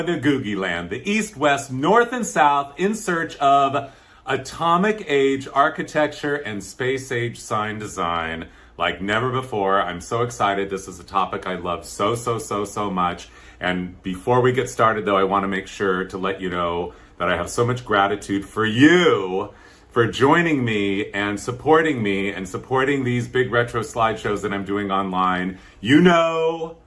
The Googieland, the east, west, north, and south in search of atomic age architecture and space age sign design like never before. I'm so excited. This is a topic I love so much. And before we get started though, I want to make sure to let you know that I have so much gratitude for you for joining me and supporting these big retro slideshows that I'm doing online. You know,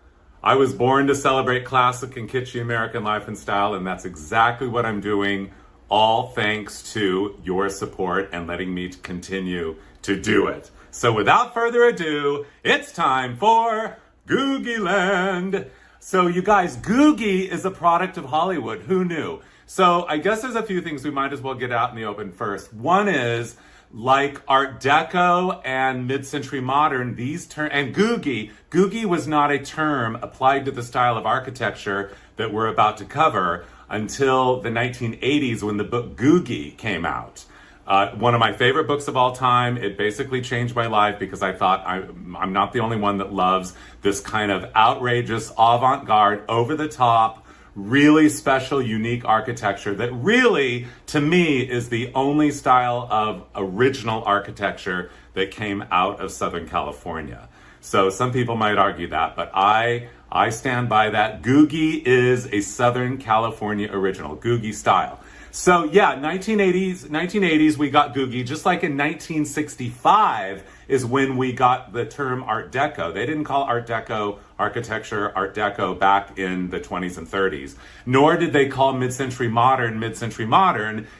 I was born to celebrate classic and kitschy American life and style, and that's exactly what I'm doing, all thanks to your support and letting me continue to do it. So without further ado, it's time for Googieland. So you guys, Googie is a product of Hollywood. Who knew? So I guess there's a few things we might as well get out in the open first. One is, like Art Deco and mid-century modern, and Googie was not a term applied to the style of architecture that we're about to cover until the 1980s when the book Googie came out. One of my favorite books of all time. It basically changed my life because I thought I'm not the only one that loves this kind of outrageous, avant-garde, over-the-top, really special, unique architecture that really, to me, is the only style of original architecture that came out of Southern California. So some people might argue that, but I stand by that. Googie is a Southern California original, Googie style. So yeah, 1980s, we got Googie, just like in 1965 is when we got the term Art Deco. They didn't call Art Deco architecture Art Deco back in the 20s and 30s, nor did they call mid-century modern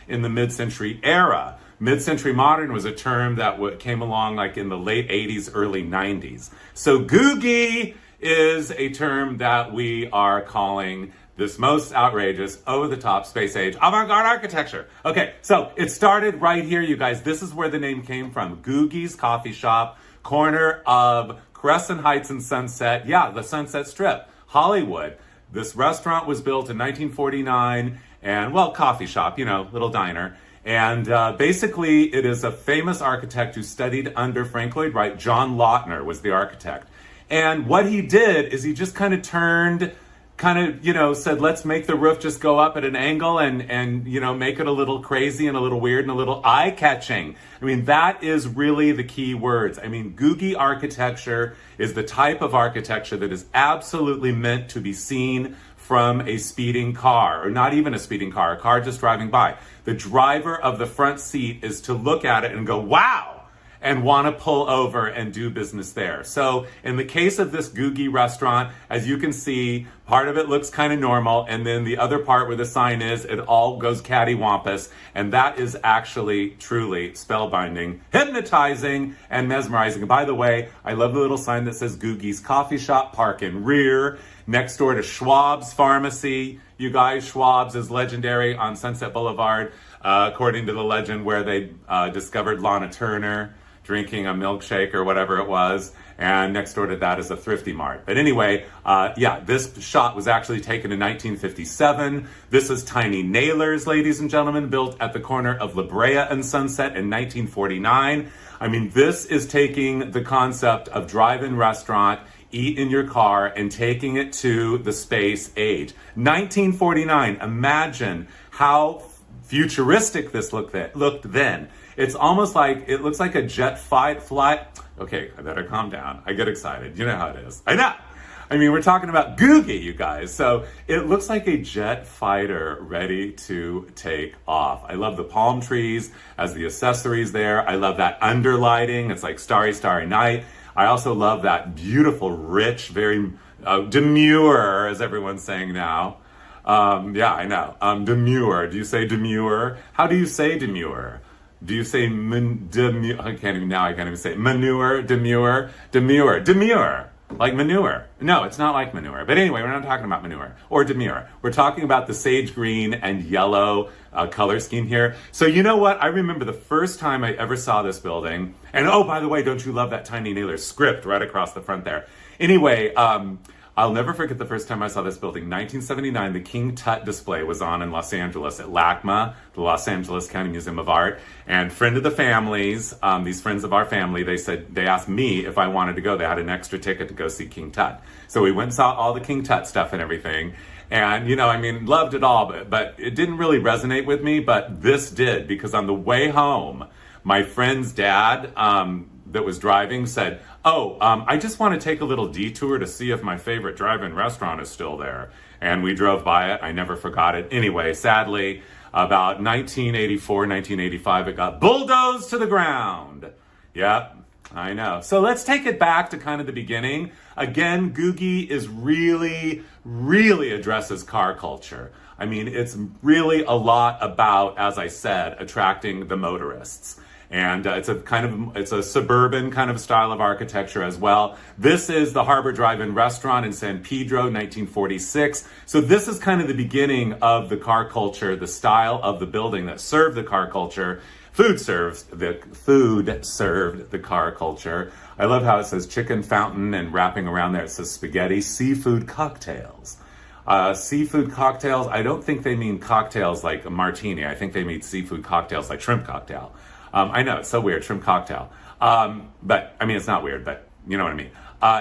in the mid-century era. Mid-century modern was a term that came along like in the late 80s, early 90s. So Googie is a term that we are calling this most outrageous, over-the-top, space-age, avant-garde architecture. Okay, so it started right here, you guys. This is where the name came from. Googie's Coffee Shop, corner of Crescent Heights and Sunset. Yeah, the Sunset Strip, Hollywood. This restaurant was built in 1949, and, well, coffee shop, you know, little diner. And basically, it is a famous architect who studied under Frank Lloyd Wright. John Lautner was the architect. And what he did is he just kind of said, let's make the roof just go up at an angle and make it a little crazy and a little weird and a little eye-catching. I mean, that is really the key words. I mean, Googie architecture is the type of architecture that is absolutely meant to be seen from a speeding car, or not even a speeding car, a car just driving by. The driver of the front seat is to look at it and go, wow, and want to pull over and do business there. So in the case of this Googie restaurant, as you can see, part of it looks kind of normal, and then the other part where the sign is, it all goes cattywampus, and that is actually truly spellbinding, hypnotizing, and mesmerizing. And by the way, I love the little sign that says Googie's Coffee Shop, park in rear, next door to Schwab's Pharmacy. You guys, Schwab's is legendary on Sunset Boulevard, according to the legend, where they discovered Lana Turner drinking a milkshake or whatever it was, and next door to that is a Thrifty Mart. But anyway, this shot was actually taken in 1957. This is Tiny Nailers, ladies and gentlemen, built at the corner of La Brea and Sunset in 1949. I mean, this is taking the concept of drive-in restaurant, eat in your car, and taking it to the space age. 1949, imagine how futuristic this looked then. It's almost like, it looks like a jet flight. Okay, I better calm down. I get excited. You know how it is. I know. I mean, we're talking about Googie, you guys. So it looks like a jet fighter ready to take off. I love the palm trees as the accessories there. I love that underlighting. It's like starry, starry night. I also love that beautiful, rich, very demure, as everyone's saying now. Yeah, I know. Demure. Do you say demure? How do you say demure? Do you say demure? I can't even say manure, demure. Like manure. No, it's not like manure. But anyway, we're not talking about manure or demure. We're talking about the sage green and yellow color scheme here. So you know what? I remember the first time I ever saw this building. And oh, by the way, don't you love that Tiny Nailers script right across the front there? Anyway, I'll never forget the first time I saw this building. 1979, the King Tut display was on in Los Angeles at LACMA, the Los Angeles County Museum of Art. And friend of the families, these friends of our family, they asked me if I wanted to go. They had an extra ticket to go see King Tut. So we went and saw all the King Tut stuff and everything. And, I mean, loved it all, but it didn't really resonate with me, but this did, because on the way home, my friend's dad, that was driving said, I just want to take a little detour to see if my favorite drive-in restaurant is still there. And we drove by it. I never forgot it. Anyway, sadly, about 1984, 1985, it got bulldozed to the ground. Yep, I know. So let's take it back to kind of the beginning. Again, Googie is really, really addresses car culture. I mean, it's really a lot about, as I said, attracting the motorists. And it's a suburban kind of style of architecture as well. This is the Harbor Drive-In Restaurant in San Pedro, 1946. So this is kind of the beginning of the car culture, the style of the building that served the car culture. Food served the car culture. I love how it says chicken fountain, and wrapping around there it says spaghetti. Seafood cocktails. Seafood cocktails, I don't think they mean cocktails like a martini. I think they mean seafood cocktails like shrimp cocktail. I know, it's so weird, shrimp cocktail. But, I mean, it's not weird, but you know what I mean.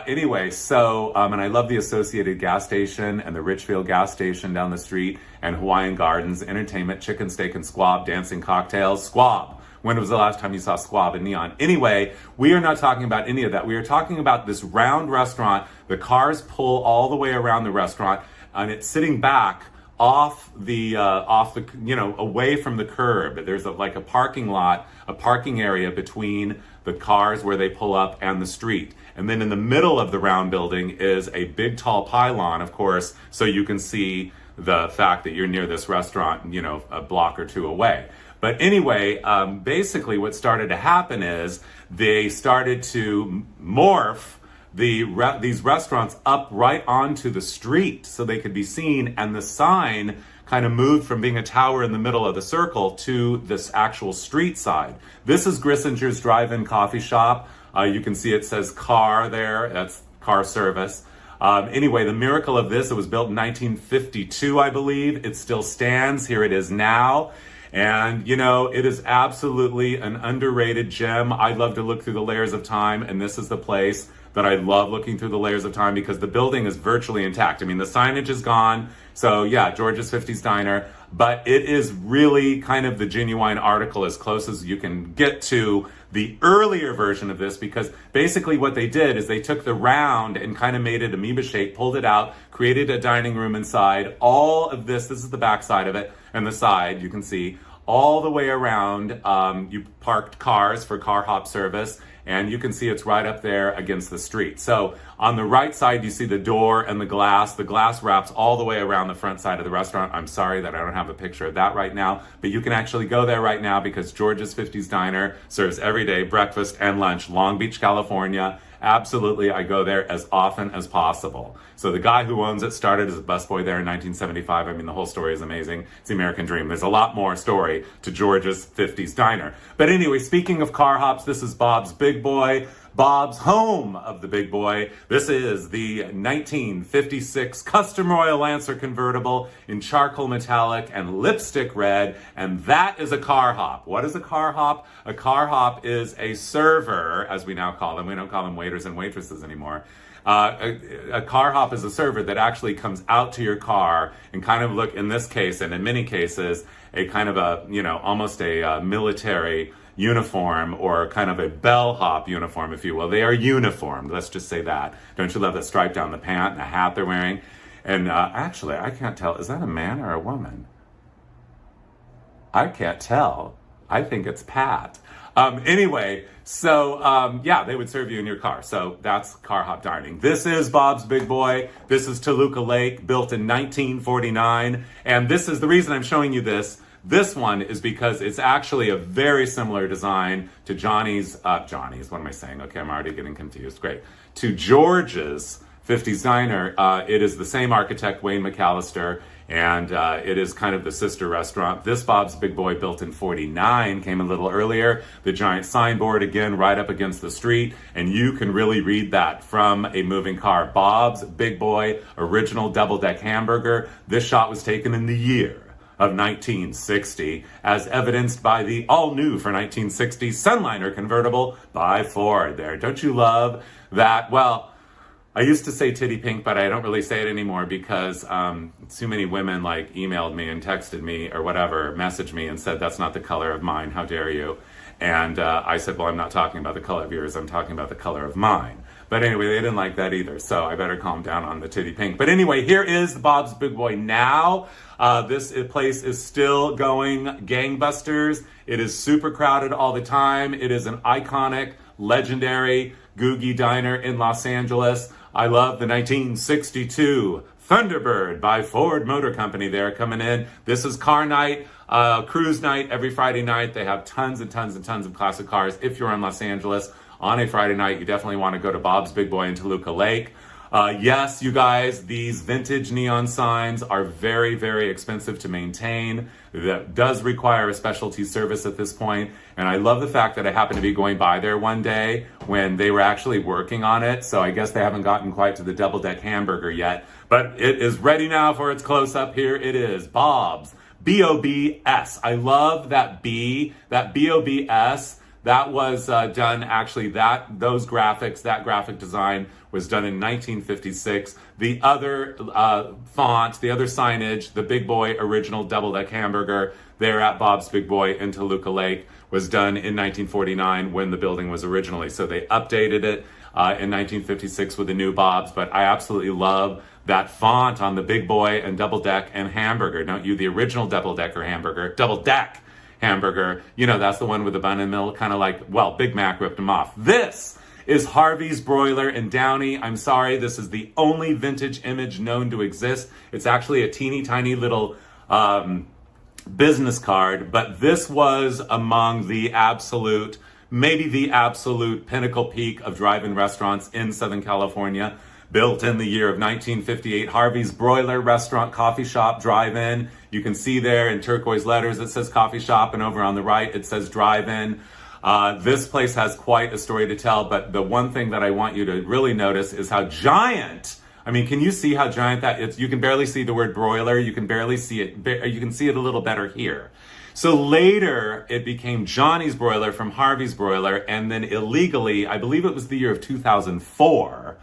Anyway, so, and I love the Associated gas station and the Richfield gas station down the street, and Hawaiian Gardens, entertainment, chicken, steak, and squab, dancing cocktails. Squab. When was the last time you saw squab in neon? Anyway, we are not talking about any of that. We are talking about this round restaurant. The cars pull all the way around the restaurant, and it's sitting back off the away from the curb. There's like a parking lot, a parking area between the cars where they pull up and the street. And then in the middle of the round building is a big tall pylon, of course, so you can see the fact that you're near this restaurant, a block or two away. But anyway, basically what started to happen is they started to morph these restaurants up right onto the street so they could be seen, and the sign kind of moved from being a tower in the middle of the circle to this actual street side. This is Grissinger's Drive-In Coffee Shop. You can see it says car there. That's car service. Anyway, the miracle of this, it was built in 1952, I believe. It still stands. Here it is now. And, it is absolutely an underrated gem. I love to look through the layers of time, and this is the place that I love looking through the layers of time, because the building is virtually intact. I mean, the signage is gone. So yeah, George's 50s Diner, but it is really kind of the genuine article, as close as you can get to the earlier version of this, because basically what they did is they took the round and kind of made it amoeba shape, pulled it out, created a dining room inside. All of this is the back side of it, and the side, you can see, all the way around. You parked cars for car hop service, and you can see it's right up there against the street. So on the right side, you see the door and the glass. The glass wraps all the way around the front side of the restaurant. I'm sorry that I don't have a picture of that right now, but you can actually go there right now, because George's 50s Diner serves every day breakfast and lunch, Long Beach, California. Absolutely, I go there as often as possible. So the guy who owns it started as a busboy there in 1975. I mean, the whole story is amazing. It's the American dream. There's a lot more story to George's 50s Diner. But anyway, speaking of car hops, this is Bob's Big Boy. Bob's home of the Big Boy. This is the 1956 Custom Royal Lancer convertible in charcoal metallic and lipstick red, and that is a car hop. What is a car hop? A car hop is a server, as we now call them. We don't call them waiters and waitresses anymore. A car hop is a server that actually comes out to your car and kind of look, in this case, and in many cases, a kind of a, almost a military uniform, or kind of a bellhop uniform, if you will. They are uniformed, let's just say that. Don't you love that stripe down the pant and the hat they're wearing? And actually, I can't tell, is that a man or a woman? I can't tell. I think it's Pat. Anyway, so yeah, they would serve you in your car. So that's car hop dining. This is Bob's Big Boy. This is Toluca Lake, built in 1949. And this is the reason I'm showing you this. This one is because it's actually a very similar design to Johnny's, what am I saying? Okay, I'm already getting confused. Great. To George's 50s Diner. It is the same architect, Wayne McAllister, and it is kind of the sister restaurant. This Bob's Big Boy, built in 49, came a little earlier. The giant signboard, again, right up against the street, and you can really read that from a moving car. Bob's Big Boy, original double-deck hamburger. This shot was taken in the year of 1960, as evidenced by the all-new for 1960 Sunliner convertible by Ford there. Don't you love that? Well, I used to say titty pink, but I don't really say it anymore because too many women like emailed me and texted me or whatever, messaged me and said, that's not the color of mine, how dare you? And I said, well, I'm not talking about the color of yours, I'm talking about the color of mine. But anyway, they didn't like that either, so I better calm down on the titty pink. But anyway, here is Bob's Big Boy now. This place is still going gangbusters. It is super crowded all the time. It is an iconic, legendary Googie diner in Los Angeles. I love the 1962 Thunderbird by Ford Motor Company there coming in. This is car night, cruise night every Friday night. They have tons and tons and tons of classic cars. If you're in Los Angeles on a Friday night, you definitely want to go to Bob's Big Boy in Toluca Lake. Yes, you guys, these vintage neon signs are very, very expensive to maintain. That does require a specialty service at this point. And I love the fact that I happened to be going by there one day when they were actually working on it. So I guess they haven't gotten quite to the double-deck hamburger yet. But it is ready now for its close-up. Here it is, Bob's, B-O-B-S. I love that B, that B-O-B-S. That was done, actually, those graphics, that graphic design was done in 1956. The other font, the other signage, the Big Boy original double-deck hamburger there at Bob's Big Boy in Toluca Lake was done in 1949 when the building was originally. So they updated it in 1956 with the new Bob's, but I absolutely love that font on the Big Boy and double-deck and hamburger. Don't you? The original double-decker hamburger, double-deck hamburger, you know, that's the one with the bun and milk, kind of like, well, Big Mac ripped them off. This is Harvey's Broiler in Downey. I'm sorry, this is the only vintage image known to exist. It's actually a teeny tiny little business card, but this was among the absolute, maybe the absolute pinnacle peak of drive-in restaurants in Southern California. Built in the year of 1958, Harvey's Broiler Restaurant, Coffee Shop, Drive-In. You can see there in turquoise letters it says coffee shop, and over on the right it says drive-in. This place has quite a story to tell, but the one thing that I want you to really notice is how giant, I mean, can you see how giant that is? You can barely see the word broiler, you can barely see it, you can see it a little better here. So later it became Johnny's Broiler from Harvey's Broiler, and then illegally, I believe it was the year of 2004,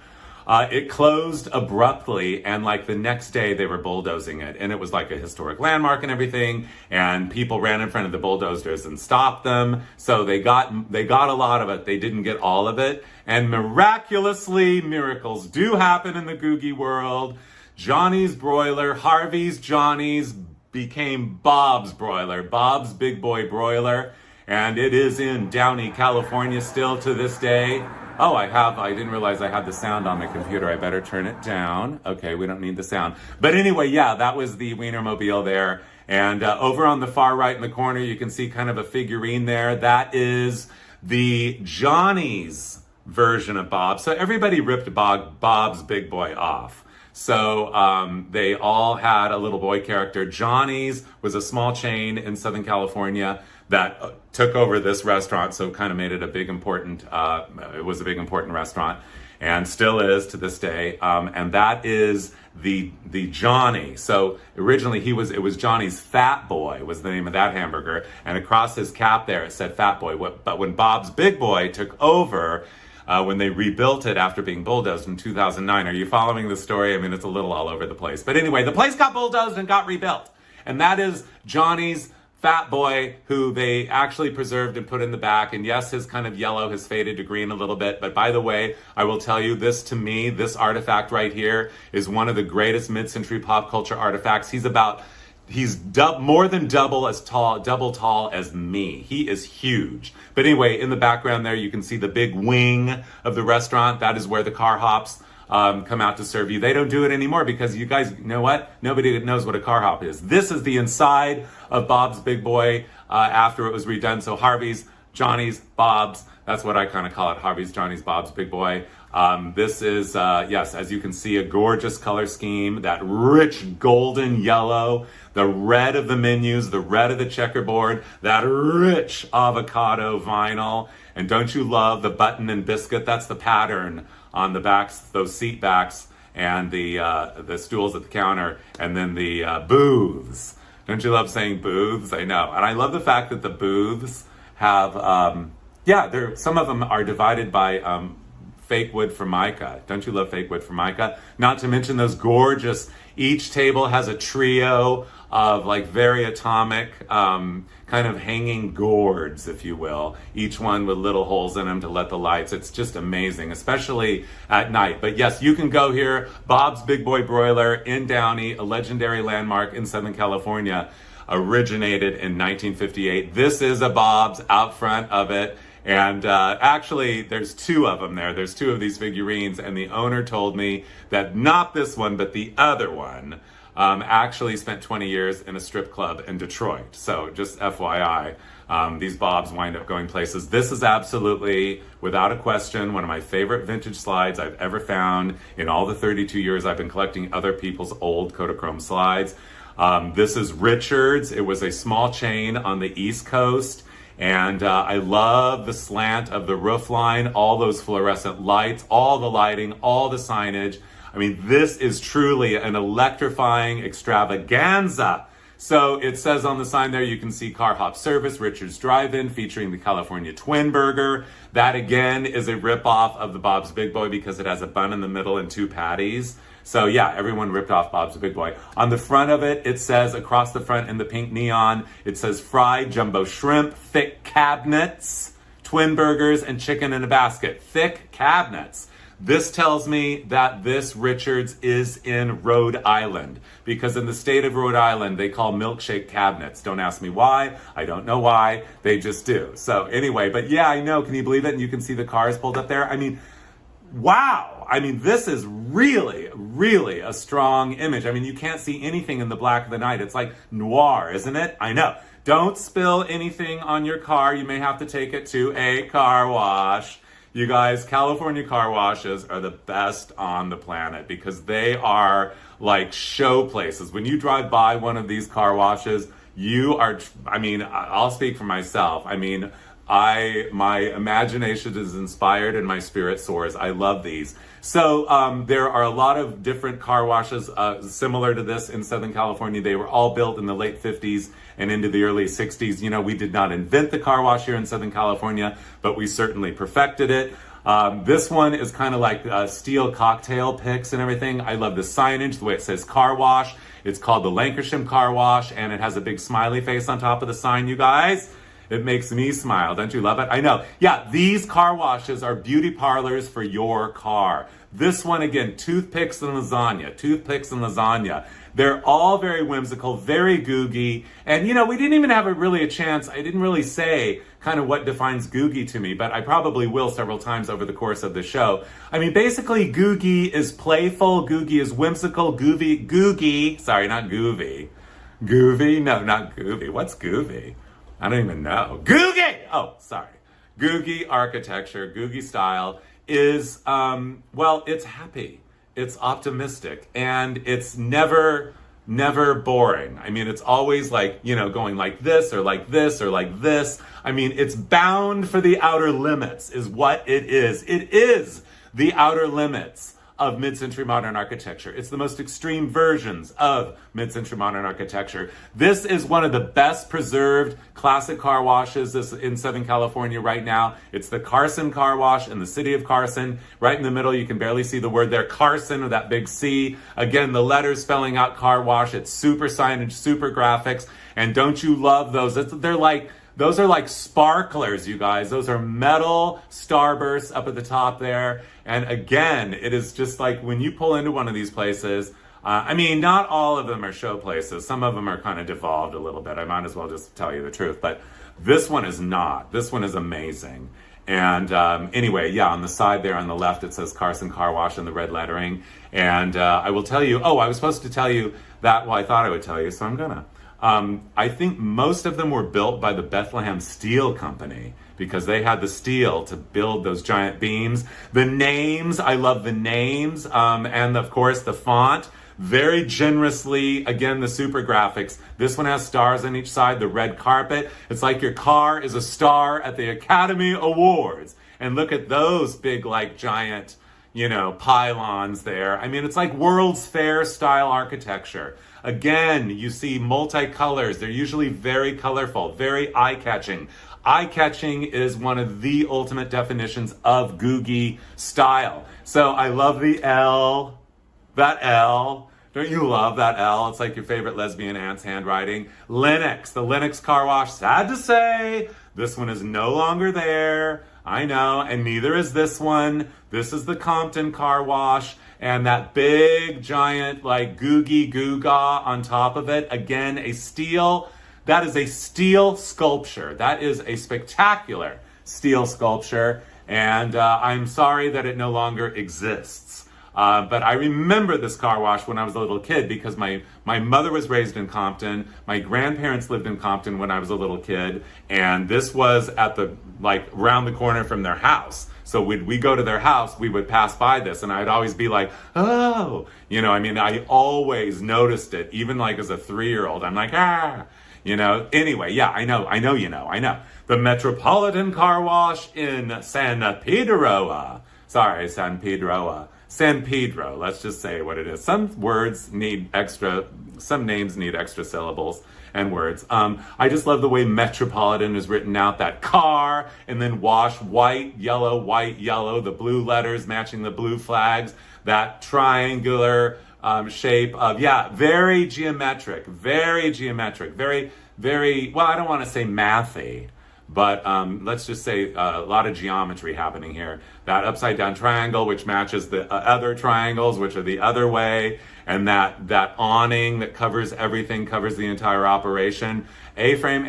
it closed abruptly, and like the next day they were bulldozing it, and it was like a historic landmark and everything, and people ran in front of the bulldozers and stopped them. So they got a lot of it. They didn't get all of it, and miraculously, miracles do happen in the Googie world. Johnny's Broiler, Harvey's Johnny's became Bob's Broiler, Bob's Big Boy Broiler, and it is in Downey, California still to this day. Oh, I didn't realize I had the sound on my computer. I better turn it down. Okay, we don't need the sound. But anyway, yeah, that was the Wienermobile there. And over on the far right in the corner, you can see kind of a figurine there. That is the Johnny's version of Bob. So everybody ripped Bob's Big Boy off. So they all had a little boy character. Johnny's was a small chain in Southern California that took over this restaurant, so kind of made it a big important, it was a big important restaurant, and still is to this day. And that is the Johnny. So originally it was Johnny's Fat Boy was the name of that hamburger, and across his cap there it said Fat Boy. But when Bob's Big Boy took over, when they rebuilt it after being bulldozed in 2009, are you following the story? I mean, it's a little all over the place. But anyway, the place got bulldozed and got rebuilt. And that is Johnny's Fat Boy, who they actually preserved and put in the back. And yes, his kind of yellow has faded to green a little bit. But by the way, I will tell you this, to me, this artifact right here is one of the greatest mid-century pop culture artifacts. He's more than double tall as me. He is huge. But anyway, in the background there, you can see the big wing of the restaurant. That is where the car hops come out to serve you. They don't do it anymore because you guys know what? Nobody knows what a car hop is. This is the inside of Bob's Big Boy after it was redone. So Harvey's, Johnny's, Bob's. That's what I kind of call it. Harvey's, Johnny's, Bob's Big Boy. This is, yes, as you can see, a gorgeous color scheme. That rich golden yellow, the red of the menus, the red of the checkerboard, that rich avocado vinyl. And don't you love the button and biscuit? That's the pattern on the backs, those seat backs, and the stools at the counter, and then the booths. Don't you love saying booths? I know. And I love the fact that the booths have, some of them are divided by fake wood Formica. Don't you love fake wood Formica? Not to mention those gorgeous, each table has a trio of like very atomic kind of hanging gourds, if you will, each one with little holes in them to let the lights. It's just amazing, especially at night. But yes, you can go here. Bob's Big Boy Broiler in Downey, a legendary landmark in Southern California, originated in 1958. This is a Bob's out front of it. And actually, there's two of them there. There's two of these figurines, and the owner told me that not this one, but the other one actually spent 20 years in a strip club in Detroit. So just FYI, these Bobs wind up going places. This is absolutely, without a question, one of my favorite vintage slides I've ever found in all the 32 years I've been collecting other people's old Kodachrome slides. This is Richards. It was a small chain on the East Coast. And I love the slant of the roof line, all those fluorescent lights, all the lighting, all the signage. I mean, this is truly an electrifying extravaganza. So it says on the sign there, you can see Car Hop Service, Richards Drive-In, featuring the California Twin Burger. That again is a ripoff of the Bob's Big Boy because it has a bun in the middle and two patties. So yeah, everyone ripped off Bob's Big Boy. On the front of it, it says across the front in the pink neon, it says fried jumbo shrimp, thick cabinets, twin burgers, and chicken in a basket. Thick cabinets. This tells me that this Richards is in Rhode Island, because in the state of Rhode Island, they call milkshake cabinets. Don't ask me why. I don't know why. They just do. So anyway, but yeah, I know. Can you believe it? And you can see the cars pulled up there. I mean, wow. I mean, this is really, really a strong image. I mean, you can't see anything in the black of the night. It's like noir, isn't it? I know. Don't spill anything on your car. You may have to take it to a car wash. You guys, California car washes are the best on the planet because they are like show places. When you drive by one of these car washes, you are, I mean, I'll speak for myself. I mean, my imagination is inspired and my spirit soars. I love these. So there are a lot of different car washes similar to this in Southern California. They were all built in the late 50s and into the early 60s. You know, we did not invent the car wash here in Southern California, but we certainly perfected it. This one is kind of like steel cocktail picks and everything. I love the signage, the way it says car wash. It's called the Lancashire Car Wash, and it has a big smiley face on top of the sign, you guys. It makes me smile. Don't you love it? I know. Yeah, these car washes are beauty parlors for your car. This one, again, toothpicks and lasagna. Toothpicks and lasagna. They're all very whimsical, very Googie. And, you know, we didn't even have a chance. I didn't really say kind of what defines Googie to me, but I probably will several times over the course of the show. I mean, basically, Googie is playful. Googie is whimsical. Googie, sorry, not Goovy. Goovy? No, not Goovy. What's Goovy? I don't even know. Googie! Oh, sorry. Googie architecture, Googie style is, well, it's happy. It's optimistic. And it's never boring. I mean, it's always like, you know, going like this or like this or like this. I mean, it's bound for the outer limits is what it is. It is the outer limits of mid-century modern architecture. It's the most extreme versions of mid-century modern architecture. This is one of the best preserved classic car washes in Southern California right now. It's the Carson Car Wash in the city of Carson. Right in the middle, you can barely see the word there, Carson, with that big C. Again, the letters spelling out car wash. It's super signage, super graphics. And don't you love those? Those are like sparklers, you guys. Those are metal starbursts up at the top there. And again, it is just like when you pull into one of these places, I mean, not all of them are show places. Some of them are kind of devolved a little bit. I might as well just tell you the truth. But this one is not. This one is amazing. And anyway, yeah, on the side there on the left, it says Carson Car Wash in the red lettering. And I will tell you, I was supposed to tell you that, well, I thought I would tell you, so I'm gonna. I think most of them were built by the Bethlehem Steel Company because they had the steel to build those giant beams. The names, I love the names, and of course the font. Very generously, again, the super graphics. This one has stars on each side, the red carpet. It's like your car is a star at the Academy Awards. And look at those big, like, giant, you know, pylons there. I mean, it's like World's Fair style architecture. Again, you see multicolors. They're usually very colorful, very eye-catching. Eye-catching is one of the ultimate definitions of Googie style. So I love the L, that L. Don't you love that L? It's like your favorite lesbian aunt's handwriting. Lennox, the Lennox car wash. Sad to say, this one is no longer there. I know, and neither is this one. This is the Compton car wash, and that big giant like Googie Googa on top of it. Again, a steel. That is a steel sculpture. That is a spectacular steel sculpture, and I'm sorry that it no longer exists. But I remember this car wash when I was a little kid because my mother was raised in Compton. My grandparents lived in Compton when I was a little kid, and this was at the around the corner from their house. So when we go to their house, we would pass by this, and I'd always be like, oh, I always noticed it, even like as a 3-year-old. I'm like, ah. Anyway, yeah, I know. The Metropolitan Car Wash in San Pedro. San Pedro, let's just say what it is. Some names need extra syllables and words. I just love the way Metropolitan is written out, that car, and then wash, white, yellow, the blue letters matching the blue flags, that triangular shape of, very geometric, very, well, I don't want to say mathy, but let's just say a lot of geometry happening here. That upside down triangle, which matches the other triangles, which are the other way, and that awning that covers everything, covers the entire operation. A-frame.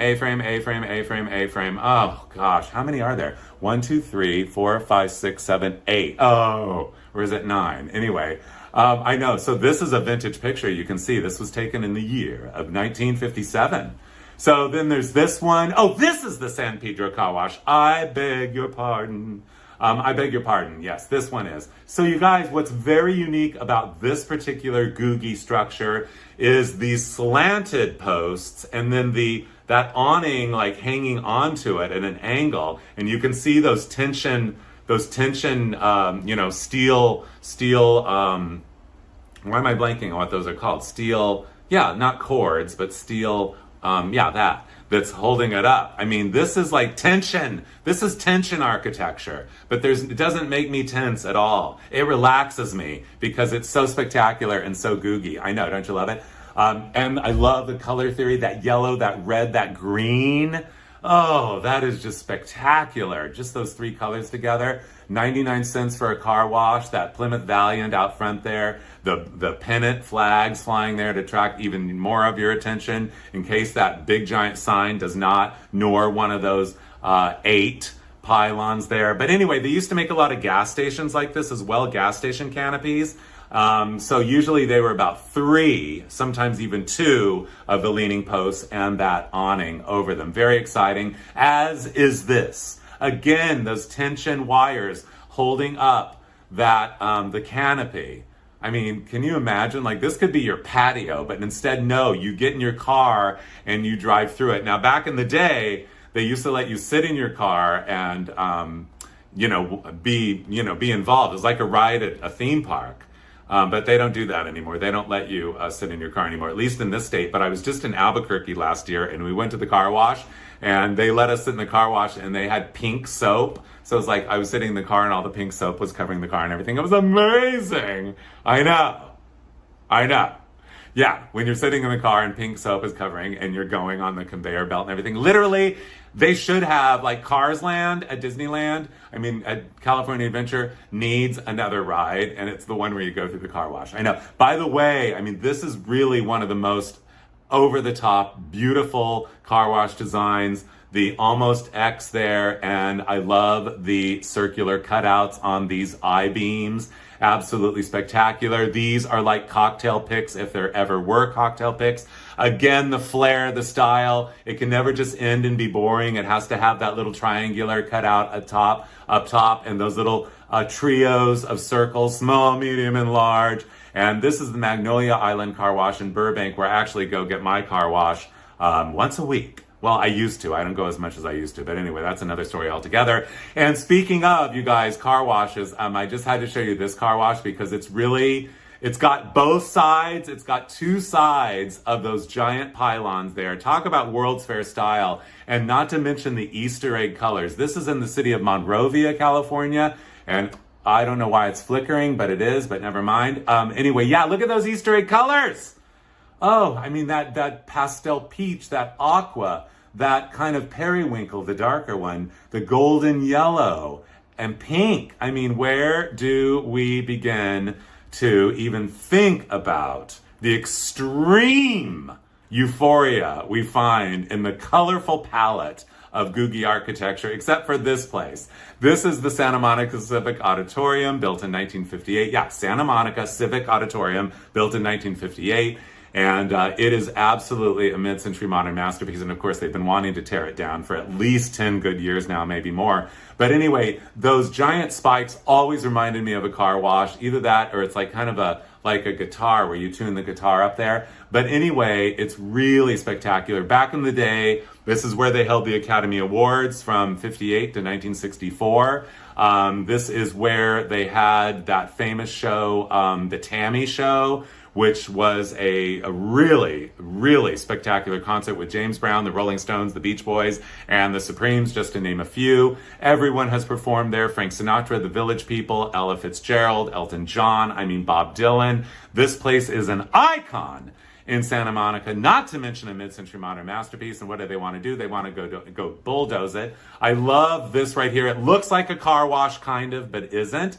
Oh gosh, how many are there? 1, 2, 3, 4, 5, 6, 7, 8. Oh, or is it 9? Anyway. I know, so this is a vintage picture. You can see this was taken in the year of 1957. So then there's this one. Oh, this is the San Pedro car wash. I beg your pardon. Yes, this one is. So you guys, what's very unique about this particular Googie structure is these slanted posts and then that awning hanging onto it at an angle. And you can see those tension, steel, why am I blanking on what those are called? Steel, not cords, but steel, that's holding it up. I mean, this is like tension. This is tension architecture, but it doesn't make me tense at all. It relaxes me because it's so spectacular and so Googie. I know, don't you love it? And I love the color theory, that yellow, that red, that green. Oh, that is just spectacular. Just those 3 colors together. 99 cents for a car wash, that Plymouth Valiant out front there, the pennant flags flying there to attract even more of your attention in case that big giant sign does not, nor one of those 8 pylons there. But anyway, they used to make a lot of gas stations like this as well, gas station canopies. So usually they were about 3, sometimes even 2 of the leaning posts and that awning over them. Very exciting, as is this. Again, those tension wires holding up that the canopy. I mean, can you imagine? This could be your patio, but instead, no, you get in your car and you drive through it. Now, back in the day, they used to let you sit in your car and, be involved. It was like a ride at a theme park. But they don't do that anymore. They don't let you sit in your car anymore, at least in this state. But I was just in Albuquerque last year, and we went to the car wash, and they let us sit in the car wash, and they had pink soap. So it was like I was sitting in the car, and all the pink soap was covering the car and everything. It was amazing. I know. Yeah, when you're sitting in the car and pink soap is covering and you're going on the conveyor belt and everything. Literally, they should have, Cars Land at Disneyland. At California Adventure needs another ride, and it's the one where you go through the car wash. I know. By the way, this is really one of the most over-the-top, beautiful car wash designs. The almost X there, and I love the circular cutouts on these I-beams. Absolutely spectacular. These are like cocktail picks if there ever were cocktail picks. Again, the flair, the style, it can never just end and be boring. It has to have that little triangular cutout up top, and those little trios of circles, small, medium, and large. And this is the Magnolia Island Car Wash in Burbank, where I actually go get my car wash once a week. Well, I used to. I don't go as much as I used to. But anyway, that's another story altogether. And speaking of, you guys, car washes, I just had to show you this car wash because it's really It's got both sides. It's got two sides of those giant pylons there. Talk about World's Fair style. And not to mention the Easter egg colors. This is in the city of Monrovia, California. And I don't know why it's flickering, but it is, but never mind. Anyway, yeah, look at those Easter egg colors. Oh, I mean, that pastel peach, that aqua, that kind of periwinkle, the darker one, the golden yellow and pink. I mean, where do we begin to even think about the extreme euphoria we find in the colorful palette of Googie architecture, except for this place. This is the Santa Monica Civic Auditorium, built in 1958. Yeah, Santa Monica Civic Auditorium, built in 1958. And it is absolutely a mid-century modern masterpiece. And of course, they've been wanting to tear it down for at least 10 good years now, maybe more. But anyway, those giant spikes always reminded me of a car wash. Either that or it's like kind of like a guitar where you tune the guitar up there. But anyway, it's really spectacular. Back in the day, this is where they held the Academy Awards from 58 to 1964. This is where they had that famous show, the Tammy Show, which was a really, really spectacular concert with James Brown, the Rolling Stones, the Beach Boys, and the Supremes, just to name a few. Everyone has performed there. Frank Sinatra, the Village People, Ella Fitzgerald, Elton John, Bob Dylan. This place is an icon in Santa Monica, not to mention a mid-century modern masterpiece. And what do they want to do? They want to go bulldoze it. I love this right here. It looks like a car wash, kind of, but isn't.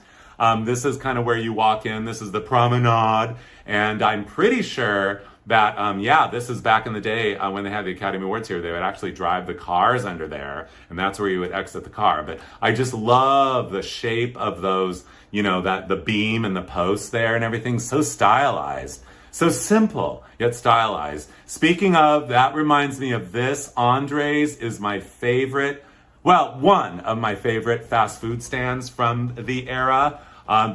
This is kind of where you walk in. This is the promenade. And I'm pretty sure that, this is back in the day when they had the Academy Awards here. They would actually drive the cars under there, and that's where you would exit the car. But I just love the shape of those, that the beam and the posts there and everything. So stylized. So simple, yet stylized. Speaking of, that reminds me of this. Andre's is my favorite, one of my favorite fast food stands from the era.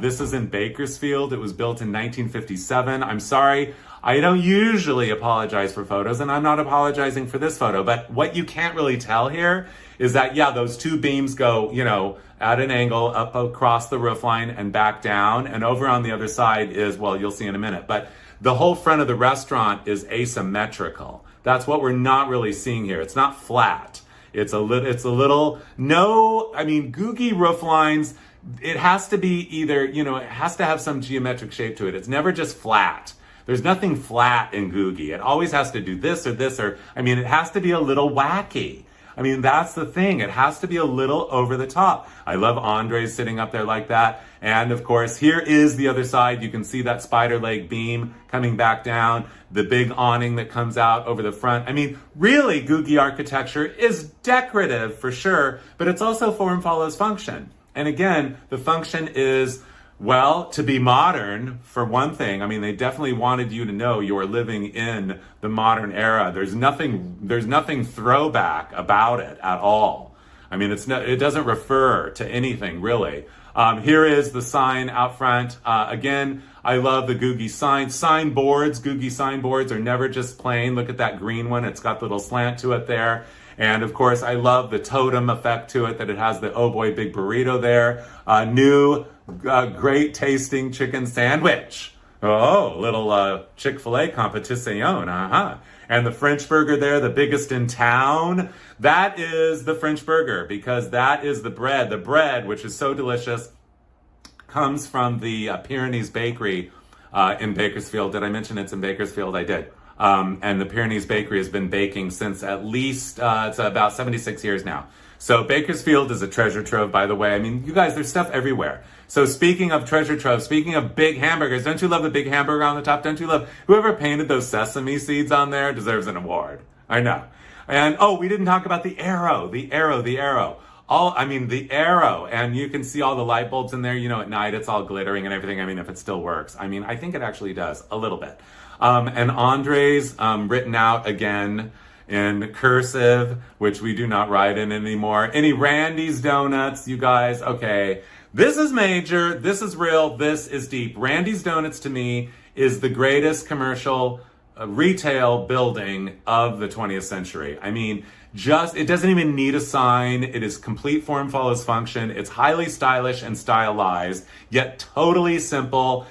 This is in Bakersfield. It was built in 1957. I'm sorry, I don't usually apologize for photos, and I'm not apologizing for this photo, but what you can't really tell here is that, those two beams go, at an angle up across the roof line and back down, and over on the other side is, you'll see in a minute, but the whole front of the restaurant is asymmetrical. That's what we're not really seeing here. It's not flat. It's a little, Googie roof lines, it has to be either, it has to have some geometric shape to it. It's never just flat. There's nothing flat in Googie. It always has to do this, or it has to be a little wacky. That's the thing. It has to be a little over the top. I love Andre's sitting up there like that. And of course, here is the other side. You can see that spider leg beam coming back down, the big awning that comes out over the front. Really, Googie architecture is decorative for sure, but it's also form follows function. And again, the function is, to be modern, for one thing. They definitely wanted you to know you are living in the modern era. There's nothing throwback about it at all. It doesn't refer to anything really. Here is the sign out front. Again, I love the Googie signboards. Googie signboards are never just plain. Look at that green one. It's got the little slant to it there. And of course, I love the totem effect to it, that it has the oh boy big burrito there. New great tasting chicken sandwich. Oh, little Chick-fil-A competition. And the French burger there, the biggest in town. That is the French burger, because that is the bread. The bread, which is so delicious, comes from the Pyrenees Bakery in Bakersfield. Did I mention it's in Bakersfield? I did. And the Pyrenees Bakery has been baking since at least, it's about 76 years now. So Bakersfield is a treasure trove, by the way. You guys, there's stuff everywhere. So speaking of treasure trove, speaking of big hamburgers, don't you love the big hamburger on the top? Don't you love, whoever painted those sesame seeds on there deserves an award. I know. And, we didn't talk about the arrow. The arrow. The arrow. And you can see all the light bulbs in there. At night it's all glittering and everything. If it still works. I think it actually does, a little bit. And Andre's written out again in cursive, which we do not write in anymore. Any Randy's Donuts, you guys? Okay, this is major, this is real, this is deep. Randy's Donuts to me is the greatest commercial retail building of the 20th century. I mean, it doesn't even need a sign. It is complete form follows function. It's highly stylish and stylized, yet totally simple.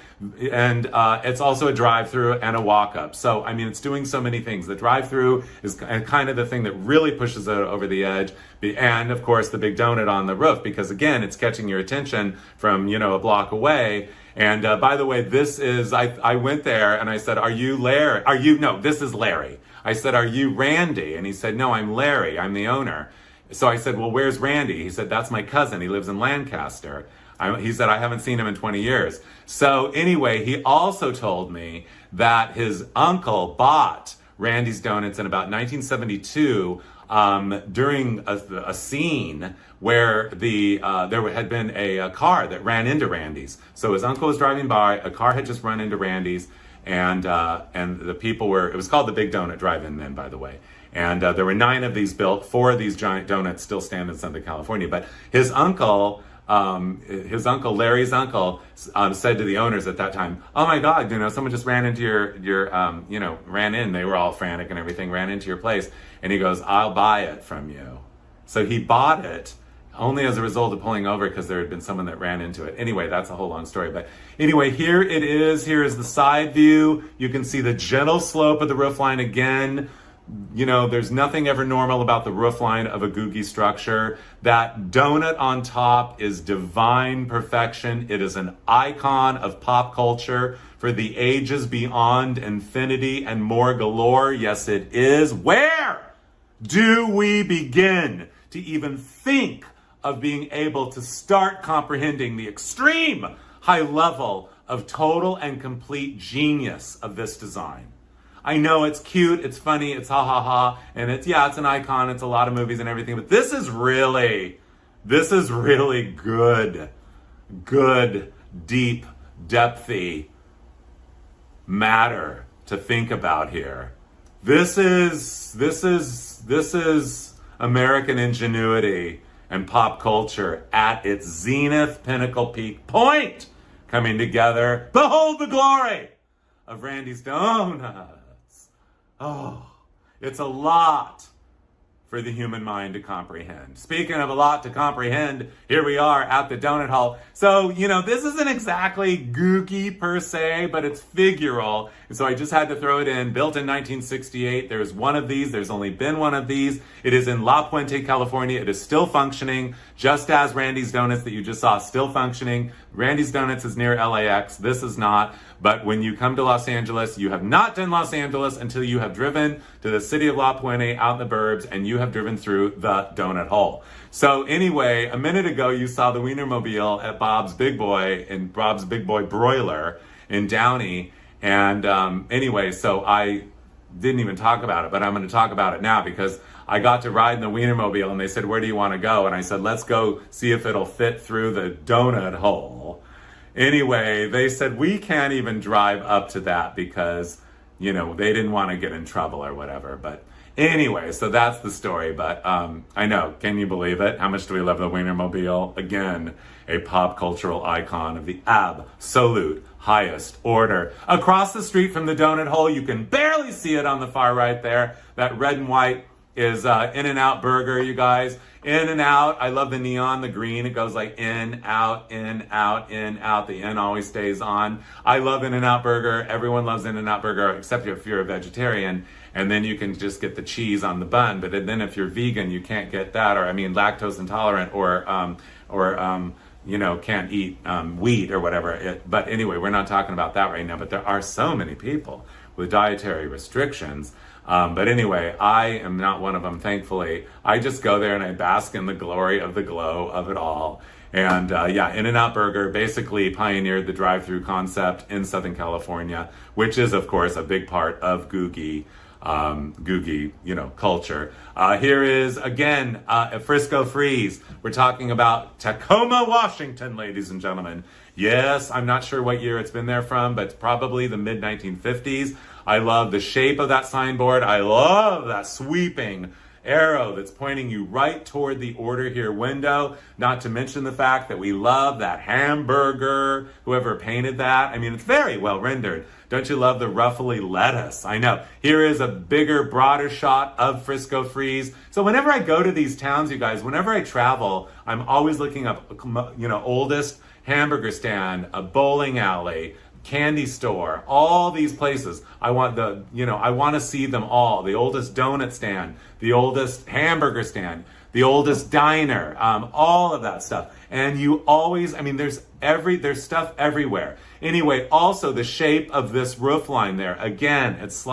And it's also a drive-through and a walk-up. So, I mean, it's doing so many things. The drive-through is kind of the thing that really pushes it over the edge. And, of course, the big donut on the roof, because, again, it's catching your attention from, a block away. And by the way, this is, I went there and I said, are you Larry? No, this is Larry. I said, are you Randy? And he said, no, I'm Larry. I'm the owner. So I said, well, where's Randy? He said, that's my cousin. He lives in Lancaster. He said, I haven't seen him in 20 years. So anyway, he also told me that his uncle bought Randy's Donuts in about 1972 during a scene where there had been a car that ran into Randy's. So his uncle was driving by, a car had just run into Randy's, and the people it was called the Big Donut Drive-In then, by the way. And there were 9 of these built. 4 of these giant donuts still stand in Southern California. But his uncle, Larry's uncle, said to the owners at that time, oh my God, someone just ran into ran in. They were all frantic and everything, ran into your place. And he goes, I'll buy it from you. So he bought it only as a result of pulling over because there had been someone that ran into it. Anyway, that's a whole long story. But anyway, here it is. Here is the side view. You can see the gentle slope of the roofline again. There's nothing ever normal about the roofline of a Googie structure. That donut on top is divine perfection. It is an icon of pop culture for the ages beyond infinity and more galore. Yes, it is. Where do we begin to even think of being able to start comprehending the extreme high level of total and complete genius of this design? I know it's cute, it's funny, it's ha ha ha, and it's an icon, it's a lot of movies and everything, but this is really good, deep, depthy matter to think about here. This is American ingenuity and pop culture at its zenith, pinnacle, peak point coming together. Behold the glory of Randy's Donuts. Oh, it's a lot for the human mind to comprehend. Speaking of a lot to comprehend, here we are at the donut hall. So, this isn't exactly Googie per se, but it's figural. And so I just had to throw it in. Built in 1968. There's one of these. There's only been one of these. It is in La Puente, California. It is still functioning, just as Randy's Donuts that you just saw, still functioning. Randy's Donuts is near LAX. This is not. But when you come to Los Angeles, you have not done Los Angeles until you have driven to the city of La Puente out in the burbs and you have driven through the donut hole. So anyway, a minute ago, you saw the Wienermobile at Bob's Big Boy Broiler in Downey. And anyway, so I didn't even talk about it, but I'm going to talk about it now because I got to ride in the Wienermobile and they said, where do you want to go? And I said, let's go see if it'll fit through the donut hole. Anyway, they said, we can't even drive up to that because, they didn't want to get in trouble or whatever. But anyway, so that's the story. But I know, can you believe it? How much do we love the Wienermobile? Again, a pop cultural icon of the absolute highest order. Across the street from the donut hole, you can barely see it on the far right there. That red and white is In-N-Out Burger, you guys. In-N-Out, I love the neon, the green. It goes like in, out, in, out, in, out. The in always stays on. I love In-N-Out Burger. Everyone loves In-N-Out Burger, except if you're a vegetarian. And then you can just get the cheese on the bun. But then if you're vegan, you can't get that. Or, lactose intolerant or can't eat wheat or whatever. But anyway, we're not talking about that right now. But there are so many people with dietary restrictions. But anyway, I am not one of them, thankfully. I just go there and I bask in the glory of the glow of it all. And In-N-Out Burger basically pioneered the drive-through concept in Southern California, which is, of course, a big part of Googie culture. Here is, again, a Frisco Freeze. We're talking about Tacoma, Washington, ladies and gentlemen. Yes, I'm not sure what year it's been there from, but it's probably the mid-1950s. I love the shape of that signboard. I love that sweeping arrow that's pointing you right toward the order here window. Not to mention the fact that we love that hamburger, whoever painted that. I mean, it's very well rendered. Don't you love the ruffly lettuce? I know. Here is a bigger, broader shot of Frisco Freeze. So whenever I go to these towns, you guys, whenever I travel, I'm always looking up, oldest hamburger stand, a bowling alley, candy store, all these places. I want to see them all. The oldest donut stand, the oldest hamburger stand, the oldest diner, all of that stuff. And you always, there's stuff everywhere. Anyway, also the shape of this roof line there, again, it's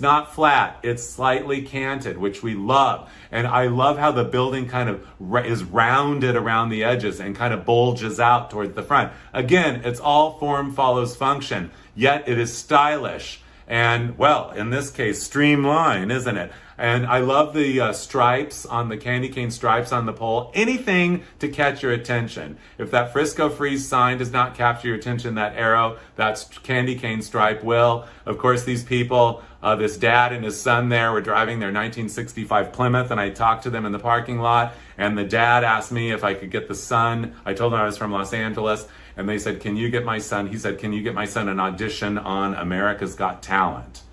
not flat, it's slightly canted, which we love. And I love how the building kind of is rounded around the edges and kind of bulges out towards the front. Again, it's all form follows function, yet it is stylish. And, well, in this case, streamline, isn't it? And I love the stripes on the candy cane stripes on the pole. Anything to catch your attention. If that Frisco Freeze sign does not capture your attention, that arrow, that candy cane stripe will. Of course, these people, this dad and his son there were driving their 1965 Plymouth, and I talked to them in the parking lot, and the dad asked me if I could get the son. I told him I was from Los Angeles, and they said, can you get my son? He said, can you get my son an audition on America's Got Talent?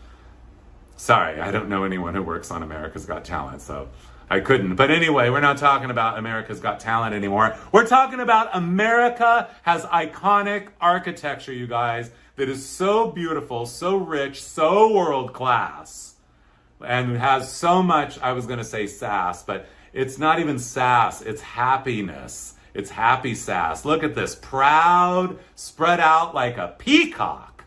Sorry, I don't know anyone who works on America's Got Talent, so I couldn't. But anyway, we're not talking about America's Got Talent anymore. We're talking about America has iconic architecture, you guys, that is so beautiful, so rich, so world class, and has so much, I was going to say sass, but it's not even sass, it's happiness. It's happy sass. Look at this, proud, spread out like a peacock,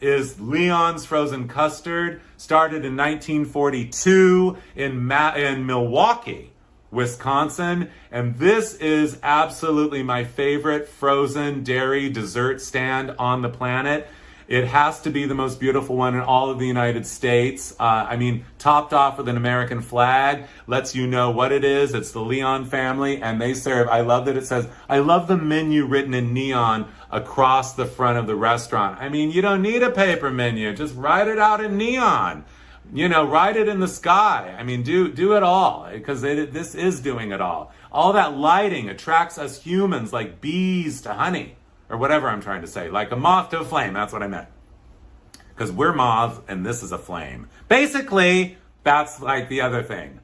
is Leon's Frozen Custard, started in 1942 in Milwaukee, Wisconsin. And this is absolutely my favorite frozen dairy dessert stand on the planet. It has to be the most beautiful one in all of the United States. Topped off with an American flag, lets you know what it is. It's the Leon family, and they serve, I love that it says, I love the menu written in neon across the front of the restaurant. You don't need a paper menu. Just write it out in neon. Write it in the sky. Do it all, because this is doing it all. All that lighting attracts us humans like bees to honey. Or whatever I'm trying to say, like a moth to a flame, that's what I meant. Because we're moths and this is a flame. Basically, that's like the other thing.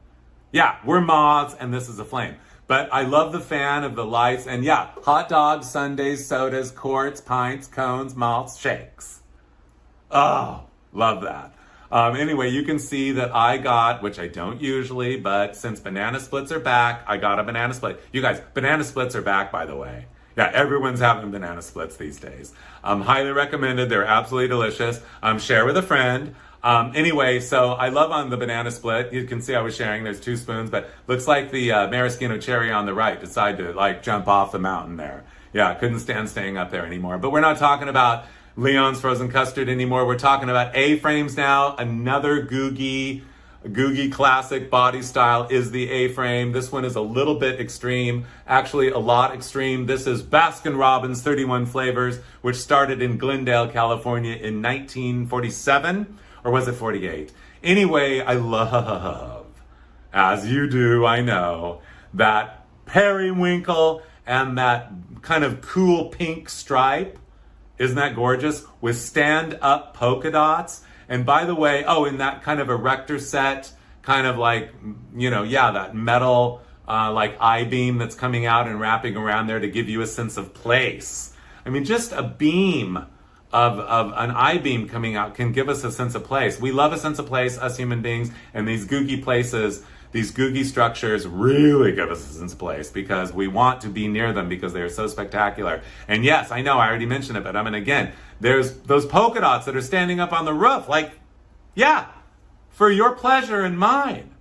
Yeah, we're moths and this is a flame. But I love the fan of the lights, and yeah, hot dogs, sundaes, sodas, quarts, pints, cones, malts, shakes. Oh, love that. Anyway, you can see that I got, which I don't usually, but since banana splits are back, I got a banana split. You guys, banana splits are back, by the way. Yeah, everyone's having banana splits these days. Highly recommended. They're absolutely delicious. Share with a friend. Anyway, so I love on the banana split. You can see I was sharing. There's 2 spoons, but looks like the maraschino cherry on the right decided to jump off the mountain there. Yeah, couldn't stand staying up there anymore. But we're not talking about Leon's Frozen Custard anymore. We're talking about A-frames now. Another Googie classic body style is the A-frame. This one is a little bit extreme, actually a lot extreme. This is Baskin-Robbins 31 flavors, which started in Glendale, California in 1947, or was it 48? Anyway, I love, as you do, I know, that periwinkle and that kind of cool pink stripe. Isn't that gorgeous? With stand-up polka dots. And by the way, in that kind of erector set, kind of that metal, I-beam that's coming out and wrapping around there to give you a sense of place. Just a beam of an I-beam coming out can give us a sense of place. We love a sense of place, us human beings, and these Googie places, these Googie structures really give us a sense of place because we want to be near them because they are so spectacular. And yes, I know I already mentioned it, but again, there's those polka dots that are standing up on the roof, for your pleasure and mine.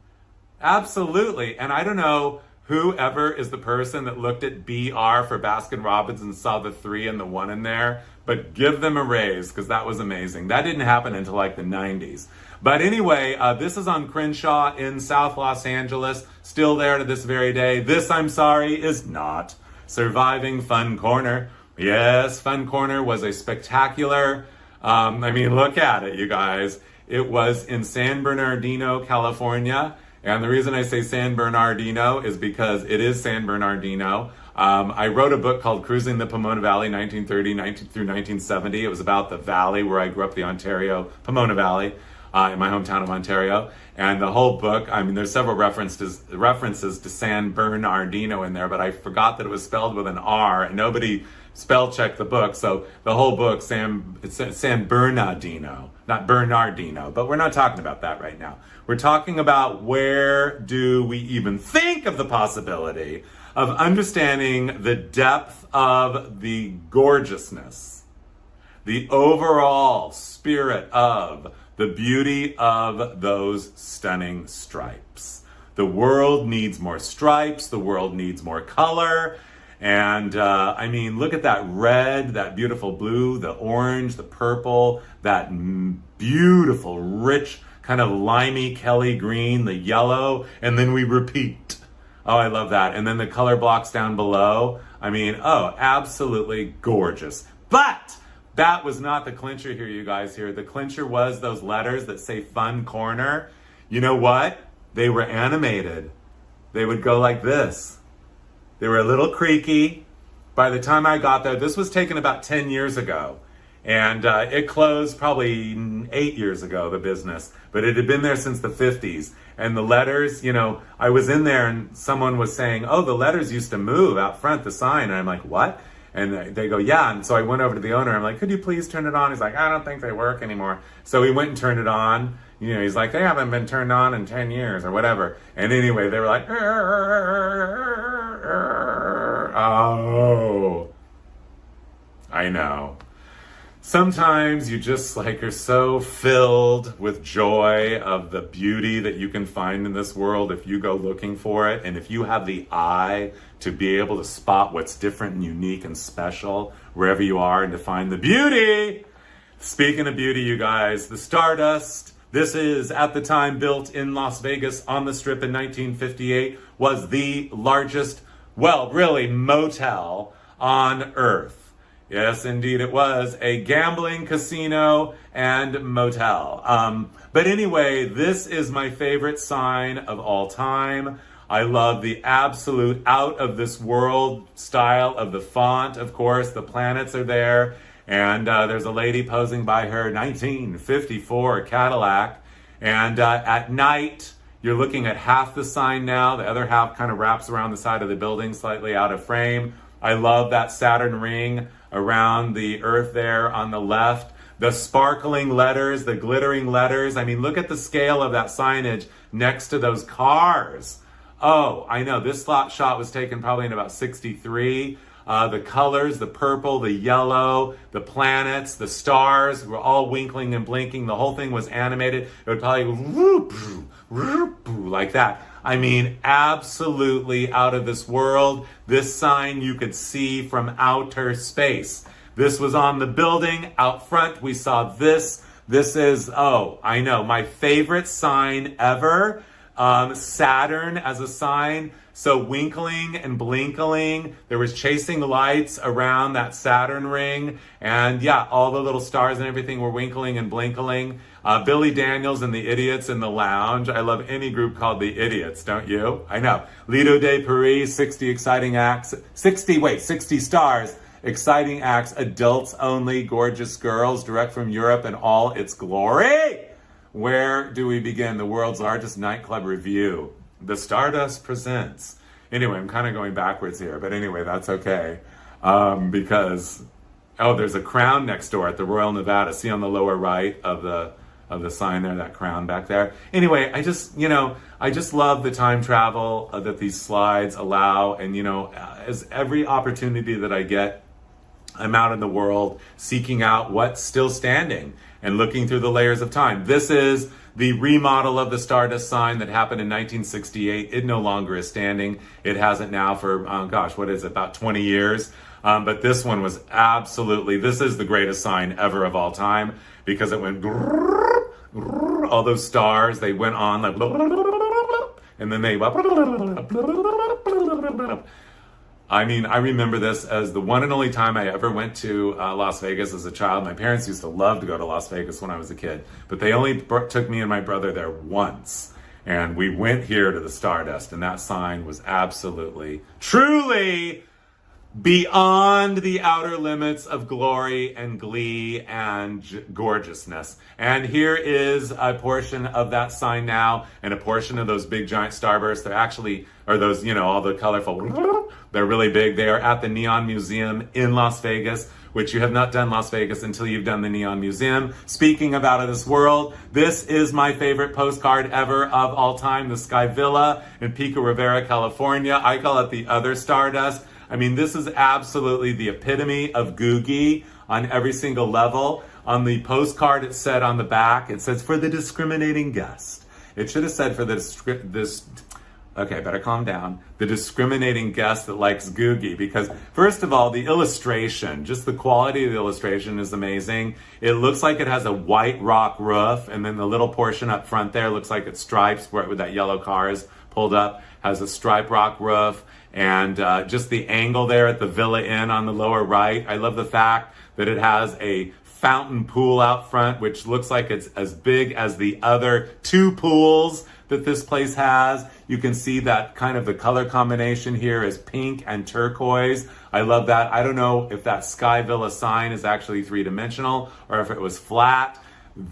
Absolutely. And I don't know whoever is the person that looked at BR for Baskin-Robbins and saw the 3 and the 1 in there, but give them a raise because that was amazing. That didn't happen until the 90s. But anyway, this is on Crenshaw in South Los Angeles, still there to this very day. This, I'm sorry, is not surviving Fun Corner. Yes, Fun Corner was a spectacular, look at it, you guys. It was in San Bernardino, California. And the reason I say San Bernardino is because it is San Bernardino. I wrote a book called Cruising the Pomona Valley, 1930 through 1970. It was about the valley where I grew up, the Ontario, Pomona Valley, in my hometown of Ontario. And the whole book, I mean, there's several references to San Bernardino in there, but I forgot that it was spelled with an R, and nobody spell checked the book. So the whole book, it's San Bernardino, not Bernardino, but we're not talking about that right now. We're talking about where do we even think of the possibility of understanding the depth of the gorgeousness, the overall spirit of the beauty of those stunning stripes. The world needs more stripes. The world needs more color. And I mean, look at that red, that beautiful blue, the orange, the purple, that beautiful, rich, kind of limey Kelly green, the yellow, and then we repeat. Oh, I love that. And then the color blocks down below. I mean, oh, absolutely gorgeous. But that was not the clincher here, you guys here. The clincher was those letters that say Fun Corner. You know what? They were animated. They would go like this. They were a little creaky. By the time I got there, this was taken about 10 years ago. And it closed probably 8 years ago, the business. But it had been there since the 50s. And the letters, you know, I was in there and someone was saying, oh, the letters used to move out front, the sign. And I'm like, what? And they go, yeah. And so I went over to the owner. I'm like, could you please turn it on? He's like, I don't think they work anymore. So he went and turned it on. You know, he's like, they haven't been turned on in 10 years or whatever. And anyway, they were like, oh, I know. Sometimes you just like are so filled with joy of the beauty that you can find in this world if you go looking for it. And if you have the eye to be able to spot what's different and unique and special wherever you are and to find the beauty. Speaking of beauty, you guys, the Stardust, this is at the time built in Las Vegas on the Strip in 1958, was the largest, well, really motel on Earth. Yes, indeed, it was a gambling casino and motel. But anyway, this is my favorite sign of all time. I love the absolute out of this world style of the font. Of course, the planets are there. And there's a lady posing by her 1954 Cadillac. And at night, you're looking at half the sign now. The other half kind of wraps around the side of the building, slightly out of frame. I love that Saturn ring around the earth there on the left. The sparkling letters, the glittering letters. I mean, look at the scale of that signage next to those cars. Oh, I know. This shot was taken probably in about 63. The colors, the purple, the yellow, the planets, the stars were all winkling and blinking. The whole thing was animated. It would probably whoop, whoop, like that. I mean, absolutely out of this world. This sign you could see from outer space. This was on the building. Out front, we saw this. This is, oh, I know, my favorite sign ever. Saturn as a sign. So winkling and blinkling. There was chasing lights around that Saturn ring. And yeah, all the little stars and everything were winkling and blinkling. Billy Daniels and the Idiots in the Lounge. I love any group called the Idiots, don't you? I know. Lido de Paris, 60 exciting acts. 60 stars. Exciting acts, adults only, gorgeous girls, direct from Europe in all its glory. Where do we begin? The world's largest nightclub review. The Stardust presents. Anyway, I'm kind of going backwards here, but anyway, that's okay. Because, oh, there's a crown next door at the Royal Nevada. See on the lower right of the sign there, that crown back there. Anyway, I just love the time travel that these slides allow. And, as every opportunity that I get, I'm out in the world seeking out what's still standing and looking through the layers of time. This is the remodel of the Stardust sign that happened in 1968. It no longer is standing. It hasn't now for, about 20 years. But this one was this is the greatest sign ever of all time because it went, all those stars, they went on like, and then they, I mean, I remember this as the one and only time I ever went to Las Vegas as a child. My parents used to love to go to Las Vegas when I was a kid, but they only took me and my brother there once. And we went here to the Stardust, and that sign was absolutely, truly beyond the outer limits of glory and glee and gorgeousness. And here is a portion of that sign now, and a portion of those big giant starbursts. They're actually, or those, all the colorful, they're really big. They are at the Neon Museum in Las Vegas, which you have not done Las Vegas until you've done the Neon Museum. Speaking of out of this world, this is my favorite postcard ever of all time, the Sky Villa in Pico Rivera, California. I call it the other Stardust. I mean, this is absolutely the epitome of Googie on every single level. On the postcard, it said on the back, it says, for the discriminating guest. It should have said for okay, better calm down. The discriminating guest that likes Googie, because first of all, the illustration, just the quality of the illustration is amazing. It looks like it has a white rock roof, and then the little portion up front there looks like it's stripes, where that yellow car is pulled up, has a stripe rock roof, and just the angle there at the Villa Inn on the lower right. I love the fact that it has a fountain pool out front, which looks like it's as big as the other two pools that this place has. You can see that kind of the color combination here is pink and turquoise. I love that. I don't know if that Sky Villa sign is actually three-dimensional or if it was flat,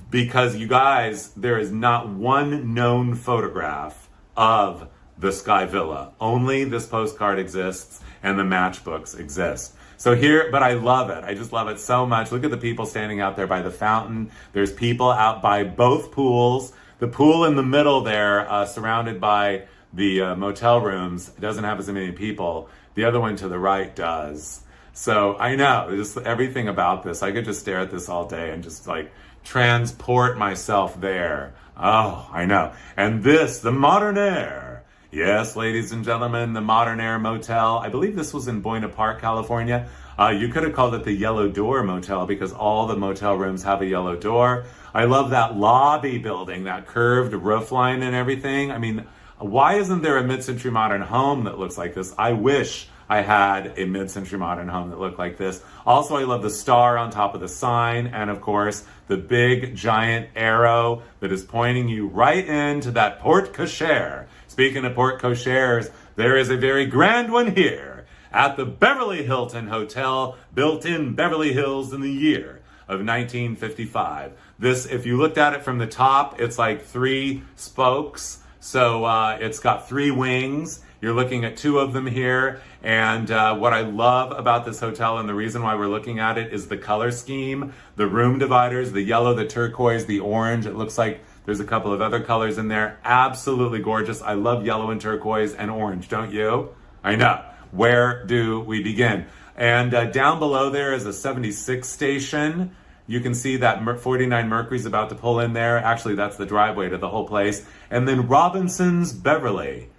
because you guys, there is not one known photograph of the Sky Villa. Only this postcard exists and the matchbooks exist. So here, but I love it. I just love it so much. Look at the people standing out there by the fountain. There's people out by both pools. The pool in the middle there, surrounded by the motel rooms, doesn't have as many people. The other one to the right does. So I know, just everything about this. I could just stare at this all day and just like transport myself there. Oh, I know. And this, the Modern Air. Yes, ladies and gentlemen, the Modern Air Motel. I believe this was in Buena Park, California. You could have called it the Yellow Door Motel because all the motel rooms have a yellow door. I love that lobby building, that curved roof line and everything. I mean, why isn't there a mid-century modern home that looks like this? I wish I had a mid-century modern home that looked like this. Also, I love the star on top of the sign, and of course, the big giant arrow that is pointing you right into that porte cochere. Speaking of porte cocheres, there is a very grand one here at the Beverly Hilton Hotel, built in Beverly Hills in the year of 1955. This, if you looked at it from the top, it's like three spokes. So it's got three wings. You're looking at two of them here. And what I love about this hotel, and the reason why we're looking at it, is the color scheme, the room dividers, the yellow, the turquoise, the orange. It looks like there's a couple of other colors in there. Absolutely gorgeous. I love yellow and turquoise and orange, don't you? I know. Where do we begin? And down below there is a 76 station. You can see that 49 Mercury's about to pull in there. Actually, that's the driveway to the whole place. And then Robinson's Beverly.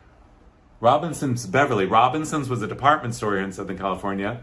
Robinson's was a department store here in Southern California.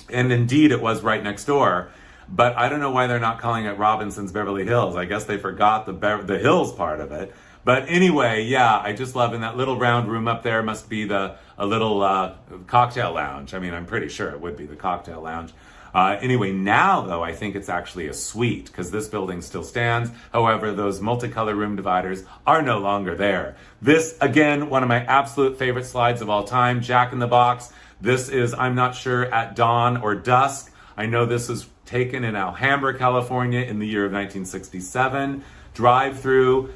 And indeed, it was right next door. But I don't know why they're not calling it Robinson's Beverly Hills. I guess they forgot the hills part of it. But anyway, yeah, I just love in that little round room up there must be a little cocktail lounge. I mean, I'm pretty sure it would be the cocktail lounge. Anyway, now though, I think it's actually a suite because this building still stands. However, those multicolor room dividers are no longer there. This, again, one of my absolute favorite slides of all time, Jack in the Box. This is, I'm not sure, at dawn or dusk. I know this was taken in Alhambra, California in the year of 1967. Drive-through,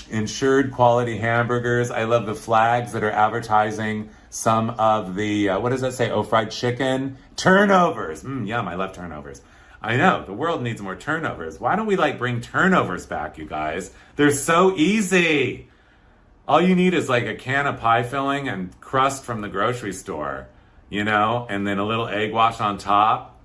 insured quality hamburgers. I love the flags that are advertising some of the, what does that say? Oh, fried chicken. Turnovers. Yum, I love turnovers. I know, the world needs more turnovers. Why don't we bring turnovers back, you guys? They're so easy. All you need is a can of pie filling and crust from the grocery store, and then a little egg wash on top.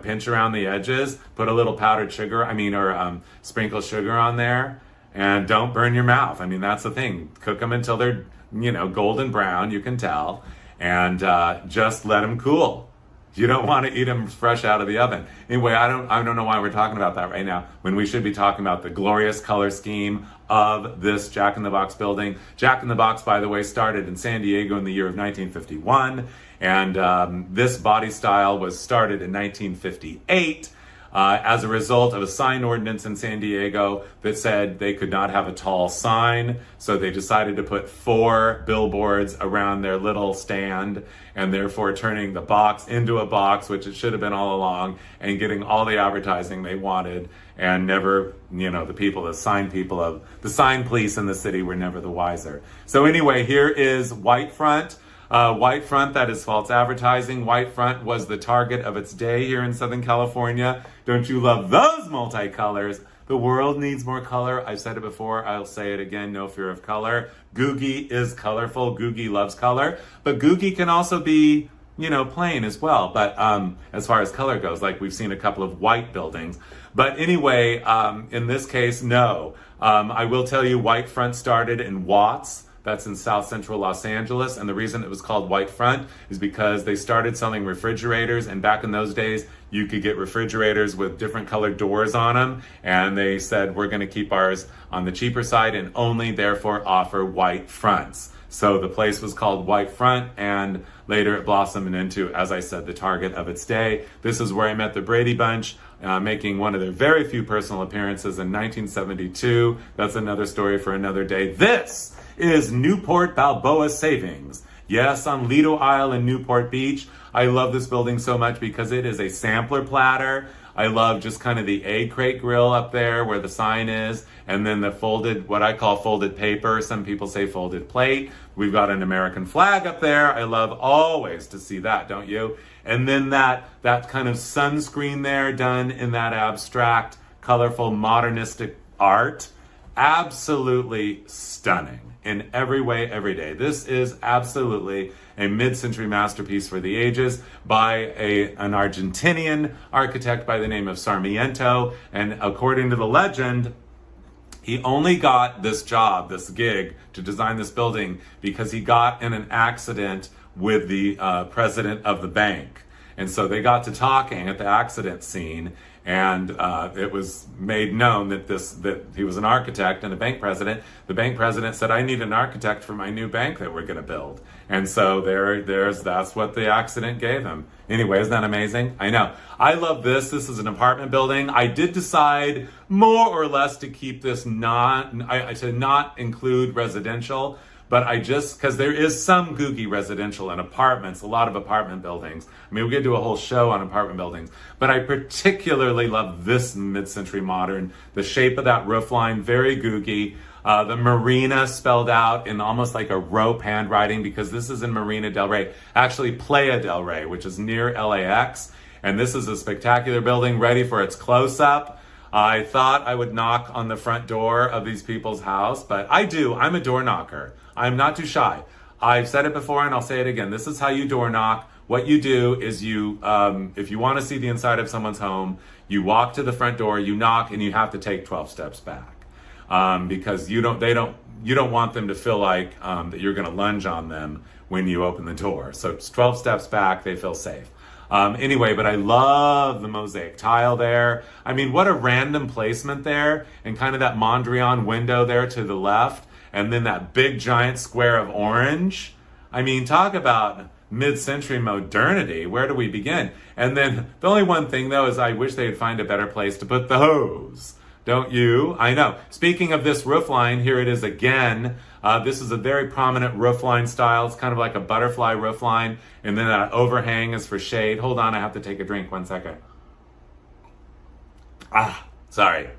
Pinch around the edges, put a little powdered sugar, or sprinkle sugar on there, and don't burn your mouth. That's the thing. Cook them until they're, golden brown, you can tell, and just let them cool. You don't want to eat them fresh out of the oven. Anyway, I don't know why we're talking about that right now, when we should be talking about the glorious color scheme of this Jack in the Box building. Jack in the Box, by the way, started in San Diego in the year of 1951. And this body style was started in 1958. as a result of a sign ordinance in San Diego that said they could not have a tall sign. So they decided to put 4 billboards around their little stand, and therefore turning the box into a box, which it should have been all along, and getting all the advertising they wanted. And never, the sign police in the city were never the wiser. So anyway, here is White Front. White Front, that is false advertising. White Front was the target of its day here in Southern California. Don't you love those multicolors? The world needs more color. I've said it before. I'll say it again. No fear of color. Googie is colorful. Googie loves color. But Googie can also be, plain as well. But as far as color goes, like we've seen a couple of white buildings. But anyway, in this case, no. I will tell you, White Front started in Watts. That's in South Central Los Angeles. And the reason it was called White Front is because they started selling refrigerators. And back in those days, you could get refrigerators with different colored doors on them. And they said, we're going to keep ours on the cheaper side and only therefore offer white fronts. So the place was called White Front, and later it blossomed into, as I said, the target of its day. This is where I met the Brady Bunch, making one of their very few personal appearances in 1972. That's another story for another day. This is Newport Balboa Savings. Yes, on Lido Isle in Newport Beach. I love this building so much because it is a sampler platter. I love just kind of the egg crate grill up there where the sign is, and then the folded, what I call folded paper. Some people say folded plate. We've got an American flag up there. I love always to see that, don't you? And then that kind of sunscreen there done in that abstract, colorful, modernistic art. Absolutely stunning in every way, every day. This is absolutely a mid-century masterpiece for the ages by an Argentinian architect by the name of Sarmiento. And according to the legend, he only got this job, this gig, to design this building because he got in an accident with the president of the bank. And so they got to talking at the accident scene, and it was made known that he was an architect and a bank president. The bank president said, I need an architect for my new bank that we're going to build. And so that's what the accident gave him. Anyway, isn't that amazing? I know. I love this. This is an apartment building. I did decide more or less to keep this to not include residential. But because there is some Googie residential and apartments, a lot of apartment buildings. I mean, we could do a whole show on apartment buildings. But I particularly love this mid-century modern. The shape of that roof line, very Googie. The marina spelled out in almost like a rope handwriting, because this is in Marina del Rey. Actually, Playa del Rey, which is near LAX. And this is a spectacular building ready for its close-up. I thought I would knock on the front door of these people's house, but I do. I'm a door knocker. I'm not too shy. I've said it before and I'll say it again. This is how you door knock. What you do is if you want to see the inside of someone's home, you walk to the front door, you knock, and you have to take 12 steps back. Because you don't want them to feel like that you're going to lunge on them when you open the door. So it's 12 steps back, they feel safe. Anyway, but I love the mosaic tile there. I mean, what a random placement there, and kind of that Mondrian window there to the left, and then that big giant square of orange. I mean, talk about mid-century modernity. Where do we begin? And then the only one thing though is I wish they'd find a better place to put the hose. Don't you? I know. Speaking of this roof line, here it is again. This is a very prominent roof line style. It's kind of like a butterfly roof line. And then that overhang is for shade. Hold on, I have to take a drink. 1 second. Sorry.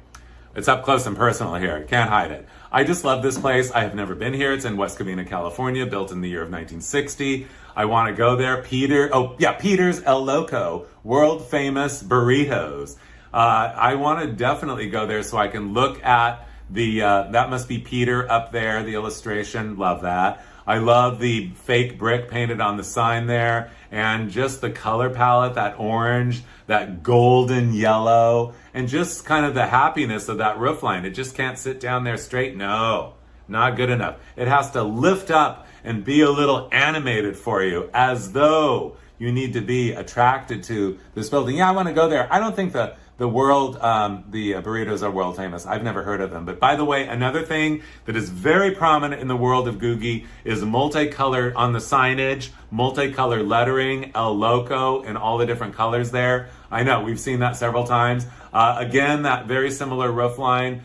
It's up close and personal here. Can't hide it. I just love this place. I have never been here. It's in West Covina, California, built in the year of 1960. I want to go there. Peter's El Loco, world famous burritos. I want to definitely go there so I can look at that must be Peter up there, the illustration. Love that. I love the fake brick painted on the sign there, and just the color palette, that orange, that golden yellow, and just kind of the happiness of that roof line. It just can't sit down there straight. No, not good enough. It has to lift up and be a little animated for you, as though you need to be attracted to this building. Yeah, I want to go there. I don't think the burritos are world famous. I've never heard of them. But by the way, another thing that is very prominent in the world of Googie is multicolored on the signage, multicolored lettering, El Loco, and all the different colors there. I know, we've seen that several times. Again, that very similar roof line,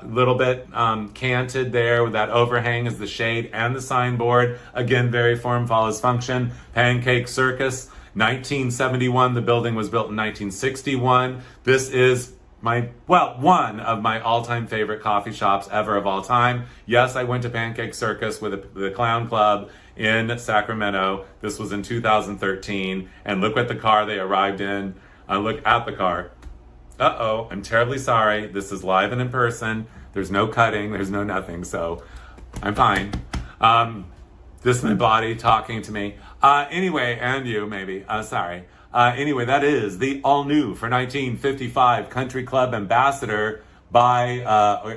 little bit canted there with that overhang as the shade and the signboard. Again, very form follows function. Pancake Circus, 1971. The building was built in 1961. This is one of my all-time favorite coffee shops ever of all time. Yes, I went to Pancake Circus with the Clown Club in Sacramento. This was in 2013. And look what the car they arrived in. Look at the car. Uh-oh, I'm terribly sorry. This is live and in person. There's no cutting, there's no nothing, so I'm fine. This is my body talking to me. Anyway, and you maybe, sorry. Anyway, that is the all-new for 1955 Country Club Ambassador by,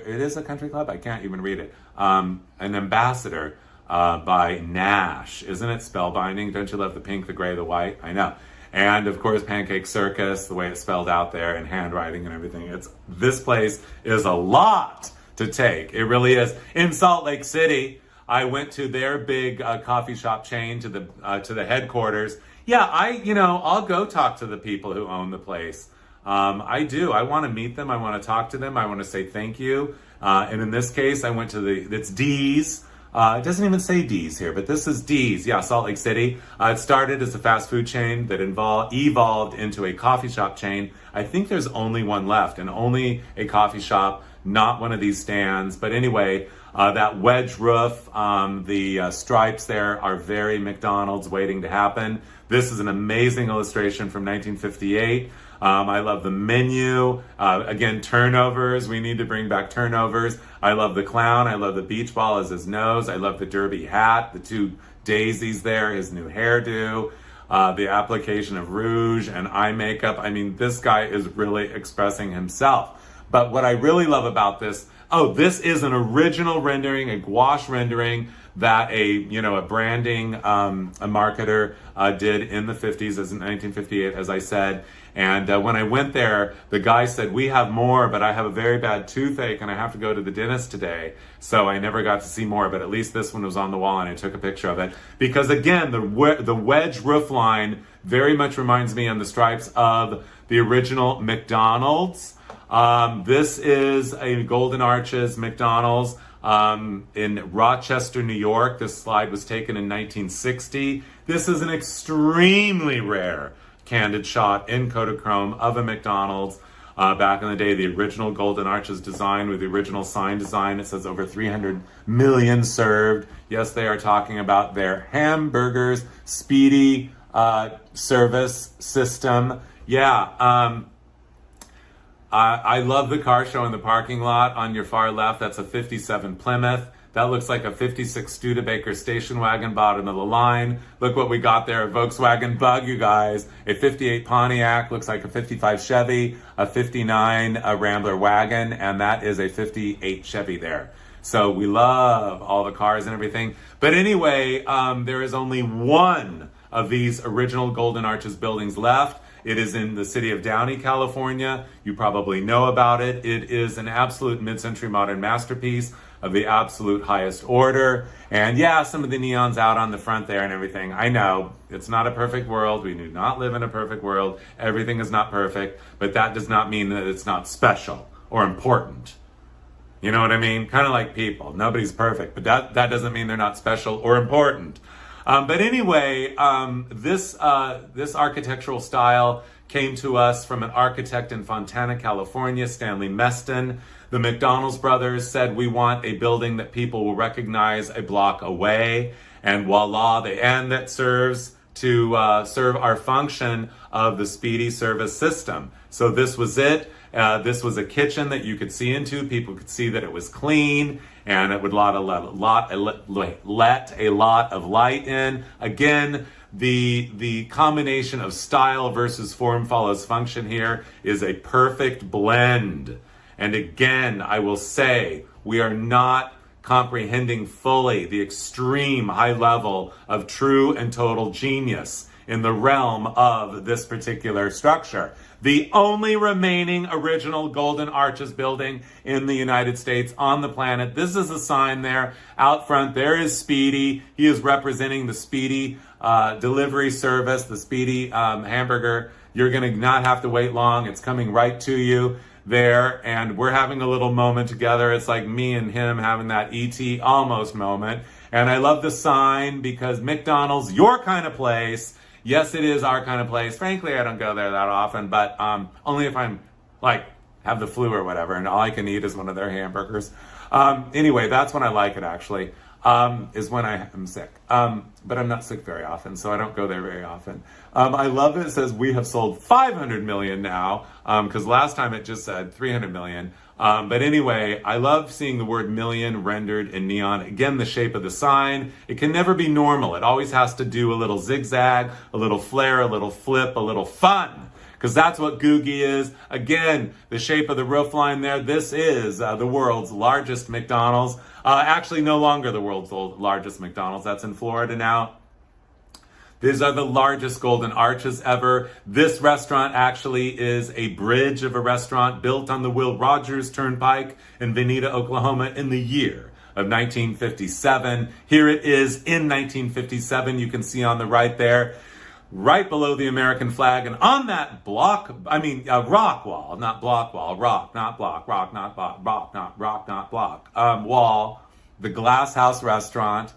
it is a country club? I can't even read it. An Ambassador by Nash. Isn't it spellbinding? Don't you love the pink, the gray, the white? I know. And of course, Pancake Circus, the way it's spelled out there and handwriting and everything. This place is a lot to take. It really is. In Salt Lake City, I went to their big coffee shop chain to the headquarters. Yeah, I'll go talk to the people who own the place. I do. I want to meet them. I want to talk to them. I want to say thank you. And in this case, I went to it's D's. It doesn't even say D's here, but this is D's. Yeah, Salt Lake City. It started as a fast food chain that evolved into a coffee shop chain. I think there's only one left and only a coffee shop, not one of these stands. But anyway, that wedge roof, the stripes there are very McDonald's waiting to happen. This is an amazing illustration from 1958. I love the menu. Again, turnovers. We need to bring back turnovers. I love the clown. I love the beach ball as his nose. I love the derby hat, the two daisies there, his new hairdo, the application of rouge and eye makeup. I mean, this guy is really expressing himself. But what I really love about this, this is an original rendering, a gouache rendering that a branding, a marketer did in the 50s, as in 1958, as I said. And when I went there, the guy said, "We have more, but I have a very bad toothache and I have to go to the dentist today." So I never got to see more, but at least this one was on the wall and I took a picture of it. Because again, the wedge roof line very much reminds me on the stripes of the original McDonald's. This is a Golden Arches McDonald's in Rochester, New York. This slide was taken in 1960. This is an extremely rare candid shot in Kodachrome of a McDonald's. Back in the day, the original Golden Arches design with the original sign design. It says over 300 million served. Yes, they are talking about their hamburgers, speedy service system. Yeah, I love the car show in the parking lot on your far left. That's a 57 Plymouth. That looks like a 56 Studebaker station wagon, bottom of the line. Look what we got there, a Volkswagen Bug, you guys. A 58 Pontiac, looks like a 55 Chevy, a 59 Rambler wagon, and that is a 58 Chevy there. So we love all the cars and everything. But anyway, there is only one of these original Golden Arches buildings left. It is in the city of Downey, California. You probably know about it. It is an absolute mid-century modern masterpiece of the absolute highest order. And yeah, some of the neons out on the front there and everything. I know, it's not a perfect world. We do not live in a perfect world. Everything is not perfect, but that does not mean that it's not special or important. You know what I mean? Kind of like people. Nobody's perfect, but that doesn't mean they're not special or important. But anyway, this architectural style came to us from an architect in Fontana, California, Stanley Meston. The McDonald's brothers said, "We want a building that people will recognize a block away." And voila, the end that serves to serve our function of the speedy service system. So this was it. This was a kitchen that you could see into. People could see that it was clean, and it would let a lot of light in. Again, the combination of style versus form follows function here is a perfect blend. And again, I will say, we are not comprehending fully the extreme high level of true and total genius in the realm of this particular structure. The only remaining original Golden Arches building in the United States on the planet. This is a sign there out front. There is Speedy. He is representing the Speedy delivery service, the Speedy hamburger. You're going to not have to wait long. It's coming right to you there, and we're having a little moment together. It's like me and him having that E.T. almost moment. And I love the sign because McDonald's, your kind of place. Yes, it is our kind of place. Frankly, I don't go there that often, but only if I'm like have the flu or whatever, and all I can eat is one of their hamburgers. Anyway, that's when I like it actually, is when I am sick. But I'm not sick very often, so I don't go there very often. I love it. It says we have sold 500 million now, because last time it just said 300 million. But anyway, I love seeing the word million rendered in neon. Again, the shape of the sign. It can never be normal. It always has to do a little zigzag, a little flare, a little flip, a little fun. Because that's what Googie is. Again, the shape of the roof line there. This is the world's largest McDonald's. Actually, no longer the world's largest McDonald's. That's in Florida now. These are the largest Golden Arches ever. This restaurant actually is a bridge of a restaurant built on the Will Rogers Turnpike in Veneta, Oklahoma in the year of 1957. Here it is in 1957. You can see on the right there, right below the American flag. And on that rock wall, not block wall, rock, not block, rock, not block, rock, not block, wall, the Glass House Restaurant.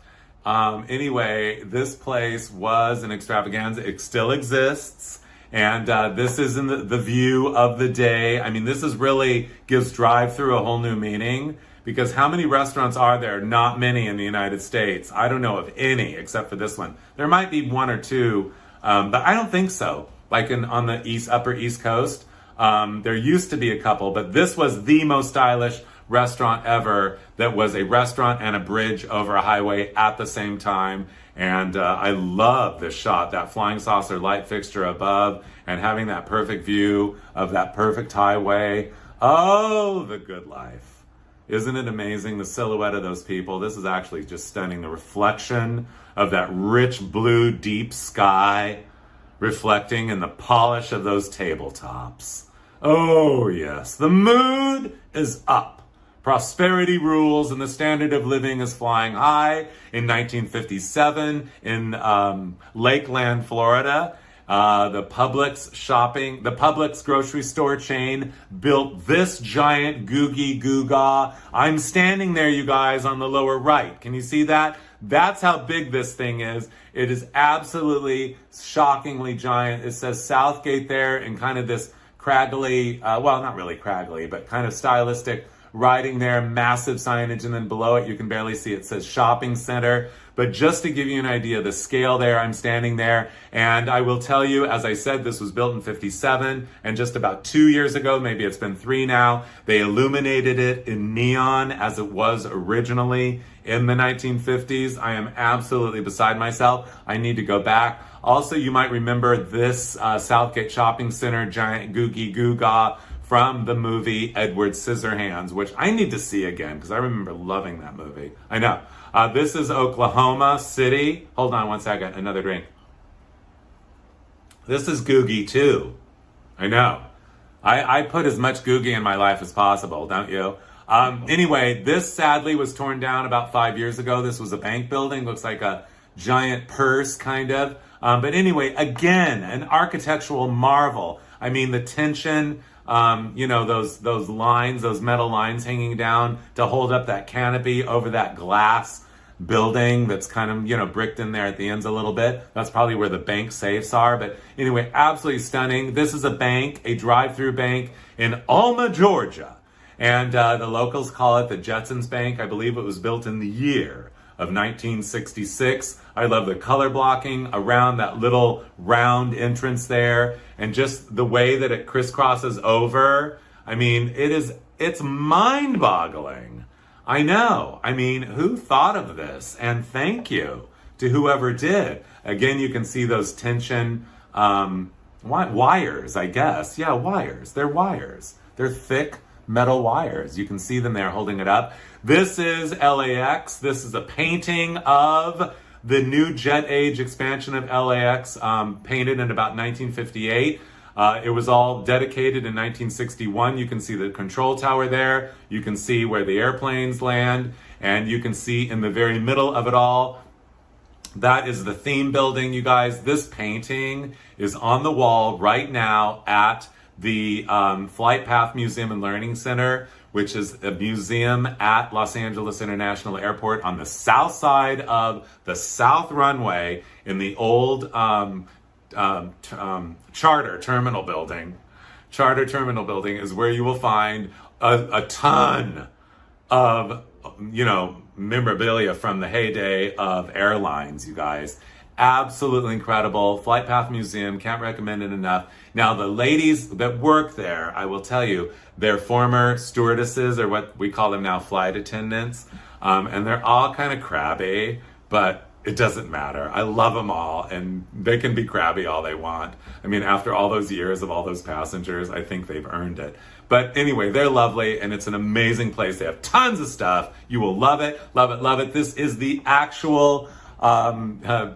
Anyway, this place was an extravaganza. It still exists. And this is in the view of the day. I mean, this is really gives drive-through a whole new meaning, because how many restaurants are there? Not many in the United States. I don't know of any except for this one. There might be one or two, but I don't think so. Like on the upper East Coast, there used to be a couple, but this was the most stylish restaurant ever that was a restaurant and a bridge over a highway at the same time. And I love this shot, that flying saucer light fixture above and having that perfect view of that perfect highway. Oh, the good life. Isn't it amazing, the silhouette of those people? This is actually just stunning. The reflection of that rich blue deep sky reflecting in the polish of those tabletops. Oh yes, the mood is up. Prosperity rules and the standard of living is flying high. In 1957 in Lakeland, Florida, the Publix grocery store chain built this giant Googie Goo-Gaw. I'm standing there, you guys, on the lower right. Can you see that? That's how big this thing is. It is absolutely shockingly giant. It says Southgate there in kind of this craggly, well, not really craggly, but kind of stylistic writing there, massive signage, and then below it you can barely see it says shopping center. But just to give you an idea, the scale there, I'm standing there, and I will tell you, as I said, this was built in 57, and just about 2 years ago, maybe it's been 3 now, they illuminated it in neon as it was originally in the 1950s. I am absolutely beside myself. I need to go back. Also, you might remember this Southgate Shopping Center giant Googie Goo-Gaw from the movie Edward Scissorhands, which I need to see again because I remember loving that movie. I know. This is Oklahoma City. Hold on one second, another drink. This is Googie too. I know. I put as much Googie in my life as possible, don't you? Anyway, this sadly was torn down about 5 years ago. This was a bank building, looks like a giant purse kind of. But anyway, again, an architectural marvel. I mean, the tension, those lines, those metal lines hanging down to hold up that canopy over that glass building that's kind of, bricked in there at the ends a little bit. That's probably where the bank safes are. But anyway, absolutely stunning. This is a bank, a drive-through bank in Alma, Georgia. And the locals call it the Jetsons Bank. I believe it was built in the year of 1966. I love the color blocking around that little round entrance there, and just the way that it crisscrosses over. I mean, it's mind-boggling. I know. I mean, who thought of this? And thank you to whoever did. Again, you can see those tension wires, I guess. Yeah, wires. They're wires. They're thick metal wires. You can see them there holding it up. This is LAX. This is a painting of the new jet age expansion of LAX, painted in about 1958. It was all dedicated in 1961. You can see the control tower there. You can see where the airplanes land. And you can see in the very middle of it all, that is the theme building, you guys. This painting is on the wall right now at the Flight Path Museum and Learning Center, which is a museum at Los Angeles International Airport on the south side of the south runway in the old Charter Terminal building. Charter Terminal building is where you will find a ton of, memorabilia from the heyday of airlines, you guys. Absolutely incredible. Flight Path Museum, can't recommend it enough. Now, the ladies that work there, I will tell you, they're former stewardesses, or what we call them now, flight attendants. And they're all kind of crabby, but it doesn't matter. I love them all, and they can be crabby all they want. I mean, after all those years of all those passengers, I think they've earned it. But anyway, they're lovely, and it's an amazing place. They have tons of stuff. You will love it, love it, love it. This is the actual, okay,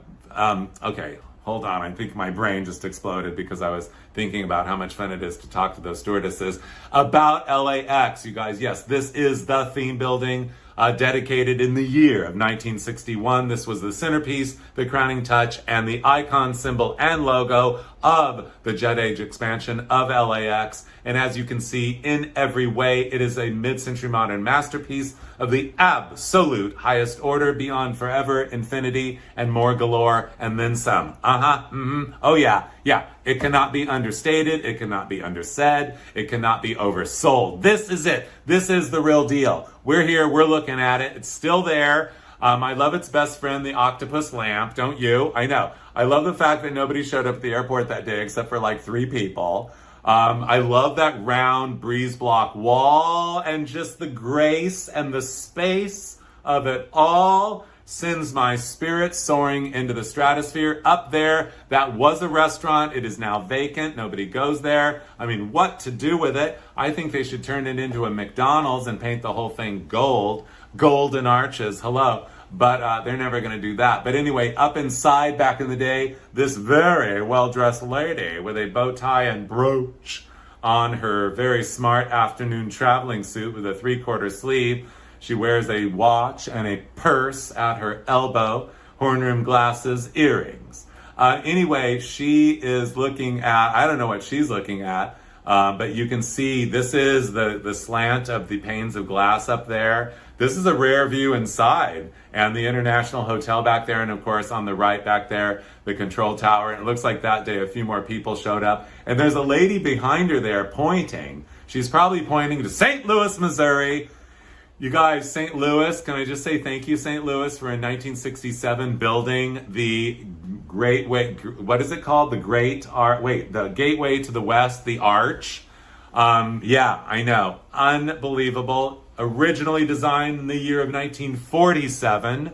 hold on. I think my brain just exploded because I was thinking about how much fun it is to talk to those stewardesses about LAX, you guys. Yes, this is the theme building, dedicated in the year of 1961. This was the centerpiece, the crowning touch, and the icon, symbol, and logo of the jet age expansion of LAX. And as you can see, in every way, it is a mid-century modern masterpiece of the absolute highest order, beyond forever, infinity, and more galore, and then some. Oh yeah. It cannot be understated. It cannot be undersaid. It cannot be oversold. This is it. This is the real deal. We're here. We're looking at it. It's still there. I love its best friend, the octopus lamp. Don't you? I know. I love the fact that nobody showed up at the airport that day except for like 3 people. I love that round breeze block wall, and just the grace and the space of it all sends my spirit soaring into the stratosphere. Up there, that was a restaurant. It is now vacant. Nobody goes there. I mean, what to do with it? I think they should turn it into a McDonald's and paint the whole thing gold. Golden arches. Hello. But they're never going to do that. But anyway, up inside, back in the day, this very well-dressed lady with a bow tie and brooch on her very smart afternoon traveling suit with a 3/4 sleeve. She wears a watch and a purse at her elbow, horn rim glasses, earrings. Anyway, she is looking at, I don't know what she's looking at, but you can see this is the slant of the panes of glass up there. This is a rare view inside, and the International Hotel back there, and of course on the right back there, the control tower. And it looks like that day a few more people showed up, and there's a lady behind her there pointing. She's probably pointing to St. Louis, Missouri. You guys, St. Louis, can I just say thank you, St. Louis, for in 1967 building the Great Way, what is it called? The Gateway to the West, the Arch. Yeah, I know. Unbelievable. Originally designed in the year of 1947.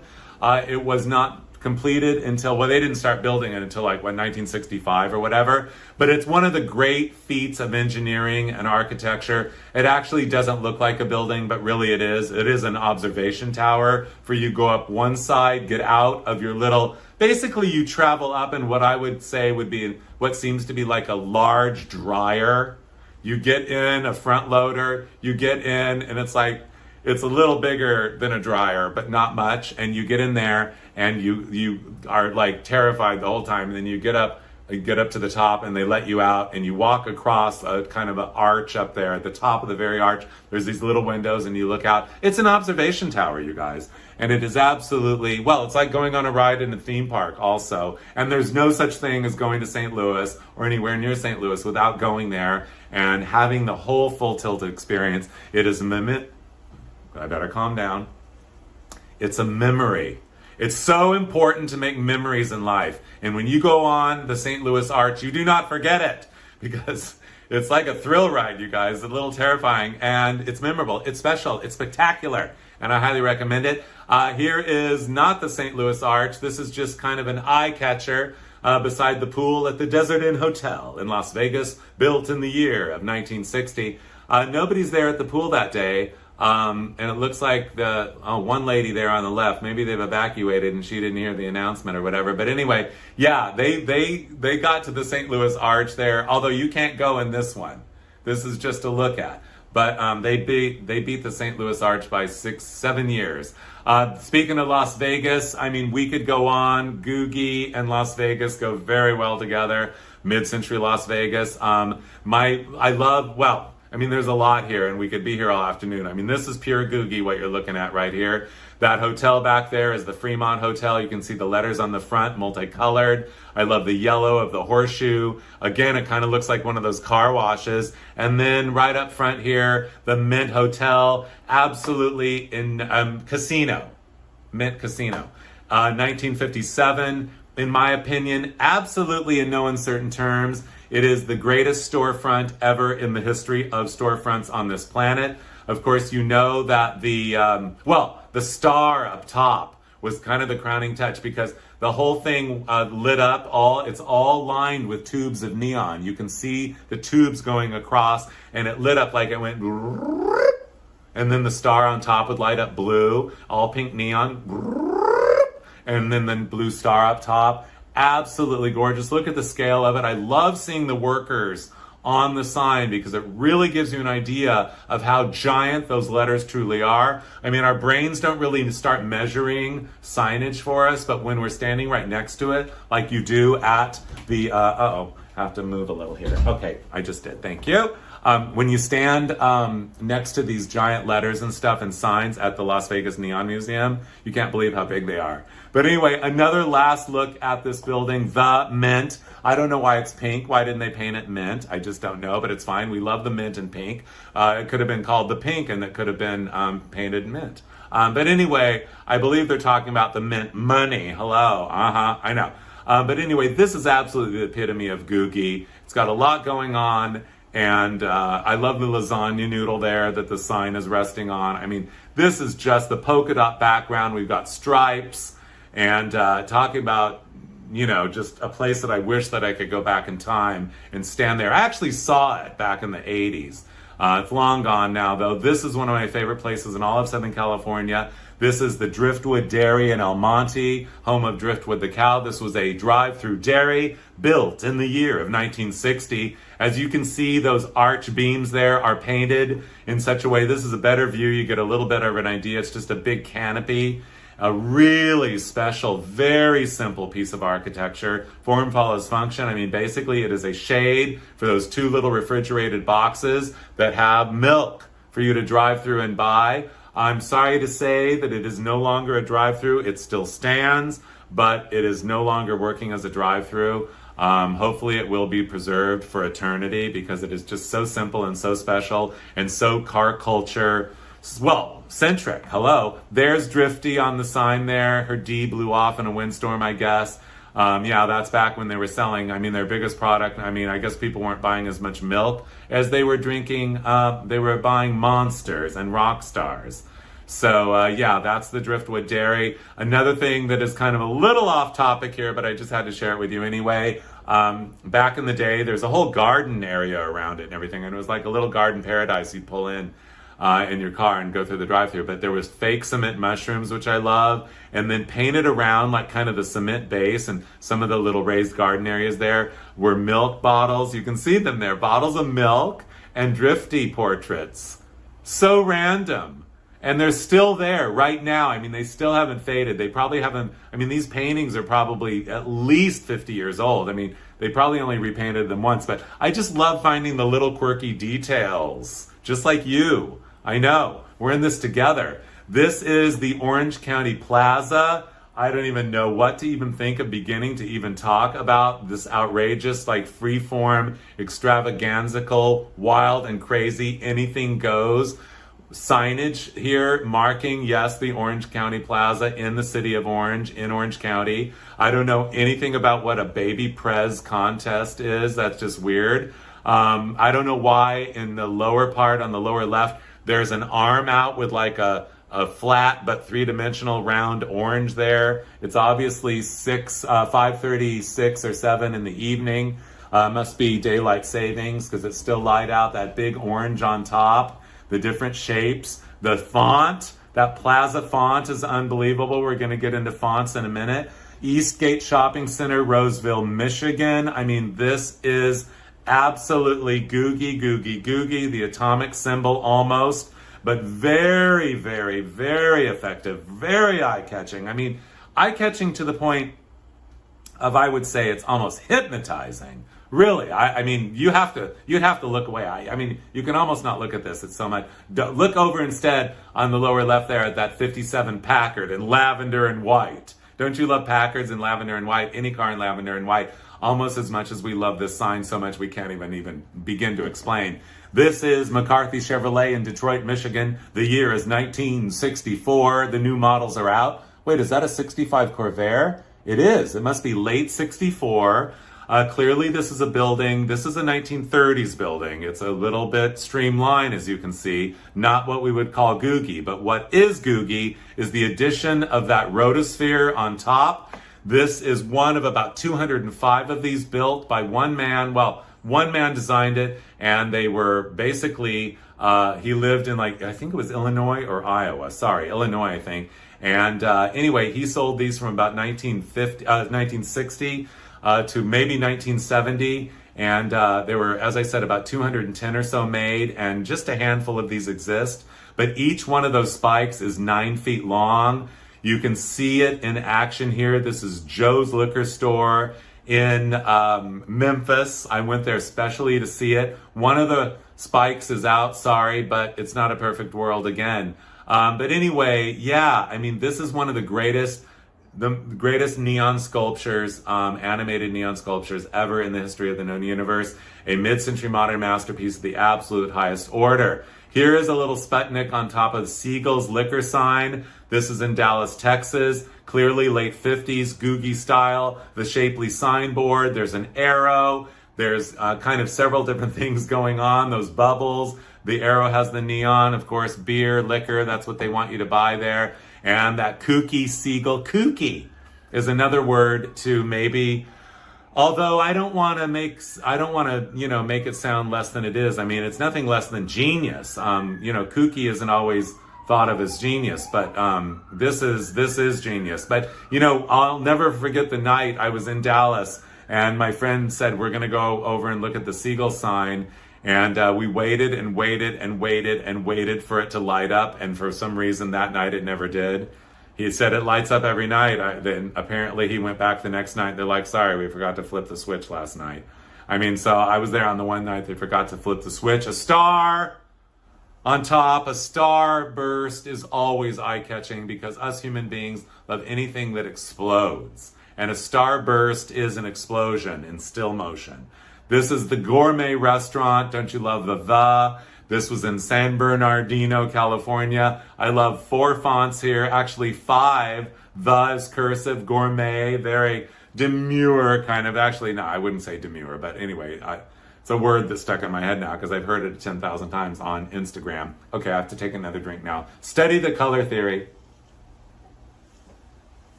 It was not completed until, well, they didn't start building it until 1965 or whatever. But it's one of the great feats of engineering and architecture. It actually doesn't look like a building, but really it is. It is an observation tower for you go up one side, get out of your little, basically you travel up in what I would say would be what seems to be like a large dryer. You get in a front loader, you get in, and it's a little bigger than a dryer, but not much. And you get in there and you are terrified the whole time. And then you get up to the top and they let you out and you walk across a kind of an arch up there. At the top of the very arch, there's these little windows and you look out. It's an observation tower, you guys. And it is absolutely, well, it's like going on a ride in a theme park also. And there's no such thing as going to St. Louis or anywhere near St. Louis without going there and having the whole full tilt experience. It is I better calm down. It's a memory. It's so important to make memories in life. And when you go on the St. Louis Arch, you do not forget it, because it's like a thrill ride, you guys. A little terrifying, and it's memorable. It's special. It's spectacular, and I highly recommend it. Here is not the St. Louis Arch. This is just kind of an eye catcher beside the pool at the Desert Inn Hotel in Las Vegas, built in the year of 1960. Nobody's there at the pool that day. And it looks like the one lady there on the left, maybe they've evacuated and she didn't hear the announcement or whatever. But anyway, yeah, they got to the St. Louis Arch there, although you can't go in this one. This is just to look at. But they beat the St. Louis Arch by 6-7 years. Speaking of Las Vegas, I mean, we could go on. Googie and Las Vegas go very well together. Mid-century Las Vegas. I mean, there's a lot here, and we could be here all afternoon. I mean, this is pure Googie, what you're looking at right here. That hotel back there is the Fremont Hotel. You can see the letters on the front, multicolored. I love the yellow of the horseshoe. Again, it kind of looks like one of those car washes. And then right up front here, the Mint Hotel, absolutely in casino. Mint Casino. 1957, in my opinion, absolutely in no uncertain terms, it is the greatest storefront ever in the history of storefronts on this planet. Of course, you know that the star up top was kind of the crowning touch because the whole thing lit up, it's all lined with tubes of neon. You can see the tubes going across, and it lit up like it went, and then the star on top would light up blue, all pink neon, and then the blue star up top. Absolutely gorgeous. Look at the scale of it. I love seeing the workers on the sign because it really gives you an idea of how giant those letters truly are. I mean, our brains don't really start measuring signage for us, but when we're standing right next to it, like you do at the, have to move a little here. Okay, I just did. Thank you. When you stand next to these giant letters and stuff and signs at the Las Vegas Neon Museum, you can't believe how big they are. But anyway, another last look at this building, the Mint. I don't know why it's pink. Why didn't they paint it mint? I just don't know, but it's fine. We love the mint and pink. It could have been called the Pink, and it could have been painted mint. But anyway, I believe they're talking about the mint money. Hello. I know. But anyway, this is absolutely the epitome of Googie. It's got a lot going on. And I love the lasagna noodle there that the sign is resting on. I mean, this is just the polka dot background. We've got stripes and talking about, you know, just a place that I wish that I could go back in time and stand there. I actually saw it back in the 80s. It's long gone now, though. This is one of my favorite places in all of Southern California. This is the Driftwood Dairy in El Monte, home of Driftwood the cow. This was a drive-through dairy built in the year of 1960. As you can see, those arch beams there are painted in such a way. This is a better view. You get a little bit of an idea. It's just a big canopy. A really special, very simple piece of architecture. Form follows function. I mean, basically, it is a shade for those two little refrigerated boxes that have milk for you to drive through and buy. I'm sorry to say that it is no longer a drive-through. It still stands, but it is no longer working as a drive-through. Hopefully it will be preserved for eternity because it is just so simple and so special and so car culture, well, centric. Hello. There's Drifty on the sign there. Her D blew off in a windstorm, I guess. Yeah, that's back when they were selling, I mean, their biggest product. I mean, I guess people weren't buying as much milk as they were drinking. They were buying Monsters and Rock Stars. So, yeah, that's the Driftwood Dairy. Another thing that is kind of a little off topic here, but I just had to share it with you anyway. Back in the day, there's a whole garden area around it and everything. And it was like a little garden paradise you'd pull in your car and go through the drive-thru. But there was fake cement mushrooms, which I love, and then painted around like kind of the cement base and some of the little raised garden areas there were milk bottles. You can see them there, bottles of milk and Drifty portraits. So random. And they're still there right now. I mean, they still haven't faded. They probably haven't, I mean, these paintings are probably at least 50 years old. I mean, they probably only repainted them once, but I just love finding the little quirky details, just like you. I know, we're in this together. This is the Orange County Plaza. I don't even know what to even think of beginning to even talk about this outrageous, like freeform, extravaganzical, wild and crazy, anything goes signage here marking, yes, the Orange County Plaza in the city of Orange, in Orange County. I don't know anything about what a baby prez contest is. That's just weird. I don't know why in the lower part on the lower left, there's an arm out with like a flat but three-dimensional round orange there. It's obviously 5:36 or 7 in the evening. Must be daylight savings because it's still light out. That big orange on top, the different shapes, The font, that plaza font is unbelievable. We're going to get into fonts in a minute. Eastgate Shopping Center, Roseville, Michigan. I mean, this is absolutely Googie, Googie, Googie, the atomic symbol almost, but very, very, very effective, very eye-catching. I mean, eye-catching to the point of, I would say, it's almost hypnotizing. Really, I mean, you'd have to look away. I mean, you can almost not look at this. It's so much. Look over instead on the lower left there at that 57 Packard in lavender and white. Don't you love Packards in lavender and white? Any car in lavender and white, almost as much as we love this sign so much we can't even begin to explain. This is McCarthy Chevrolet in Detroit, Michigan. The year is 1964. The new models are out. Wait, is that a 65 Corvair? It is. It must be late 64. Clearly, this is a building. This is a 1930s building. It's a little bit streamlined, as you can see. Not what we would call Googie, but what is Googie is the addition of that rotosphere on top. This is one of about 205 of these built by one man. Well, one man designed it, and they were basically, he lived in I think it was Illinois or Iowa. Sorry, Illinois, I think. And anyway, he sold these from about 1960 to maybe 1970. And there were, as I said, about 210 or so made, and just a handful of these exist. But each one of those spikes is 9 feet long. You can see it in action here. This is Joe's Liquor Store in Memphis. I went there especially to see it. One of the spikes is out, sorry, but it's not a perfect world again. But anyway, yeah, I mean, this is one of the greatest neon sculptures, animated neon sculptures ever in the history of the known universe. A mid-century modern masterpiece of the absolute highest order. Here is a little Sputnik on top of Siegel's liquor sign. This is in Dallas, Texas. Clearly late 50s Googie style. The shapely signboard. There's an arrow. There's kind of several different things going on. Those bubbles. The arrow has the neon. Of course, beer, liquor. That's what they want you to buy there. And that kooky Siegel. Kooky is another word to maybe, although I don't want to make it sound less than it is. I mean, it's nothing less than genius. Kooky isn't always thought of as genius, but this is genius. But I'll never forget the night I was in Dallas, and my friend said, we're going to go over and look at the Siegel sign. And we waited and waited and waited and waited for it to light up. And for some reason that night it never did. He said it lights up every night. Then apparently he went back the next night. They're like, sorry, we forgot to flip the switch last night. I mean, so I was there on the one night they forgot to flip the switch. A star on top, a star burst is always eye-catching because us human beings love anything that explodes. And a star burst is an explosion in still motion. This is the Gourmet Restaurant. Don't you love the? This was in San Bernardino, California. I love 4 fonts here, actually 5. The is cursive, gourmet, very demure kind of. Actually, no, I wouldn't say demure, but anyway, it's a word that stuck in my head now because I've heard it 10,000 times on Instagram. Okay, I have to take another drink now. Study the color theory.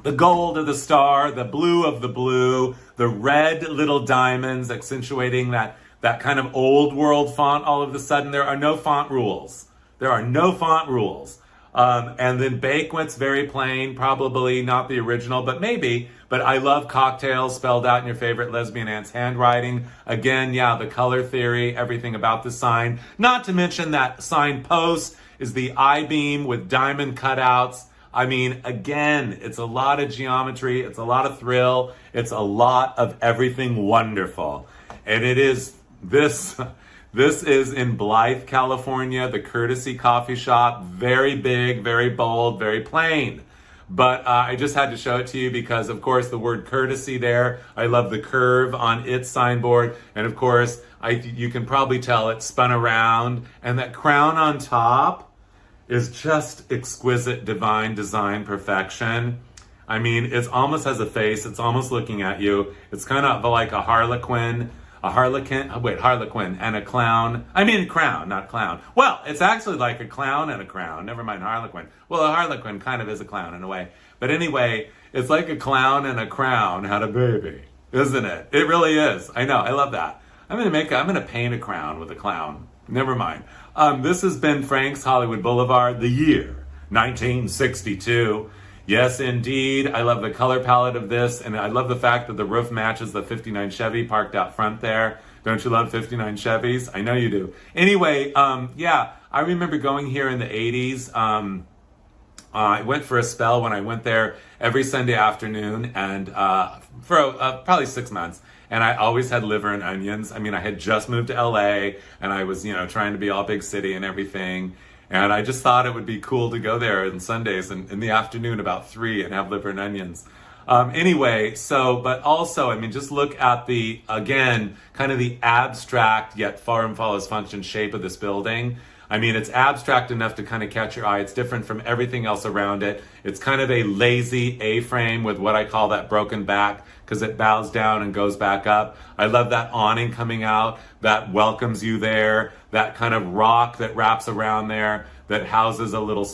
The gold of the star, the blue of the blue, the red little diamonds accentuating that kind of old world font. All of a sudden, there are no font rules. There are no font rules. And then Bakewit's very plain, probably not the original, but maybe. But I love cocktails spelled out in your favorite lesbian aunt's handwriting. Again, yeah, the color theory, everything about the sign. Not to mention that sign post is the I-beam with diamond cutouts. I mean, again, it's a lot of geometry, it's a lot of thrill, it's a lot of everything wonderful. And it is this is in Blythe, California, the Courtesy Coffee Shop. Very big, very bold, very plain. But I just had to show it to you because, of course, the word courtesy there, I love the curve on its signboard. And of course, you can probably tell it spun around. And that crown on top is just exquisite, divine design perfection. I mean, it almost has a face. It's almost looking at you. It's kind of like a harlequin and a clown. I mean, crown, not clown. Well, it's actually like a clown and a crown. Never mind harlequin. Well, a harlequin kind of is a clown in a way. But anyway, it's like a clown and a crown had a baby, isn't it? It really is. I know. I love that. I'm gonna paint a crown with a clown. Never mind. This has been Frank's Hollywood Boulevard, the year 1962. Yes, indeed. I love the color palette of this, and I love the fact that the roof matches the 59 Chevy parked out front there. Don't you love 59 Chevys? I know you do. Anyway, yeah, I remember going here in the 80s. I went for a spell when I went there every Sunday afternoon, and for probably 6 months. And I always had liver and onions. I mean, I had just moved to LA, and I was, trying to be all big city and everything. And I just thought it would be cool to go there on Sundays and in the afternoon about 3 and have liver and onions. Anyway, but also, I mean, just look at again, kind of the abstract yet form follows function shape of this building. I mean, it's abstract enough to kind of catch your eye. It's different from everything else around it. It's kind of a lazy A-frame with what I call that broken back, because it bows down and goes back up. I love that awning coming out that welcomes you there, that kind of rock that wraps around there that houses a little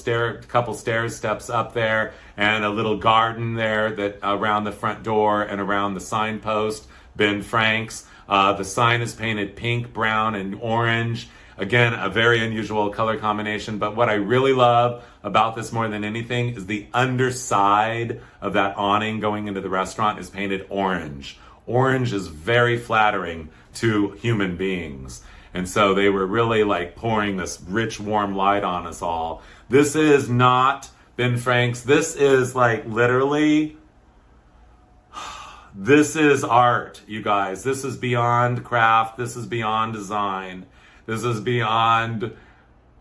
couple stair steps up there, and a little garden there that around the front door and around the signpost, Ben Frank's. The sign is painted pink, brown, and orange. Again, a very unusual color combination, but what I really love about this more than anything is the underside of that awning going into the restaurant is painted orange. Orange is very flattering to human beings. And so they were really like pouring this rich, warm light on us all. This is not Ben Frank's. This is like literally, this is art, you guys. This is beyond craft. This is beyond design. This is beyond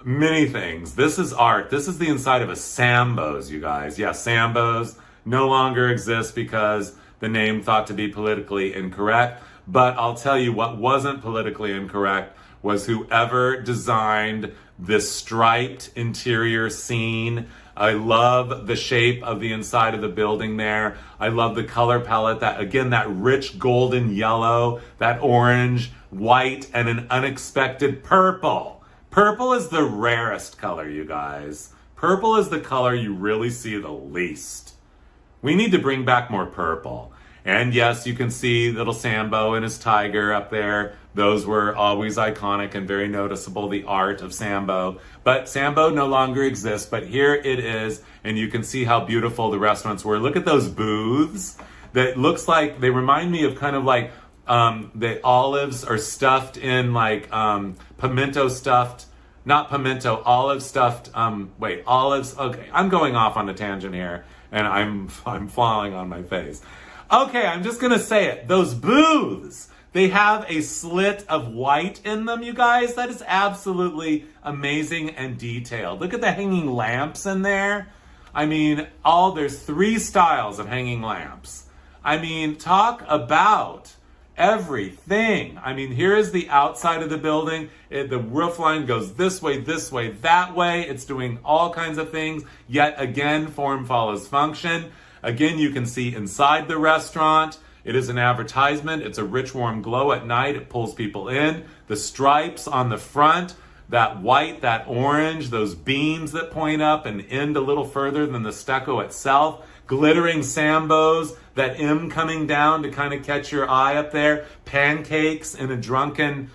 many things. This is art. This is the inside of a Sambo's, you guys. Yeah, Sambo's no longer exists because the name thought to be politically incorrect. But I'll tell you what wasn't politically incorrect was whoever designed this striped interior scene. I love the shape of the inside of the building there. I love the color palette, that rich golden yellow, that orange, white, and an unexpected purple. Purple is the rarest color, you guys. Purple is the color you really see the least. We need to bring back more purple. And yes, you can see little Sambo and his tiger up there. Those were always iconic and very noticeable, the art of Sambo. But Sambo no longer exists, but here it is, and you can see how beautiful the restaurants were. Look at those booths. That looks like, they remind me of kind of like the olives are stuffed in like pimento stuffed, not pimento, olive stuffed, olives. Okay, I'm going off on a tangent here, and I'm falling on my face. Okay, I'm just gonna say it. Those booths, they have a slit of white in them, you guys. That is absolutely amazing and detailed. Look at the hanging lamps in there. I mean, there's 3 styles of hanging lamps. I mean, talk about everything. I mean, here is the outside of the building. The roof line goes this way, that way. It's doing all kinds of things. Yet again, form follows function. Again, you can see inside the restaurant. It is an advertisement. It's a rich, warm glow at night. It pulls people in. The stripes on the front, that white, that orange, those beams that point up and end a little further than the stucco itself. Glittering Sambos, that M coming down to kind of catch your eye up there. Pancakes in a drunken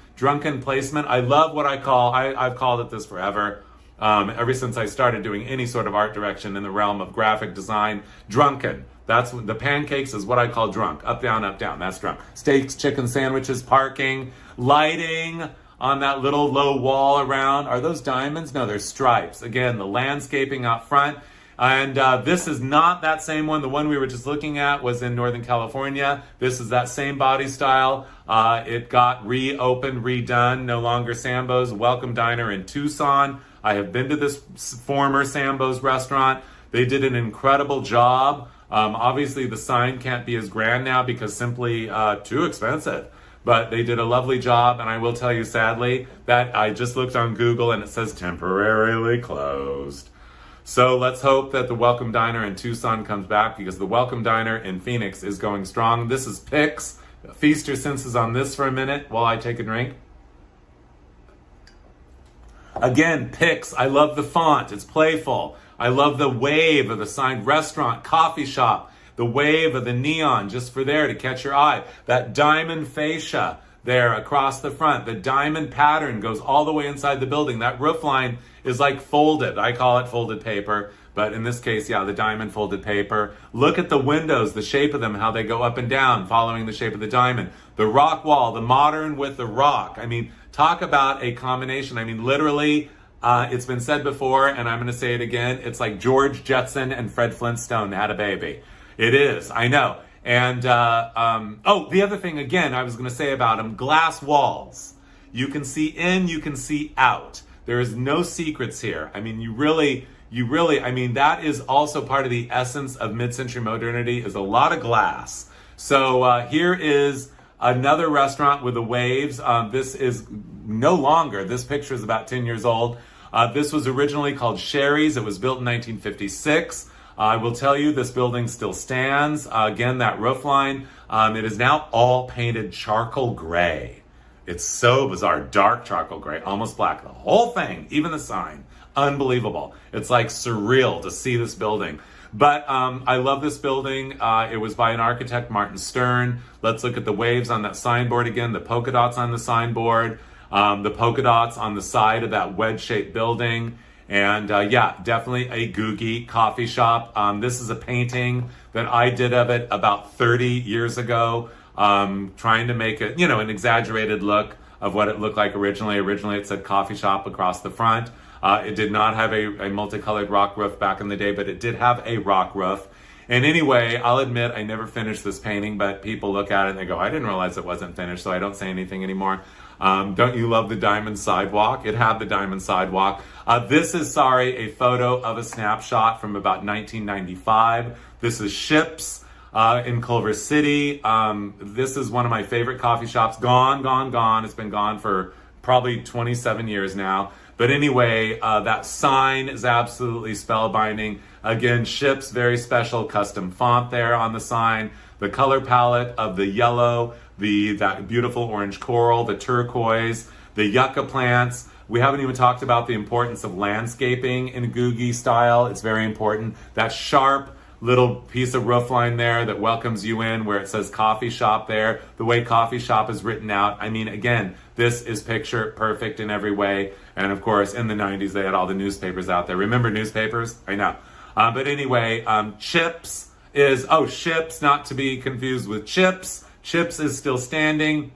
placement. I love what I've called it this forever. Ever since I started doing any sort of art direction in the realm of graphic design. Drunken. That's the pancakes is what I call drunk. Up, down, that's drunk. Steaks, chicken sandwiches, parking, lighting on that little low wall around. Are those diamonds? No, they're stripes. Again, the landscaping out front. And this is not that same one. The one we were just looking at was in Northern California. This is that same body style. It got reopened, redone. No longer Sambo's. Welcome Diner in Tucson. I have been to this former Sambo's restaurant. They did an incredible job. Obviously, the sign can't be as grand now because simply too expensive. But they did a lovely job. And I will tell you, sadly, that I just looked on Google and it says temporarily closed. So let's hope that the Welcome Diner in Tucson comes back, because the Welcome Diner in Phoenix is going strong. This is Pix. Feast your senses on this for a minute while I take a drink. Again, Pix. I love the font. It's playful. I love the wave of the sign, restaurant, coffee shop, the wave of the neon just for there to catch your eye. That diamond fascia, there across the front. The diamond pattern goes all the way inside the building. That roof line is like folded. I call it folded paper, but in this case, yeah, the diamond folded paper. Look at the windows, the shape of them, how they go up and down, following the shape of the diamond. The rock wall, the modern with the rock. I mean, talk about a combination. I mean, literally, it's been said before, and I'm going to say it again. It's like George Jetson and Fred Flintstone had a baby. It is, I know. And, oh, the other thing, again, I was going to say about them, glass walls. You can see in, you can see out. There is no secrets here. I mean, you really, I mean, that is also part of the essence of mid-century modernity, is a lot of glass. So here is another restaurant with the waves. This is no longer, this picture is about 10 years old. This was originally called Sherry's. It was built in 1956. I will tell you, this building still stands. Again, that roof line, it is now all painted charcoal gray. It's so bizarre, dark charcoal gray, almost black. The whole thing, even the sign, unbelievable. It's like surreal to see this building. But I love this building. It was by an architect, Martin Stern. Let's look at the waves on that signboard again, the polka dots on the signboard, the polka dots on the side of that wedge-shaped building. And yeah, definitely a Googie coffee shop. This is a painting that I did of it about 30 years ago, trying to make it, you know, an exaggerated look of what it looked like originally. Originally, it said coffee shop across the front. It did not have a multicolored rock roof back in the day, but it did have a rock roof. And anyway, I'll admit I never finished this painting, but people look at it and they go, I didn't realize it wasn't finished, so I don't say anything anymore. Don't you love the diamond sidewalk? It had the diamond sidewalk. This is, a photo of a snapshot from about 1995. This is Ships in Culver City. This is one of my favorite coffee shops. Gone. It's been gone for probably 27 years now. But anyway, that sign is absolutely spellbinding. Again, Ships, very special custom font there on the sign. The color palette of the yellow, that beautiful orange coral, the turquoise, the yucca plants. We haven't even talked about the importance of landscaping in Googie style. It's very important. That sharp little piece of roof line there that welcomes you in, where it says coffee shop there, the way coffee shop is written out. I mean, again, this is picture perfect in every way. And of course, in the 90s, they had all the newspapers out there. Remember newspapers? I know. But anyway, Chips is, Ships, not to be confused with Chips. Chips is still standing.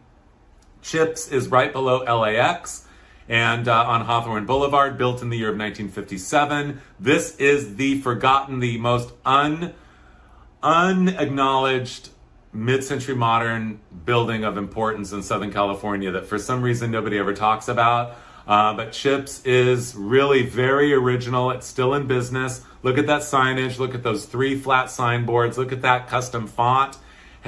Chips is right below LAX and on Hawthorne Boulevard, built in the year of 1957. This is the forgotten, the most unacknowledged mid-century modern building of importance in Southern California that for some reason nobody ever talks about. But Chips is really very original. It's still in business. Look at that signage. Look at those 3 flat signboards. Look at that custom font,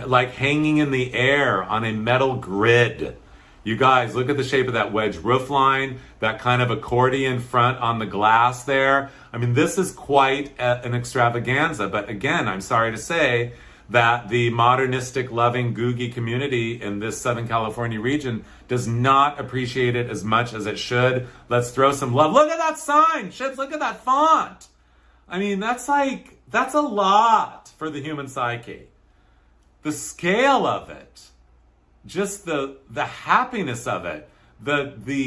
like hanging in the air on a metal grid. You guys, look at the shape of that wedge roof line, that kind of accordion front on the glass there. I mean, this is quite an extravaganza. But again, I'm sorry to say that the modernistic, loving Googie community in this Southern California region does not appreciate it as much as it should. Let's throw some love. Look at that sign, Chips. Look at that font. I mean, that's a lot for the human psyche. The scale of it, just the happiness of it, the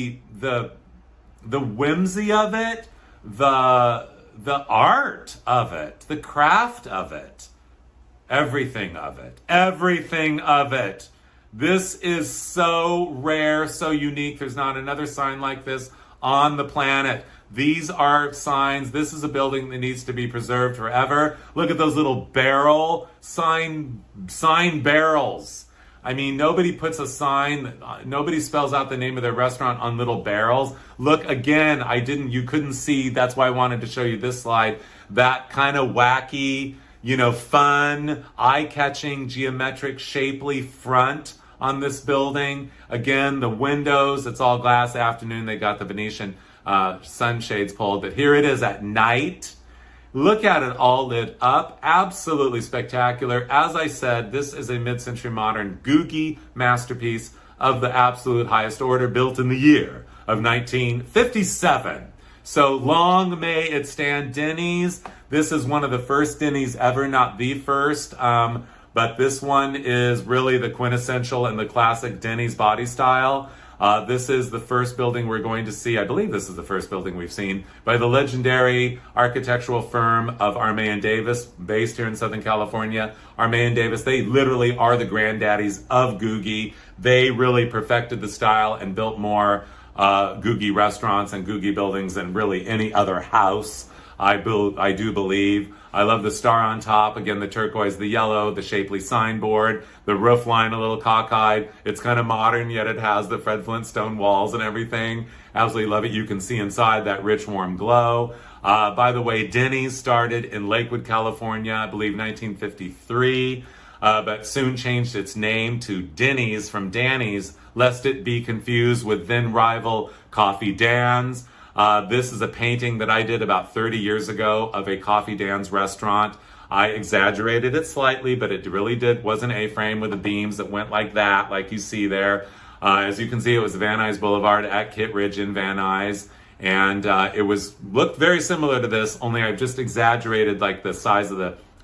whimsy of it, the art of it, the craft of it, everything of it. This is so rare, so unique. There's not another sign like this on the planet. These are signs. This is a building that needs to be preserved forever. Look at those little sign barrels. I mean, nobody puts a sign, nobody spells out the name of their restaurant on little barrels. Look, again, you couldn't see, that's why I wanted to show you this slide, that kind of wacky, fun, eye-catching, geometric, shapely front on this building. Again, the windows, it's all glass. Afternoon, they got the Venetian sunshades pulled, but here it is at night. Look at it all lit up. Absolutely spectacular. As I said, this is a mid-century modern Googie masterpiece of the absolute highest order, built in the year of 1957. So long may it stand. Denny's. This is one of the first Denny's ever, not the first. but this one is really the quintessential and the classic Denny's body style. This is the first building we're going to see. I believe this is the first building we've seen by the legendary architectural firm of Arme and Davis, based here in Southern California. Arme and Davis, they literally are the granddaddies of Googie. They really perfected the style and built more Googie restaurants and Googie buildings than really any other house. I do believe. I love the star on top. Again, the turquoise, the yellow, the shapely signboard, the roof line a little cockeyed. It's kind of modern, yet it has the Fred Flintstone walls and everything. Absolutely love it. You can see inside that rich, warm glow. By the way, Denny's started in Lakewood, California, I believe 1953, but soon changed its name to Denny's from Danny's, lest it be confused with then rival Coffee Dan's. This is a painting that I did about 30 years ago of a Coffee Dan's restaurant. I exaggerated it slightly, but it really was an A-frame with the beams that went like that, like you see there. As you can see, it was Van Nuys Boulevard at Kittredge in Van Nuys. And it looked very similar to this, only I've just exaggerated like the size of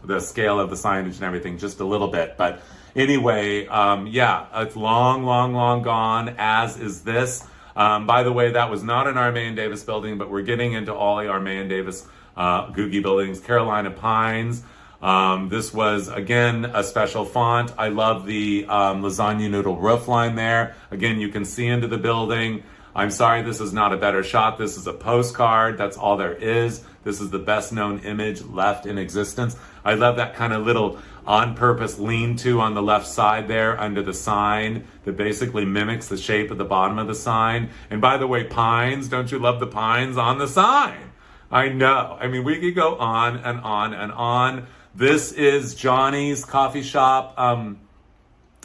the scale of the signage and everything just a little bit. But anyway, yeah, it's long, long, long gone, as is this. By the way, that was not an Arme and Davis building, but we're getting into all the Arme and Davis Googie buildings. Carolina Pines. This was, again, a special font. I love the lasagna noodle roof line there. Again, you can see into the building. I'm sorry, this is not a better shot. This is a postcard. That's all there is. This is the best known image left in existence. I love that kind of little on-purpose lean-to on the left side there under the sign that basically mimics the shape of the bottom of the sign. And by the way, pines, don't you love the pines on the sign? I know. I mean, we could go on and on and on. This is Johnny's Coffee Shop.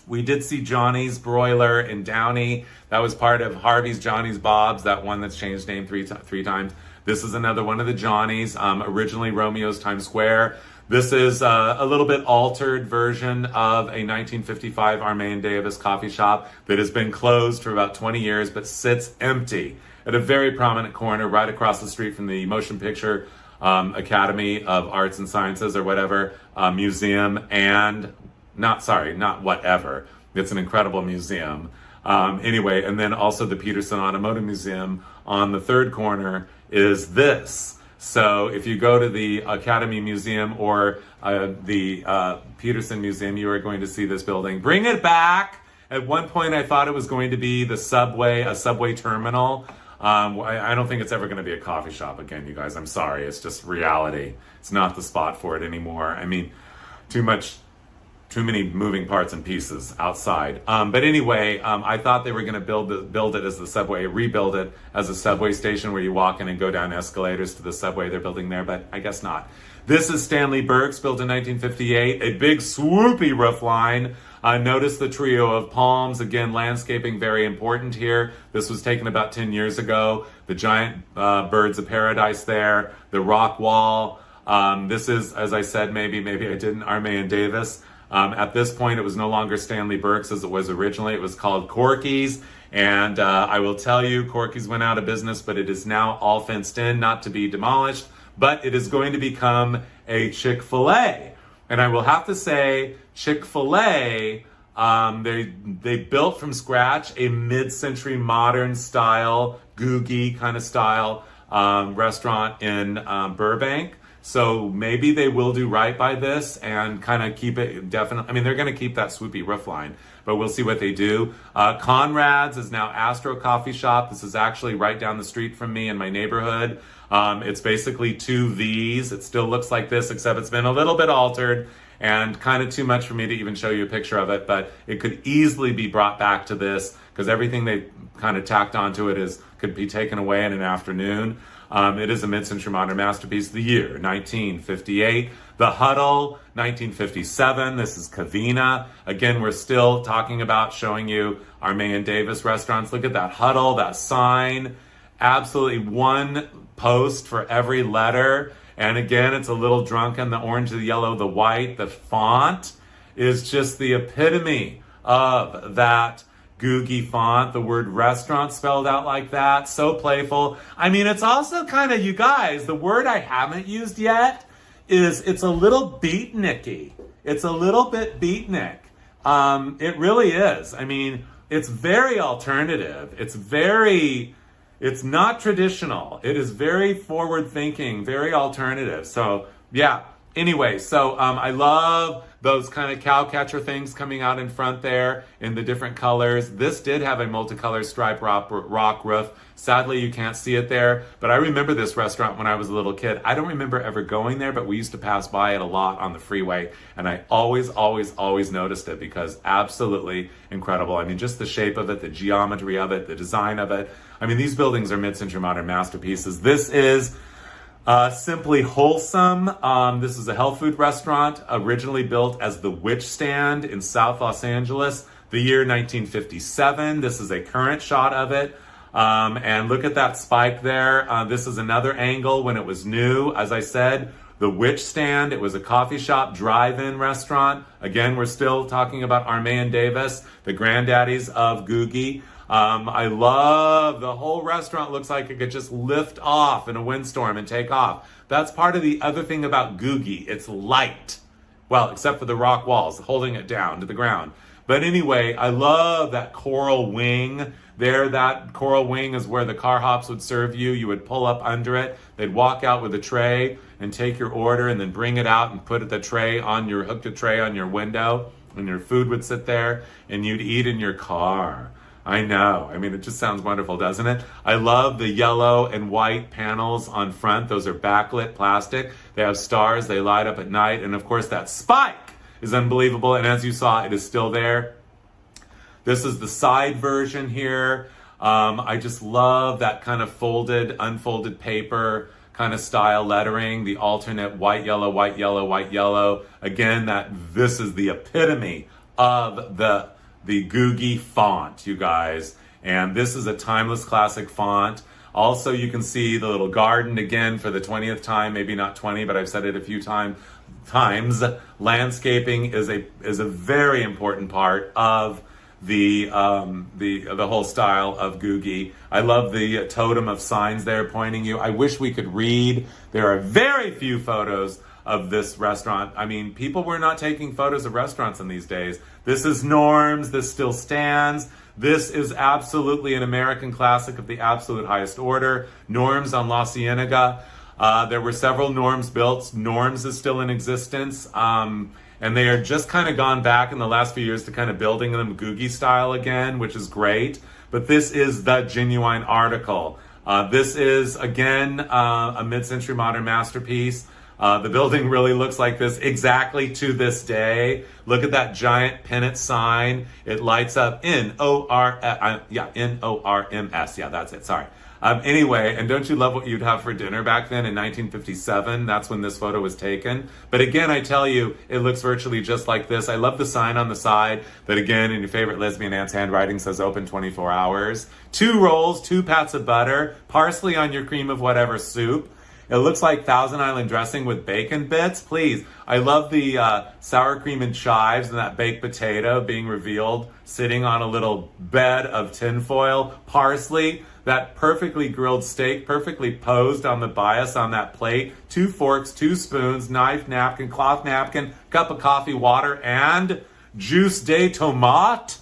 We did see Johnny's Broiler in Downey. That was part of Harvey's, Johnny's, Bob's, that one that's changed name three times. This is another one of the Johnny's, originally Romeo's Times Square. This is a little bit altered version of a 1955 Arme and Davis coffee shop that has been closed for about 20 years but sits empty at a very prominent corner right across the street from the Motion Picture Academy of Arts and Sciences or whatever museum, and not whatever. It's an incredible museum. Anyway, and then also the Peterson Automotive Museum on the third corner is this. So if you go to the Academy Museum or the Peterson Museum, you are going to see this building. Bring it back. At one point, I thought it was going to be the subway, a subway terminal. I don't think it's ever going to be a coffee shop again, you guys. I'm sorry. It's just reality. It's not the spot for it anymore. I mean, too many moving parts and pieces outside. But anyway, I thought they were going to build it as the subway, rebuild it as a subway station where you walk in and go down escalators to the subway they're building there, but I guess not. This is Stanley Burke's, built in 1958, a big swoopy roof line. Notice the trio of palms. Again, landscaping very important here. This was taken about 10 years ago. The giant birds of paradise there, the rock wall. This is, as I said, maybe I didn't, Arme and Davis. At this point, it was no longer Stanley Burke's as it was originally. It was called Corky's. And I will tell you, Corky's went out of business, but it is now all fenced in, not to be demolished. But it is going to become a Chick-fil-A. And I will have to say, Chick-fil-A, they built from scratch a mid-century modern style, Googie kind of style restaurant in Burbank. So maybe they will do right by this and kind of keep it definite. I mean, they're going to keep that swoopy roof line, but we'll see what they do. Conrad's is now Astro Coffee Shop. This is actually right down the street from me in my neighborhood. It's basically two V's. It still looks like this, except it's been a little bit altered and kind of too much for me to even show you a picture of it, but it could easily be brought back to this because everything they kind of tacked onto it could be taken away in an afternoon. It is a mid-century modern masterpiece. The year, 1958. The Huddle, 1957. This is Covina. Again, we're still talking about showing you Arme and Davis restaurants. Look at that Huddle, that sign. Absolutely one post for every letter. And again, it's a little drunken. The orange, the yellow, the white. The font is just the epitome of that Googie font, the word restaurant spelled out like that, so playful. I mean, it's also kind of, you guys, the word I haven't used yet is, it's a little beatniky. It's a little bit beatnik. It really is. I mean, it's very alternative. It's not traditional. It is very forward thinking, very alternative. So yeah. Anyway, so I love those kind of cow catcher things coming out in front there in the different colors. This did have a multicolored striped rock roof. Sadly, you can't see it there, but I remember this restaurant when I was a little kid. I don't remember ever going there, but we used to pass by it a lot on the freeway, and I always noticed it because absolutely incredible. I mean, just the shape of it, the geometry of it, the design of it. I mean, these buildings are mid-century modern masterpieces. This is Simply Wholesome. This is a health food restaurant originally built as the Witch Stand in South Los Angeles, the year 1957. This is a current shot of it. And look at that spike there. This is another angle when it was new. As I said, the Witch Stand, it was a coffee shop, drive-in restaurant. Again, we're still talking about Armé and Davis, the granddaddies of Googie. I love the whole restaurant. Looks like it could just lift off in a windstorm and take off. That's part of the other thing about Googie. It's light. Well, except for the rock walls holding it down to the ground. But anyway, I love that coral wing there. That coral wing is where the car hops would serve you. You would pull up under it. They'd walk out with a tray and take your order and then bring it out and put the tray on your, hook the tray on your window, and your food would sit there and you'd eat in your car. I know. I mean, it just sounds wonderful, doesn't it? I love the yellow and white panels on front. Those are backlit plastic. They have stars. They light up at night. And of course, that spike is unbelievable. And as you saw, it is still there. This is the side version here. I just love that kind of folded, unfolded paper kind of style lettering. The alternate white, yellow, white, yellow, white, yellow. Again, this is the epitome of the Googie font, you guys. And this is a timeless classic font. Also, you can see the little garden again for the 20th time, maybe not 20, but I've said it a few times. Landscaping is a very important part of the whole style of Googie. I love the totem of signs there pointing you. I wish we could read. There are very few photos of this restaurant. I mean, people were not taking photos of restaurants in these days. This is Norms. This still stands. This is absolutely an American classic of the absolute highest order. Norms on La Cienega. There were several Norms built. Norms is still in existence. And they are just kind of gone back in the last few years to kind of building them Googie style again, which is great. But this is the genuine article. This is, again, a mid-century modern masterpiece. The building really looks like this exactly to this day. Look at that giant pennant sign. It lights up N-O-R-M-S. Yeah, that's it. Sorry. Anyway, and don't you love what you'd have for dinner back then in 1957? That's when this photo was taken. But again, I tell you, it looks virtually just like this. I love the sign on the side that, again, in your favorite lesbian aunt's handwriting says open 24 hours. 2 rolls, 2 pats of butter, parsley on your cream of whatever soup. It looks like Thousand Island dressing with bacon bits. Please, I love the sour cream and chives and that baked potato being revealed, sitting on a little bed of tinfoil. Parsley, that perfectly grilled steak, perfectly posed on the bias on that plate. 2 forks, 2 spoons, knife, napkin, cloth napkin, cup of coffee, water, and juice de tomate.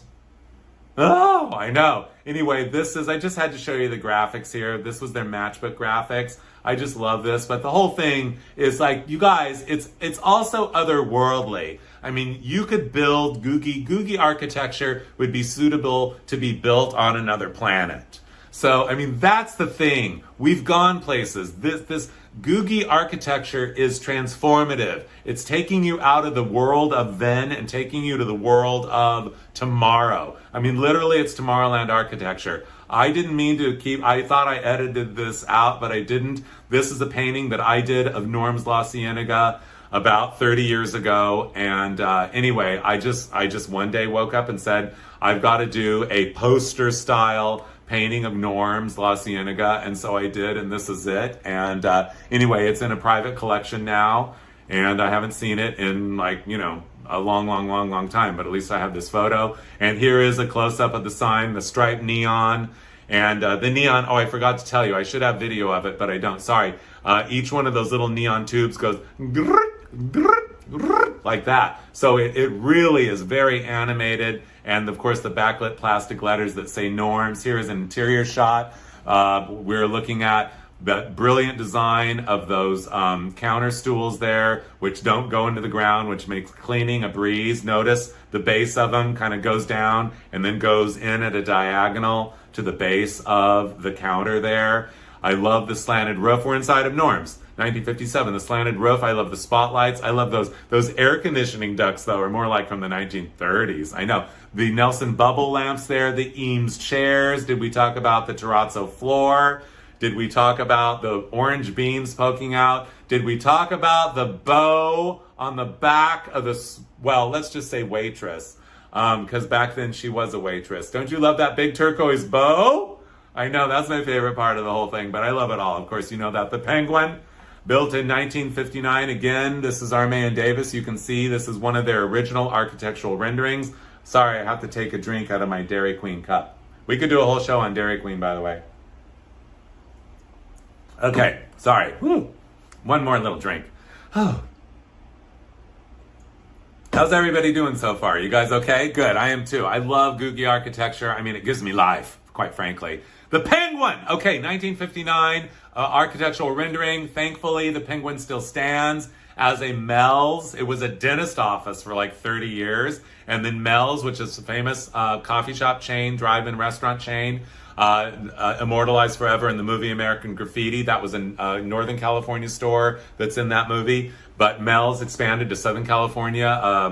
Oh, I know. Anyway, I just had to show you the graphics here. This was their matchbook graphics. I just love this, but the whole thing is like, you guys, it's also otherworldly. I mean, you could build Googie architecture would be suitable to be built on another planet. So, I mean, that's the thing. We've gone places. This Googie architecture is transformative. It's taking you out of the world of then and taking you to the world of tomorrow. I mean, literally, it's Tomorrowland architecture. I didn't mean to I thought I edited this out, but I didn't. This is a painting that I did of Norm's La Cienega about 30 years ago. And anyway, I just one day woke up and said, I've got to do a poster style painting of Norm's La Cienega. And so I did, and this is it. And anyway, it's in a private collection now. And I haven't seen it in a long time, but at least I have this photo. And here is a close-up of the sign, the striped neon, and the neon, oh, I forgot to tell you, I should have video of it, but I don't, sorry. Each one of those little neon tubes goes, grrrt, grrrt, grrrt, like that. So it really is very animated. And of course, the backlit plastic letters that say Norms. Here is an interior shot. We're looking at the brilliant design of those counter stools there, which don't go into the ground, which makes cleaning a breeze. Notice the base of them kind of goes down and then goes in at a diagonal to the base of the counter there. I love the slanted roof. We're inside of Norms, 1957. The slanted roof. I love the spotlights. I love those air conditioning ducts, though, are more like from the 1930s. I know. The Nelson bubble lamps there, the Eames chairs. Did we talk about the terrazzo floor? Did we talk about the orange beams poking out? Did we talk about the bow on the back of the, well, let's just say waitress, because back then she was a waitress. Don't you love that big turquoise bow? I know, that's my favorite part of the whole thing, but I love it all. Of course, you know that the Penguin, built in 1959. Again, this is Arme and Davis. You can see this is one of their original architectural renderings. Sorry, I have to take a drink out of my Dairy Queen cup. We could do a whole show on Dairy Queen, by the way. Okay, sorry. Woo. One more little drink. Oh. How's everybody doing so far? You guys okay? Good, I am too. I love Googie architecture. I mean, it gives me life, quite frankly. The Penguin! Okay, 1959, architectural rendering. Thankfully, the Penguin still stands as a Mel's. It was a dentist office for like 30 years. And then Mel's, which is a famous coffee shop chain, drive-in restaurant chain, immortalized forever in the movie American Graffiti. That was a Northern California store that's in that movie. But Mel's expanded to Southern California,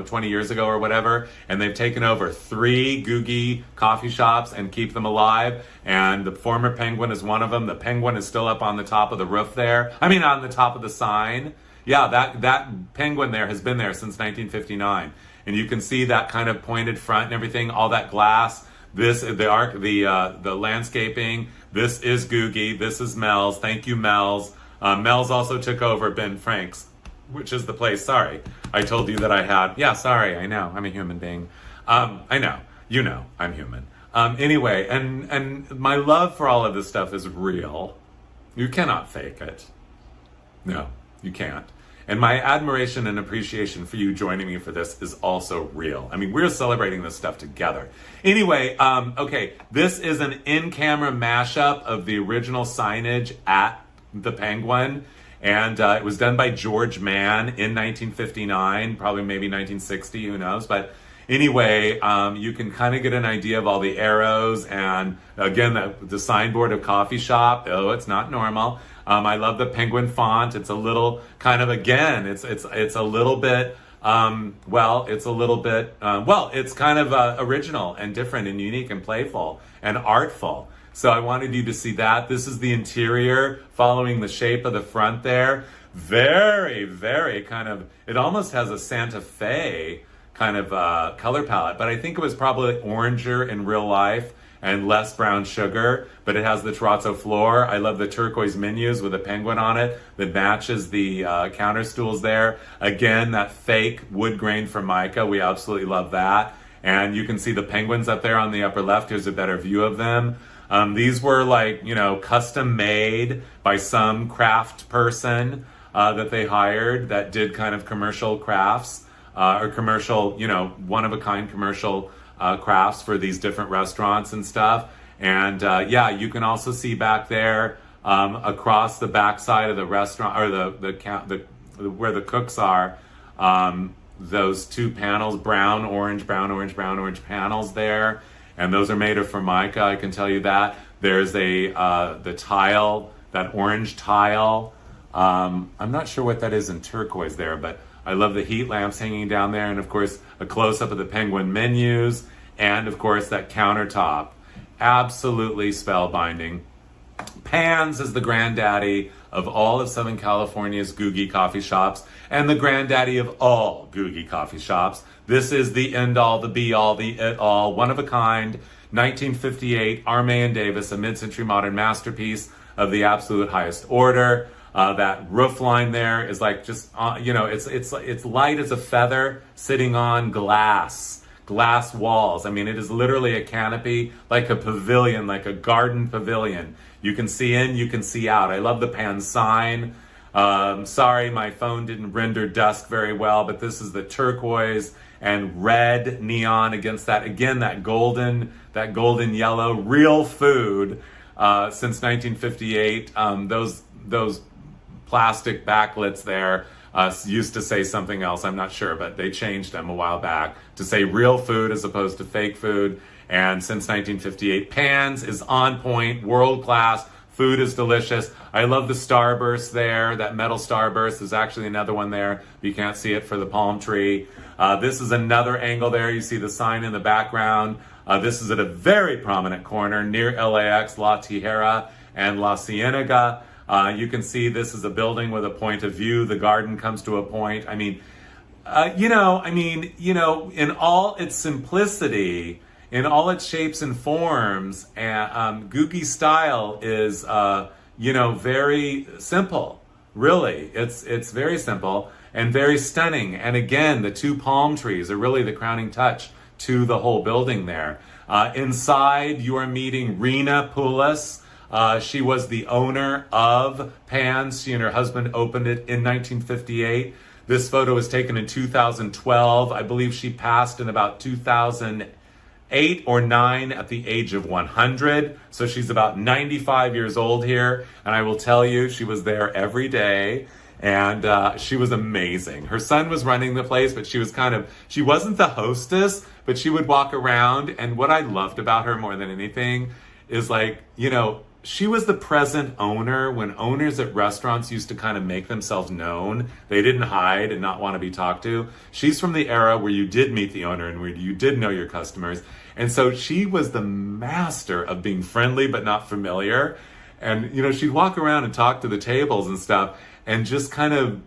20 years ago or whatever. And they've taken over 3 Googie coffee shops and keep them alive. And the former Penguin is one of them. The Penguin is still up on the top of the roof there. I mean, on the top of the sign. Yeah, that Penguin there has been there since 1959. And you can see that kind of pointed front and everything, all that glass. This, the landscaping. This is Googie. This is Mel's. Thank you, Mel's. Mel's also took over Ben Frank's, which is the place. Sorry, I told you that I had. Yeah, sorry. I know. I'm a human being. I know. You know, I'm human. Anyway, and my love for all of this stuff is real. You cannot fake it. No, you can't. And my admiration and appreciation for you joining me for this is also real. I mean, we're celebrating this stuff together. Anyway, okay, this is an in-camera mashup of the original signage at the Penguin. And it was done by George Mann in 1959, probably maybe 1960, who knows. But anyway, you can kind of get an idea of all the arrows. And again, the signboard of coffee shop. Oh, it's not normal. I love the Penguin font. It's a little kind of, again, it's a little bit, it's kind of original and different and unique and playful and artful. So I wanted you to see that. This is the interior following the shape of the front there. Very, very kind of, it almost has a Santa Fe kind of color palette, but I think it was probably oranger in real life and less brown sugar, but it has the terrazzo floor. I love the turquoise menus with a penguin on it that matches the counter stools there. Again, that fake wood grain Formica, we absolutely love that. And you can see the penguins up there on the upper left. Here's a better view of them. These were like, custom made by some craft person that they hired that did kind of commercial crafts or commercial, one-of-a-kind commercial crafts for these different restaurants and stuff. And you can also see back there across the backside of the restaurant, or the where the cooks are, those two panels, brown, orange panels there. And those are made of Formica, I can tell you that. There's the tile, that orange tile. I'm not sure what that is in turquoise there, but I love the heat lamps hanging down there. And of course, a close-up of the Penguin menus. And of course, that countertop. Absolutely spellbinding. Pans is the granddaddy of all of Southern California's Googie coffee shops and the granddaddy of all Googie coffee shops. This is the end-all, the be-all, the it-all, one-of-a-kind, 1958, Arme and Davis, a mid-century modern masterpiece of the absolute highest order. That roof line there is like just, it's light as a feather sitting on glass walls. I mean, it is literally a canopy, like a pavilion, like a garden pavilion. You can see in, you can see out. I love the pan sign. Sorry, my phone didn't render dusk very well, but this is the turquoise and red neon against that, again, that golden yellow, real food, since 1958. Those plastic backlits there used to say something else, I'm not sure, but they changed them a while back to say real food as opposed to fake food. And since 1958, Pans is on point, world class. Food is delicious. I love the starburst there. That metal starburst. There's actually another one there, but you can't see it for the palm tree. This is another angle there. You see the sign in the background. This is at a very prominent corner near LAX, La Tijera and La Cienega. You can see this is a building with a point of view. The garden comes to a point. I mean, in all its simplicity, in all its shapes and forms, and Googie style is, very simple. Really, it's very simple and very stunning. And again, the two palm trees are really the crowning touch to the whole building there. Inside, you are meeting Rena Poulos. She was the owner of Pans. She and her husband opened it in 1958. This photo was taken in 2012. I believe she passed in about 2008 or 9 at the age of 100. So she's about 95 years old here. And I will tell you, she was there every day. And she was amazing. Her son was running the place, but she wasn't the hostess, but she would walk around. And what I loved about her more than anything is she was the present owner when owners at restaurants used to kind of make themselves known. They didn't hide and not want to be talked to. She's from the era where you did meet the owner and where you did know your customers. And so she was the master of being friendly but not familiar. And, she'd walk around and talk to the tables and stuff and just kind of,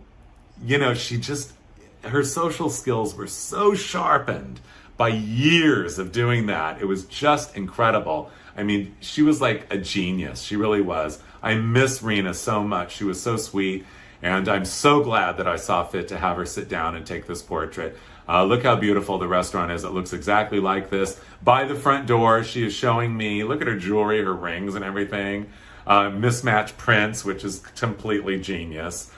her social skills were so sharpened by years of doing that. It was just incredible. I mean, she was like a genius. She really was. I miss Rena so much. She was so sweet. And I'm so glad that I saw fit to have her sit down and take this portrait. Look how beautiful the restaurant is. It looks exactly like this. By the front door, she is showing me, look at her jewelry, her rings and everything. Mismatched prints, which is completely genius.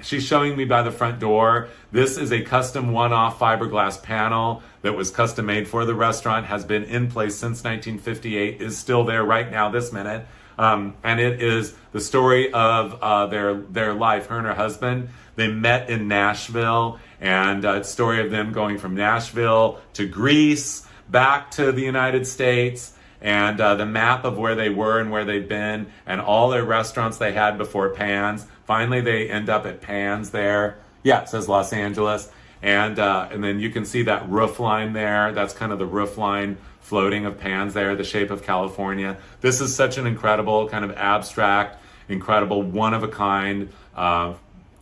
She's showing me by the front door. This is a custom one-off fiberglass panel that was custom made for the restaurant, has been in place since 1958, is still there right now this minute. And it is the story of their life. Her and her husband, they met in Nashville, and it's a story of them going from Nashville to Greece, back to the United States, and the map of where they were and where they've been, and all their restaurants they had before Pans. Finally, they end up at Pans there. Yeah, it says Los Angeles. And then you can see that roof line there. That's kind of the roof line floating of Pans there, the shape of California. This is such an incredible, kind of abstract, incredible, one-of-a-kind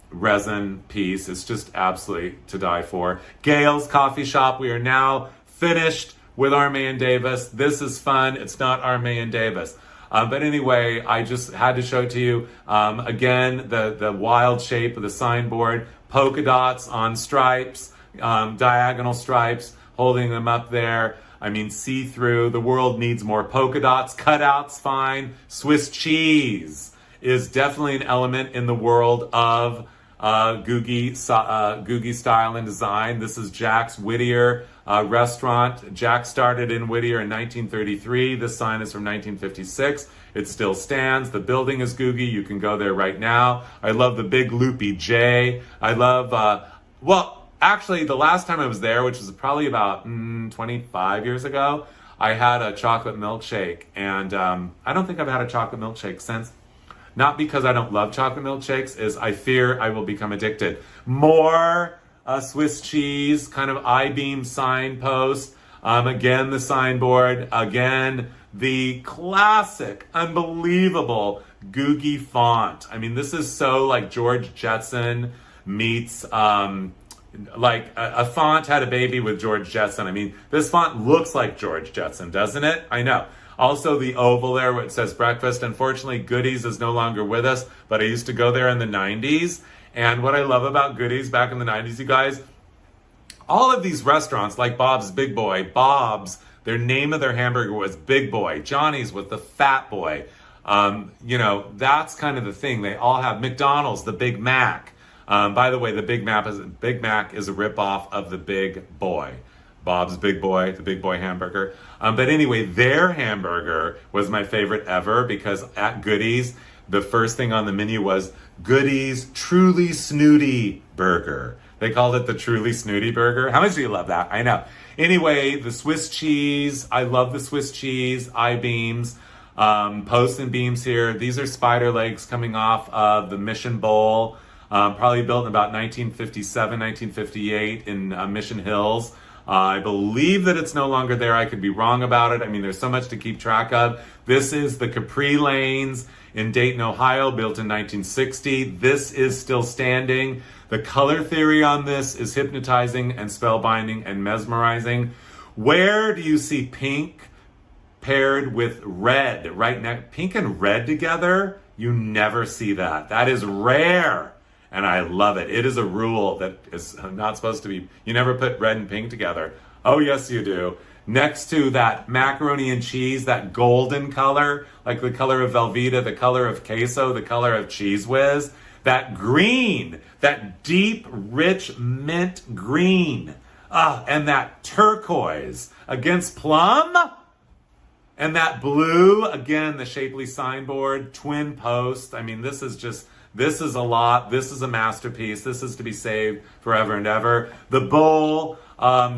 resin piece. It's just absolutely to die for. Gail's Coffee Shop. We are now finished with Arme & Davis. This is fun. It's not Arme & Davis. But anyway, I just had to show it to you. Again, the wild shape of the signboard, polka dots on stripes, diagonal stripes, holding them up there. I mean, see-through. The world needs more polka dots. Cutouts, fine. Swiss cheese is definitely an element in the world of Googie style and design. This is Jack's Whittier restaurant. Jack started in Whittier in 1933. This sign is from 1956. It still stands. The building is Googie. You can go there right now. I love the big loopy J. I love, actually, the last time I was there, which was probably about 25 years ago, I had a chocolate milkshake. And I don't think I've had a chocolate milkshake since. Not because I don't love chocolate milkshakes, is I fear I will become addicted. More Swiss cheese, kind of I-beam signpost. Again, the signboard. Again, the classic, unbelievable Googie font. I mean, this is so like George Jetson meets, like a font had a baby with George Jetson. I mean, this font looks like George Jetson, doesn't it? I know. Also, the oval there where it says breakfast. Unfortunately, Goodies is no longer with us, but I used to go there in the 90s. And what I love about Goodies back in the 90s, you guys, all of these restaurants like Bob's Big Boy, Bob's, their name of their hamburger was Big Boy. Johnny's was the Fat Boy. That's kind of the thing. They all have McDonald's, the Big Mac. By the way, the Big Mac is a ripoff of the Big Boy. Bob's Big Boy, the Big Boy hamburger. But anyway, their hamburger was my favorite ever because at Goodie's, the first thing on the menu was Goodie's Truly Snooty Burger. They called it the Truly Snooty Burger. How much do you love that? I know. Anyway, the Swiss cheese. I love the Swiss cheese. I-beams. Posts and beams here. These are spider legs coming off of the Mission Bowl. Probably built in about 1957, 1958 in Mission Hills. I believe that it's no longer there. I could be wrong about it. I mean, there's so much to keep track of. This is the Capri Lanes in Dayton, Ohio, built in 1960. This is still standing. The color theory on this is hypnotizing and spellbinding and mesmerizing. Where do you see pink paired with red right now? Pink and red together? You never see that. That is rare. And I love it. It is a rule that is not supposed to be. You never put red and pink together. Oh, yes, you do. Next to that macaroni and cheese, that golden color, like the color of Velveeta, the color of queso, the color of Cheese Whiz, that green, that deep, rich mint green, and that turquoise against plum, and that blue, again, the shapely signboard, twin post. I mean, this is a lot. This is a masterpiece. This is to be saved forever and ever. The bowl,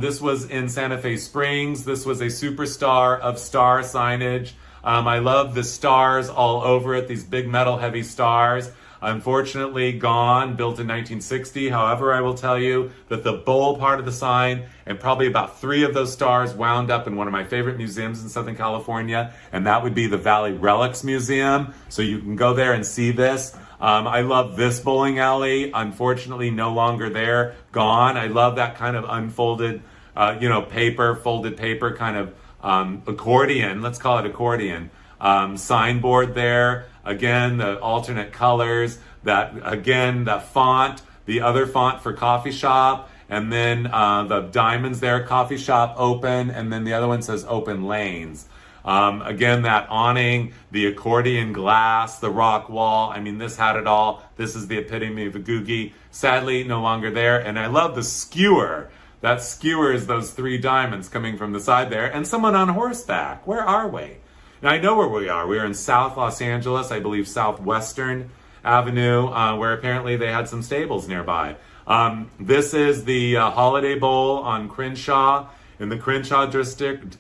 this was in Santa Fe Springs. This was a superstar of star signage. I love the stars all over it, these big metal heavy stars. Unfortunately gone, built in 1960. However, I will tell you that the bowl part of the sign and probably about 3 of those stars wound up in one of my favorite museums in Southern California, and that would be the Valley Relics Museum. So you can go there and see this. I love this bowling alley. Unfortunately, no longer there, gone. I love that kind of unfolded, folded paper kind of accordion. Let's call it accordion. Signboard there. Again, the alternate colors. That font, the other font for coffee shop, and then the diamonds there, coffee shop open, and then the other one says open lanes. Again, that awning, the accordion glass, the rock wall. I mean, this had it all. This is the epitome of a Googie. Sadly, no longer there. And I love the skewer. That skewer is those 3 diamonds coming from the side there. And someone on horseback. Where are we? Now, I know where we are. We are in South Los Angeles, I believe Southwestern Avenue, where apparently they had some stables nearby. This is the Holiday Bowl on Crenshaw, in the Crenshaw district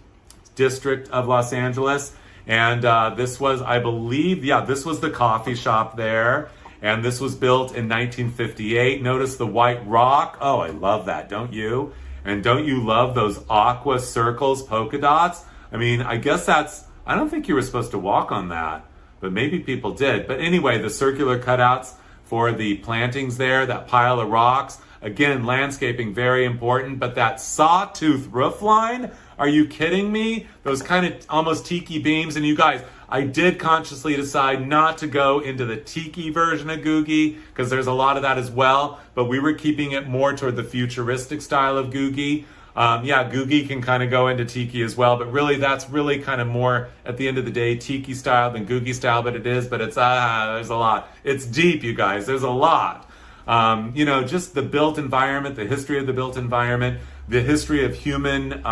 of Los Angeles. And this was, I believe, this was the coffee shop there. And this was built in 1958. Notice the white rock. Oh, I love that, don't you? And don't you love those aqua circles, polka dots? I mean, I guess I don't think you were supposed to walk on that, but maybe people did. But anyway, the circular cutouts for the plantings there, that pile of rocks. Again, landscaping, very important, but that sawtooth roof line, are you kidding me? Those kind of almost tiki beams. And you guys, I did consciously decide not to go into the tiki version of Googie because there's a lot of that as well, but we were keeping it more toward the futuristic style of Googie. Googie can kind of go into tiki as well, but really that's really kind of more, at the end of the day, tiki style than Googie style, but it's, there's a lot. It's deep, you guys, there's a lot. Just the built environment, the history of the built environment, the history of human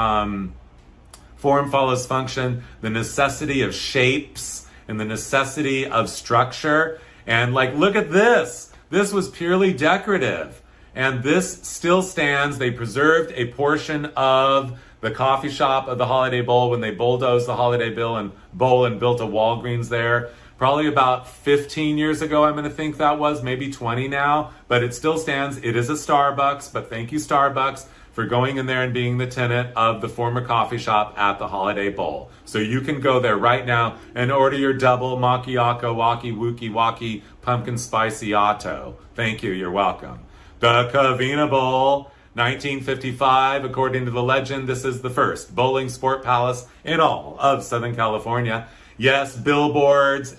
form follows function, the necessity of shapes, and the necessity of structure. And look at this. This was purely decorative. And this still stands. They preserved a portion of the coffee shop of the Holiday Bowl when they bulldozed the Holiday Bowl and built a Walgreens there. Probably about 15 years ago, I'm going to think that was, maybe 20 now, but it still stands. It is a Starbucks, but thank you, Starbucks, for going in there and being the tenant of the former coffee shop at the Holiday Bowl. So you can go there right now and order your double macchiato, waki, wookie, waki, pumpkin spicy auto. Thank you, you're welcome. The Covina Bowl, 1955. According to the legend, this is the first bowling sport palace in all of Southern California. Yes, billiards,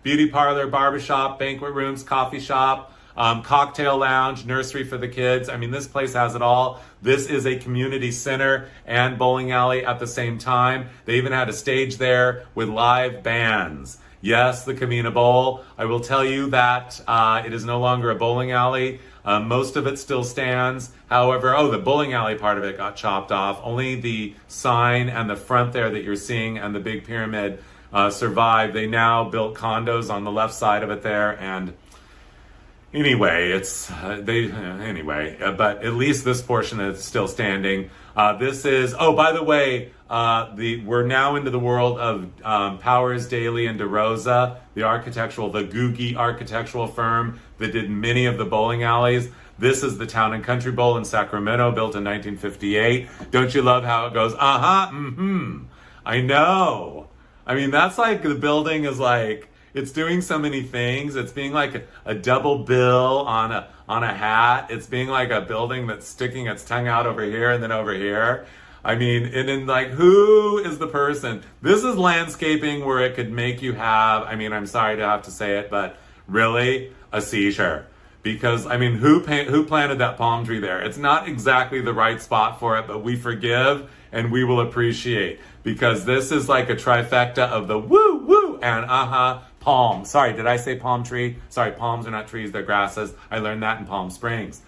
beauty parlor, barbershop, banquet rooms, coffee shop, cocktail lounge, nursery for the kids. I mean, this place has it all. This is a community center and bowling alley at the same time. They even had a stage there with live bands. Yes, the Camina Bowl. I will tell you that it is no longer a bowling alley. Most of it still stands. However, the bowling alley part of it got chopped off. Only the sign and the front there that you're seeing and the big pyramid survived. They now built condos on the left side of it there, and anyway, but at least this portion is still standing. This is, by the way, we're now into the world of Powers, Daly, and DeRosa, the Googie architectural firm that did many of the bowling alleys. This is the Town and Country Bowl in Sacramento, built in 1958. Don't you love how it goes, I know. I mean, that's like, the building is like, it's doing so many things. It's being like a double bill on a hat. It's being like a building that's sticking its tongue out over here and then over here. I mean, and then like, who is the person? This is landscaping where it could make you have, I mean, I'm sorry to have to say it, but really a seizure. Because, I mean, who planted that palm tree there? It's not exactly the right spot for it, but we forgive and we will appreciate. Because this is like a trifecta of the woo, woo, and palm. Sorry, did I say palm tree? Sorry, palms are not trees, they're grasses. I learned that in Palm Springs.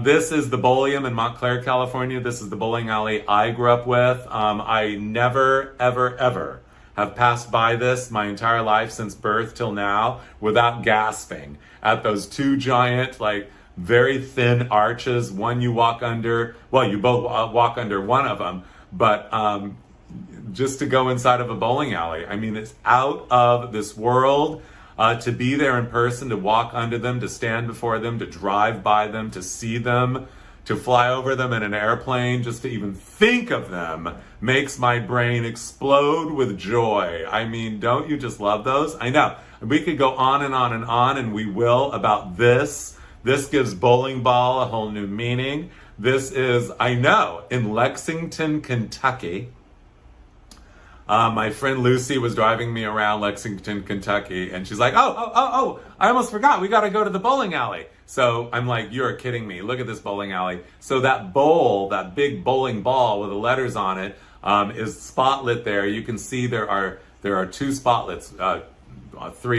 This is the Bowlium in Montclair, California. This is the bowling alley I grew up with. I never, ever, ever have passed by this my entire life since birth till now without gasping at those two giant, like, very thin arches. One you walk under, well, you both walk under one of them, but just to go inside of a bowling alley. I mean, it's out of this world. To be there in person, to walk under them, to stand before them, to drive by them, to see them, to fly over them in an airplane, just to even think of them makes my brain explode with joy. I mean, don't you just love those? I know. We could go on and on and on, and we will, about this. This gives bowling ball a whole new meaning. This is, I know, in Lexington, Kentucky. My friend Lucy was driving me around Lexington, Kentucky, and she's like, I almost forgot. We got to go to the bowling alley. So I'm like, you're kidding me. Look at this bowling alley. So that bowl, that big bowling ball with the letters on it, is spotlit there. You can see there are two spotlets,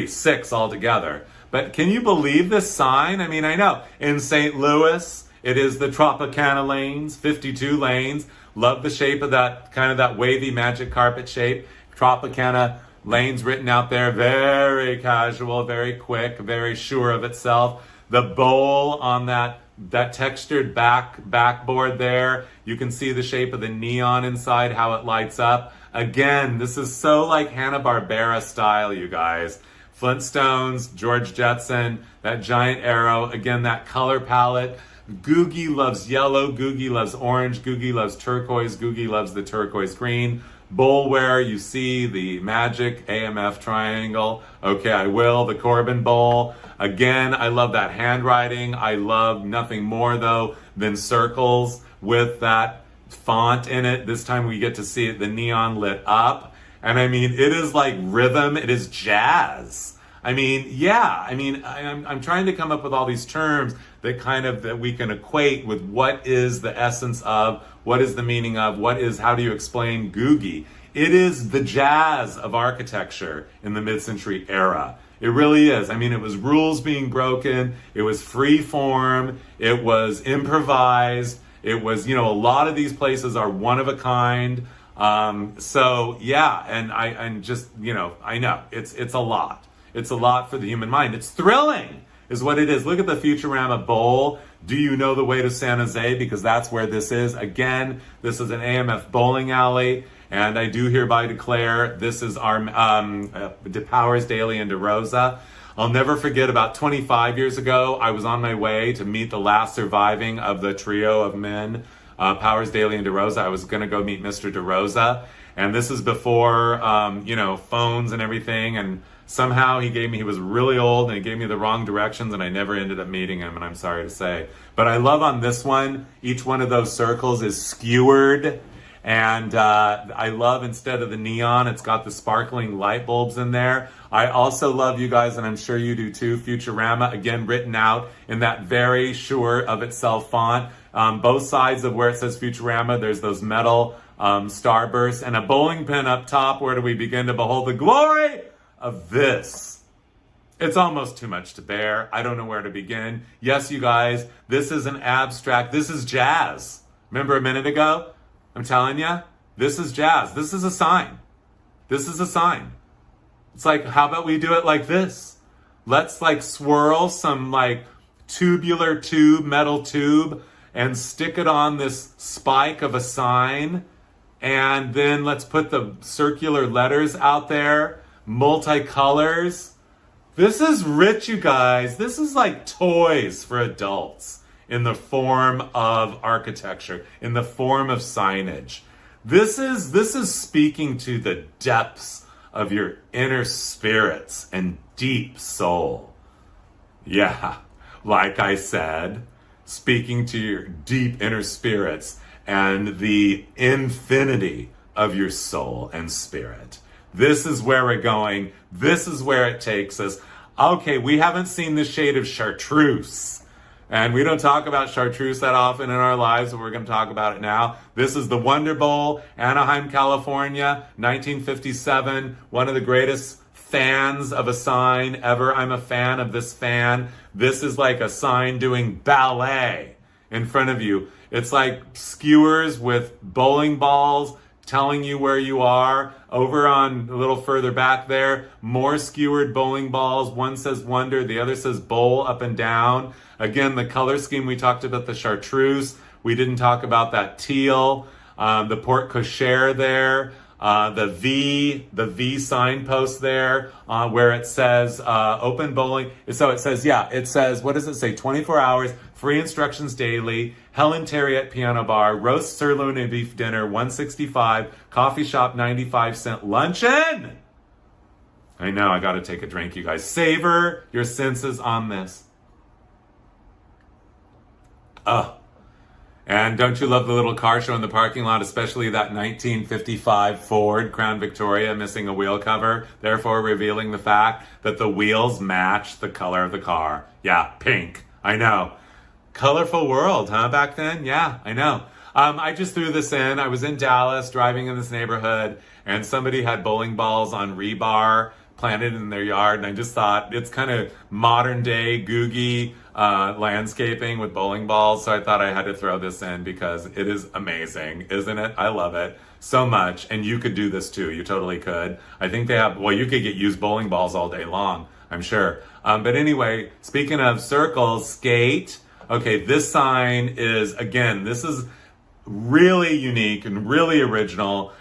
six altogether. But can you believe this sign? I mean, I know. In St. Louis, it is the Tropicana lanes, 52 lanes. Love the shape of that, kind of that wavy magic carpet shape. Tropicana lanes written out there, very casual, very quick, very sure of itself. The bowl on that textured backboard there, you can see the shape of the neon inside, how it lights up. Again, this is so like Hanna-Barbera style, you guys. Flintstones, George Jetson, that giant arrow, again, that color palette. Googie loves yellow, Googie loves orange, Googie loves turquoise, Googie loves the turquoise green. Bowlware, you see the magic AMF triangle. Okay, I will. The Corbin bowl. Again, I love that handwriting. I love nothing more, though, than circles with that font in it. This time we get to see it, the neon lit up. And I mean, it is like rhythm. It is jazz. I mean, yeah. I mean, I'm trying to come up with all these terms that we can equate with what is the essence of, what is the meaning of, how do you explain Googie? It is the jazz of architecture in the mid-century era. It really is. I mean, it was rules being broken. It was free form. It was improvised. It was, a lot of these places are one of a kind. So yeah, and I know it's a lot. It's a lot for the human mind. It's thrilling is what it is. Look at the Futurama Bowl. Do you know the way to San Jose? Because that's where this is. Again, this is an AMF bowling alley. And I do hereby declare this is our Powers, Daly, and DeRosa. I'll never forget, about 25 years ago, I was on my way to meet the last surviving of the trio of men, Powers, Daly, and DeRosa. I was going to go meet Mr. DeRosa. And this is before, phones and everything. And somehow he was really old and he gave me the wrong directions, and I never ended up meeting him, and I'm sorry to say. But I love on this one, each one of those circles is skewered, And I love, instead of the neon, it's got the sparkling light bulbs in there. I also love, you guys, and I'm sure you do too, Futurama, again, written out in that very sure of itself font. Both sides of where it says Futurama, there's those metal starbursts and a bowling pin up top. Where do we begin to behold the glory of this? It's almost too much to bear. I don't know where to begin. Yes, you guys, this is an abstract. This is jazz. Remember a minute ago? I'm telling you, this is jazz. This is a sign. This is a sign. It's like, how about we do it like this? Let's like swirl some like tubular tube, metal tube, and stick it on this spike of a sign. And then let's put the circular letters out there, multicolors. This is rich, you guys. This is like toys for adults in the form of architecture, in the form of signage. This is speaking to the depths of your inner spirits and deep soul. Yeah, like I said, speaking to your deep inner spirits and the infinity of your soul and spirit. This is where we're going. This is where it takes us. Okay, we haven't seen the shade of chartreuse. And we don't talk about chartreuse that often in our lives, but we're going to talk about it now. This is the Wonder Bowl, Anaheim, California, 1957. One of the greatest fans of a sign ever. I'm a fan of this fan. This is like a sign doing ballet in front of you. It's like skewers with bowling balls telling you where you are. Over on a little further back there, more skewered bowling balls. One says wonder, the other says bowl, up and down. Again, the color scheme, we talked about the chartreuse. We didn't talk about that teal, the porte cochere there, the V signpost there, where it says open bowling. So it says, what does it say? 24 hours, free instructions daily, Helen Terry at Piano Bar, roast sirloin and beef dinner, $165, coffee shop, 95-cent luncheon. I know, I gotta take a drink, you guys. Savor your senses on this. And don't you love the little car show in the parking lot, especially that 1955 Ford Crown Victoria missing a wheel cover, therefore revealing the fact that the wheels match the color of the car. Yeah, pink. I know. Colorful world, huh, back then? Yeah, I know. I just threw this in. I was in Dallas driving in this neighborhood, and somebody had bowling balls on rebar planted in their yard, and I just thought it's kind of modern day Googie landscaping with bowling balls, so I thought I had to throw this in because it is amazing, isn't it? I love it so much, and you could do this too. You totally could. I think they have, well, you could get used bowling balls all day long, I'm sure. But anyway, speaking of circles, skate. Okay, this sign is, again, this is really unique and really original.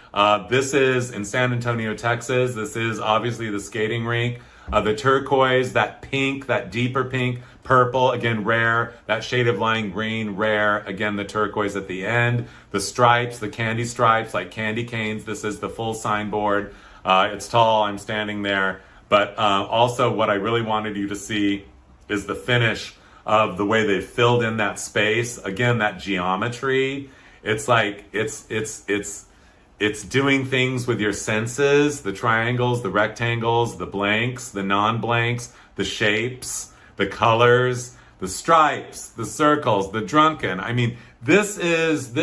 This is in San Antonio, Texas. This is obviously the skating rink. The turquoise, that pink, that deeper pink, purple, again, rare. That shade of lime green, rare. Again, the turquoise at the end. The stripes, the candy stripes, like candy canes. This is the full signboard. It's tall, I'm standing there. But also what I really wanted you to see is the finish of the way they filled in that space. Again, that geometry. It's like, it's doing things with your senses, the triangles, the rectangles, the blanks, the non-blanks, the shapes, the colors, the stripes, the circles, the drunken. I mean, this is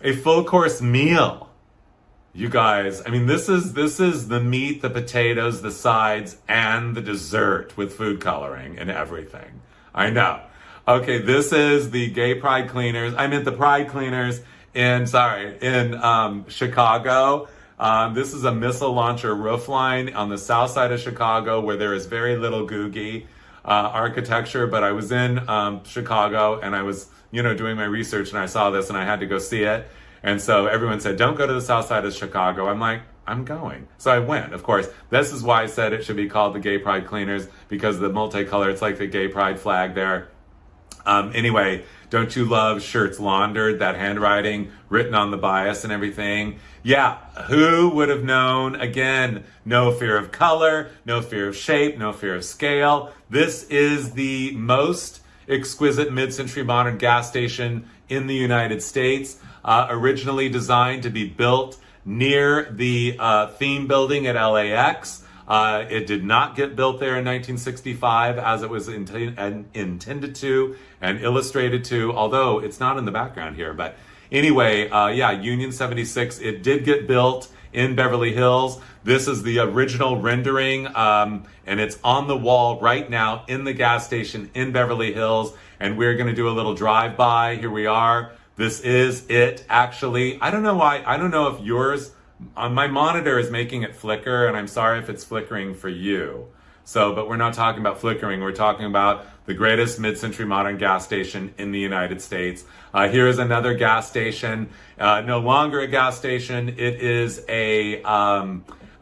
a full course meal. You guys, I mean, this is the meat, the potatoes, the sides, and the dessert with food coloring and everything. I know. Okay, this is the gay pride cleaners. I meant the pride cleaners in Chicago. This is a missile launcher roof line on the south side of Chicago where there is very little Googie architecture, but I was in Chicago and I was, doing my research and I saw this and I had to go see it. And so everyone said, don't go to the south side of Chicago. I'm like, I'm going. So I went, of course. This is why I said it should be called the Gay Pride Cleaners, because the multicolor, it's like the gay pride flag there. Anyway, don't you love shirts laundered, that handwriting written on the bias and everything? Yeah, who would have known? Again, no fear of color, no fear of shape, no fear of scale. This is the most exquisite mid-century modern gas station in the United States. Originally designed to be built near the theme building at LAX. It did not get built there in 1965 as it was intended to and illustrated to, although it's not in the background here. But anyway, yeah, Union 76, it did get built in Beverly Hills. This is the original rendering, and it's on the wall right now in the gas station in Beverly Hills. And we're going to do a little drive-by. Here we are. This is it, actually. I don't know why. I don't know if yours, on my monitor, is making it flicker, and I'm sorry if it's flickering for you. So, but we're not talking about flickering. We're talking about the greatest mid-century modern gas station in the United States. Here is another gas station. No longer a gas station. It is a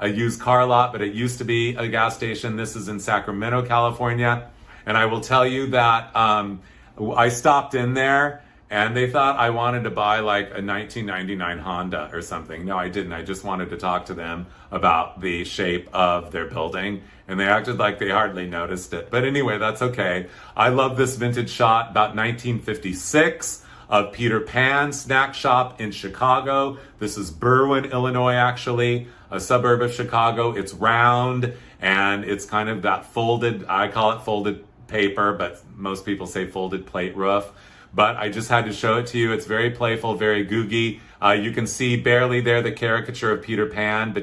used car lot, but it used to be a gas station. This is in Sacramento, California. And I will tell you that I stopped in there, and they thought I wanted to buy like a 1999 Honda or something. No, I didn't. I just wanted to talk to them about the shape of their building, and they acted like they hardly noticed it. But anyway, that's okay. I love this vintage shot, about 1956, of Peter Pan snack shop in Chicago. This is Berwyn, Illinois, actually, a suburb of Chicago. It's round, and it's kind of that folded, I call it folded paper, but most people say folded plate roof. But I just had to show it to you. It's very playful, very Googie. You can see barely there the caricature of Peter Pan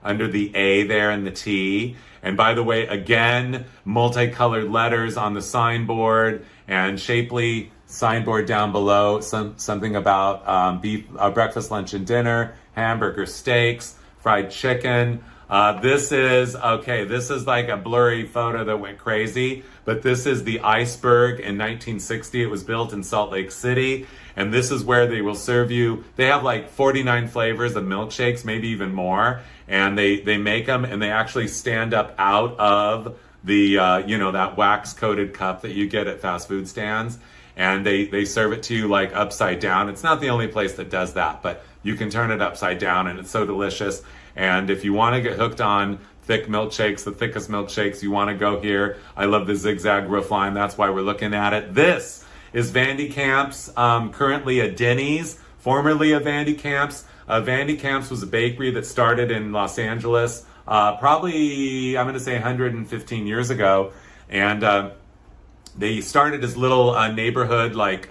under the A there and the T. And by the way, again, multicolored letters on the signboard and shapely signboard down below. Something about beef, breakfast, lunch, and dinner, hamburger steaks, fried chicken. This is like a blurry photo that went crazy, but this is the Iceberg in 1960. It was built in Salt Lake City, and this is where they will serve you. They have like 49 flavors of milkshakes, maybe even more, and they make them, and they actually stand up out of the, that wax-coated cup that you get at fast food stands, and they serve it to you like upside down. It's not the only place that does that, but you can turn it upside down, and it's so delicious. And if you want to get hooked on thick milkshakes, the thickest milkshakes, you want to go here. I love the zigzag roof line. That's why we're looking at it. This is Vandy Camp's, currently a Denny's, formerly a Vandy Camp's. Vandy Camp's was a bakery that started in Los Angeles, probably, I'm going to say 115 years ago. And they started as little neighborhood, like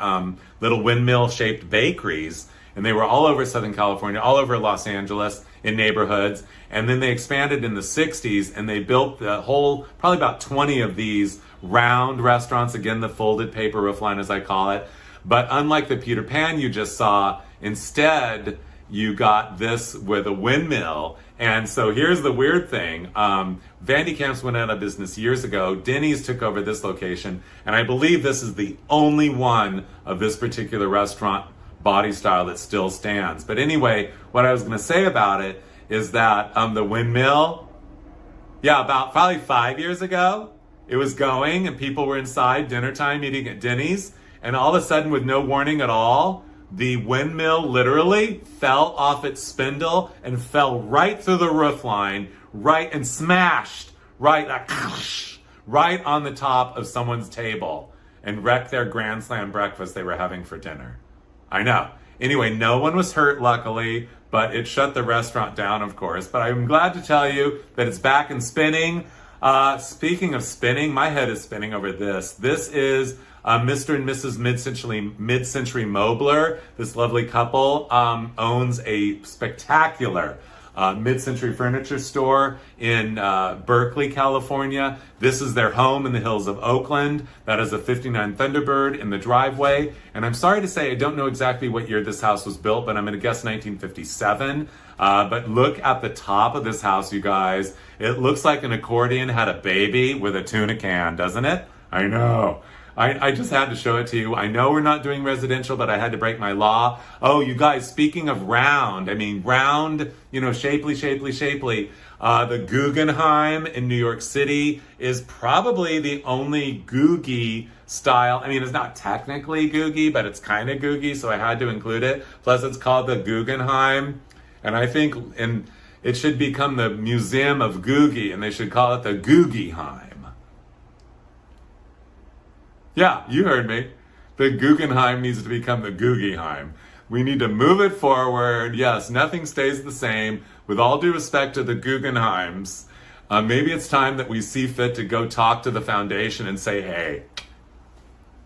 little windmill-shaped bakeries. And they were all over Southern California, all over Los Angeles in neighborhoods. And then they expanded in the 60s, and they built the whole, probably about 20 of these round restaurants. Again, the folded paper roof line, as I call it. But unlike the Peter Pan you just saw, instead, you got this with a windmill. And so here's the weird thing. Vandy Camp's went out of business years ago. Denny's took over this location. And I believe this is the only one of this particular restaurant body style that still stands. But anyway, what I was going to say about it is that the windmill, about probably 5 years ago, it was going and people were inside dinner time eating at Denny's, and all of a sudden, with no warning at all, the windmill literally fell off its spindle and fell right through the roof line, and smashed right on the top of someone's table and wrecked their Grand Slam breakfast they were having for dinner. I know. Anyway, no one was hurt, luckily, but it shut the restaurant down, of course. But I'm glad to tell you that it's back and spinning. Speaking of spinning, my head is spinning over this. This is Mr. and Mrs. Mid-Century Mobler. This lovely couple owns a spectacular mid-century furniture store in Berkeley, California. This is their home in the hills of Oakland. That is a 59 Thunderbird in the driveway. And I'm sorry to say I don't know exactly what year this house was built, but I'm going to guess 1957. But look at the top of this house, you guys. It looks like an accordion had a baby with a tuna can, doesn't it? I know. I just had to show it to you. I know we're not doing residential, but I had to break my law. Oh, you guys, speaking of round, shapely. The Guggenheim in New York City is probably the only Googie style. It's not technically Googie, but it's kind of Googie, so I had to include it. Plus, it's called the Guggenheim. And I think it should become the Museum of Googie, and they should call it the Googieheim. Yeah, you heard me. The Guggenheim needs to become the Googieheim. We need to move it forward. Yes, nothing stays the same. With all due respect to the Guggenheims, maybe it's time that we see fit to go talk to the foundation and say, hey,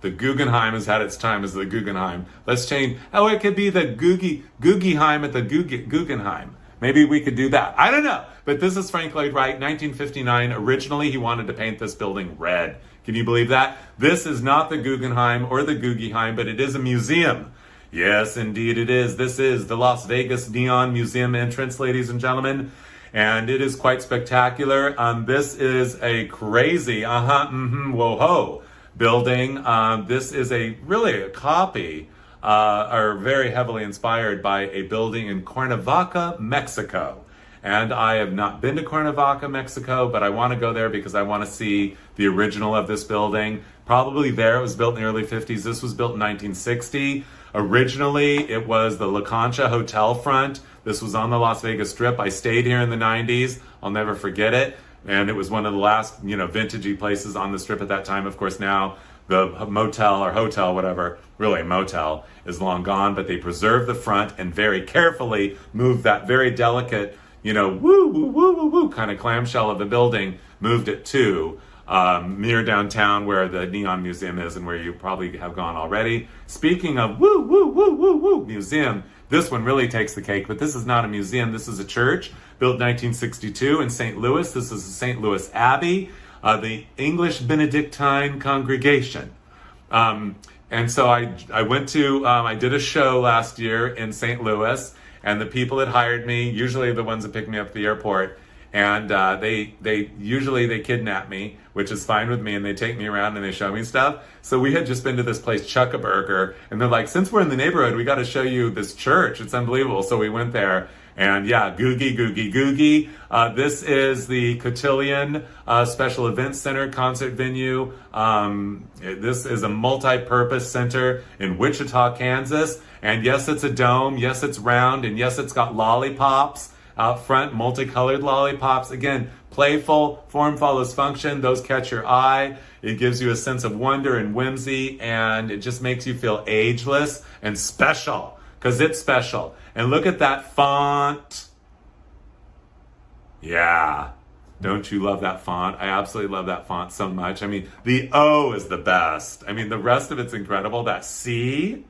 the Guggenheim has had its time as the Guggenheim. Let's change. Oh, it could be the Googieheim at the Guggenheim. Maybe we could do that. I don't know. But this is Frank Lloyd Wright, 1959. Originally, he wanted to paint this building red. Can you believe that? This is not the Guggenheim or the Googieheim, but it is a museum. Yes, indeed it is. This is the Las Vegas Neon Museum entrance, ladies and gentlemen. And it is quite spectacular. This is a crazy, whoa-ho building. This is really a copy, or very heavily inspired by a building in Cuernavaca, Mexico. And I have not been to Cuernavaca, Mexico, but I want to go there because I want to see the original of this building. Probably there. It was built in the early 50s. This was built in 1960. Originally, it was the La Concha Hotel front. This was on the Las Vegas Strip. I stayed here in the 90s. I'll never forget it. And it was one of the last, vintagey places on the Strip at that time. Of course, now the motel or hotel, whatever, really a motel, is long gone. But they preserved the front and very carefully moved that very delicate, woo kind of clamshell of the building, moved it to near downtown where the Neon Museum is and where you probably have gone already. Speaking of museum, this one really takes the cake, but this is not a museum. This is a church built in 1962 in St. Louis. This is the St. Louis Abbey, the English Benedictine congregation. And so I went to, I did a show last year in St. Louis, and the people that hired me, usually the ones that pick me up at the airport, and they usually kidnap me, which is fine with me, and they take me around and they show me stuff. So we had just been to this place, Chuck-a-Burger, and they're like, since we're in the neighborhood, we got to show you this church. It's unbelievable. So we went there, and yeah, Googie. This is the Cotillion Special Events Center concert venue. This is a multi-purpose center in Wichita, Kansas. And yes, it's a dome. Yes, it's round. And yes, it's got lollipops out front, multicolored lollipops. Again, playful, form follows function. Those catch your eye. It gives you a sense of wonder and whimsy, and it just makes you feel ageless and special, because it's special. And look at that font. Yeah. Don't you love that font? I absolutely love that font so much. I mean, the O is the best. I mean, the rest of it's incredible. That C,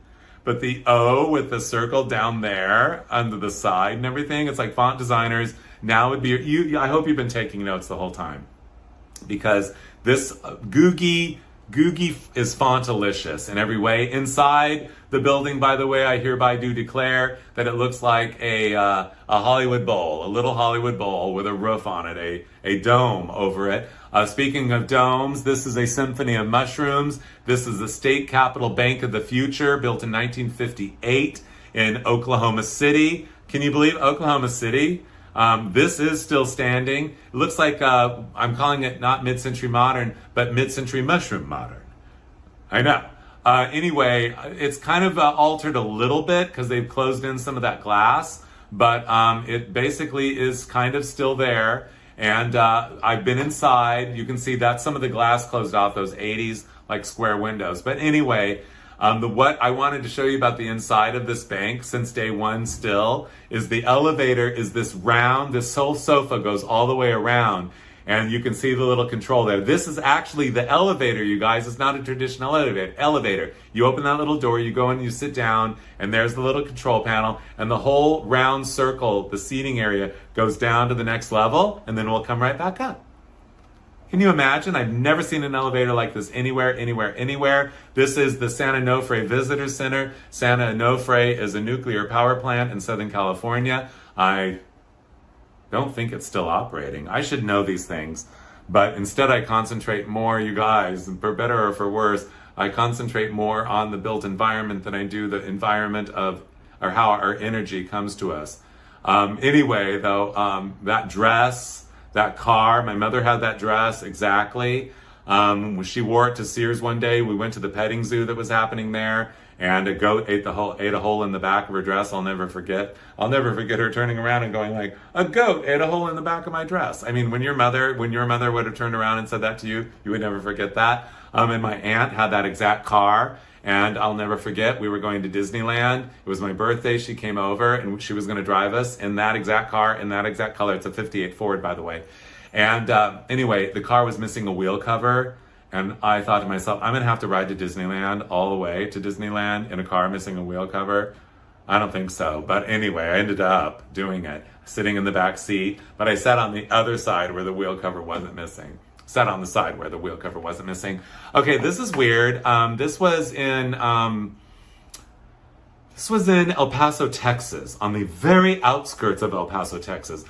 but the O with the circle down there under the side and everything, it's like font designers now would be, I hope you've been taking notes the whole time, because this Googie is fontalicious in every way. Inside the building, by the way, I hereby do declare that it looks like a Hollywood Bowl, a little Hollywood Bowl with a roof on it, a dome over it. Speaking of domes, this is a symphony of mushrooms. This is the State Capitol Bank of the Future, built in 1958 in Oklahoma City. Can you believe Oklahoma City? This is still standing. It looks like I'm calling it not mid-century modern, but mid-century mushroom modern. I know. Anyway, it's kind of altered a little bit because they've closed in some of that glass, but it basically is kind of still there. And I've been inside. You can see that's some of the glass closed off, those 80s like square windows. But anyway, what I wanted to show you about the inside of this bank since day one still is the elevator is this round, this whole sofa goes all the way around, and you can see the little control there. This is actually the elevator, you guys. It's not a traditional elevator. You open that little door, you go in, you sit down, and there's the little control panel, and the whole round circle, the seating area, goes down to the next level, and then we'll come right back up. Can you imagine? I've never seen an elevator like this anywhere. This is the Santa Onofre Visitor Center. Santa Onofre is a nuclear power plant in Southern California. I don't think it's still operating. I should know these things, but instead I concentrate more, you guys, for better or for worse, I concentrate more on the built environment than I do the environment of, or how our energy comes to us. Anyway, though, that dress, that car, my mother had that dress, exactly. She wore it to Sears one day. We went to the petting zoo that was happening there, and a goat ate a hole in the back of her dress. I'll never forget. I'll never forget her turning around and going like, "A goat ate a hole in the back of my dress." I mean, when your mother would have turned around and said that to you, you would never forget that. And my aunt had that exact car. And I'll never forget, we were going to Disneyland. It was my birthday. She came over and she was going to drive us in that exact car, in that exact color. It's a 58 Ford, by the way. And anyway, the car was missing a wheel cover. And I thought to myself, I'm going to have to ride to Disneyland all the way to Disneyland in a car missing a wheel cover. I don't think so. But anyway, I ended up doing it, sitting in the back seat. But I sat on the other side where the wheel cover wasn't missing. Sat on the side where the wheel cover wasn't missing. Okay, this is weird. This was in El Paso, Texas, on the very outskirts of El Paso, Texas.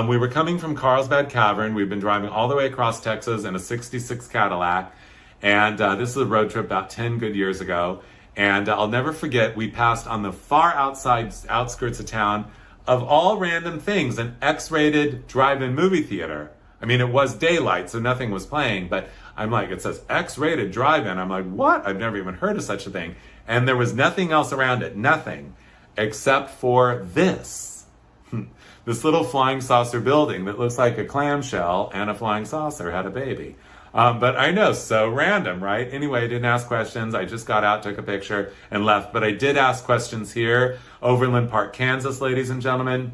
We were coming from Carlsbad Cavern. We've been driving all the way across Texas in a 66 Cadillac. And this is a road trip about 10 good years ago. And I'll never forget, we passed on the far outskirts of town, of all random things, an X-rated drive-in movie theater. I mean, it was daylight, so nothing was playing, but I'm like, it says X-rated drive-in. I'm like, what? I've never even heard of such a thing. And there was nothing else around it, nothing, except for this. This little flying saucer building that looks like a clamshell and a flying saucer had a baby. But I know, so random, right? Anyway, I didn't ask questions. I just got out, took a picture, and left. But I did ask questions here. Overland Park, Kansas, ladies and gentlemen.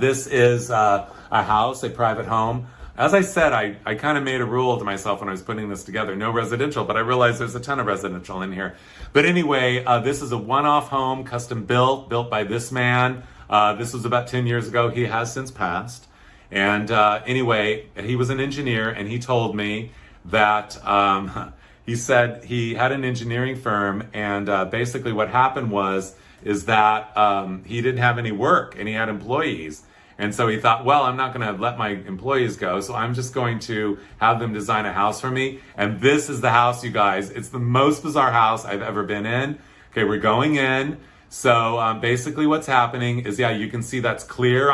This is a house, a private home. As I said, I kind of made a rule to myself when I was putting this together. No residential, but I realized there's a ton of residential in here. But anyway, this is a one-off home, custom built by this man. This was about 10 years ago. He has since passed. And anyway, he was an engineer, and he told me that he said he had an engineering firm, and basically what happened is that he didn't have any work, and he had employees. And so he thought, well, I'm not going to let my employees go, so I'm just going to have them design a house for me. And this is the house, you guys. It's the most bizarre house I've ever been in. Okay, we're going in. So basically what's happening is, yeah, you can see that's clear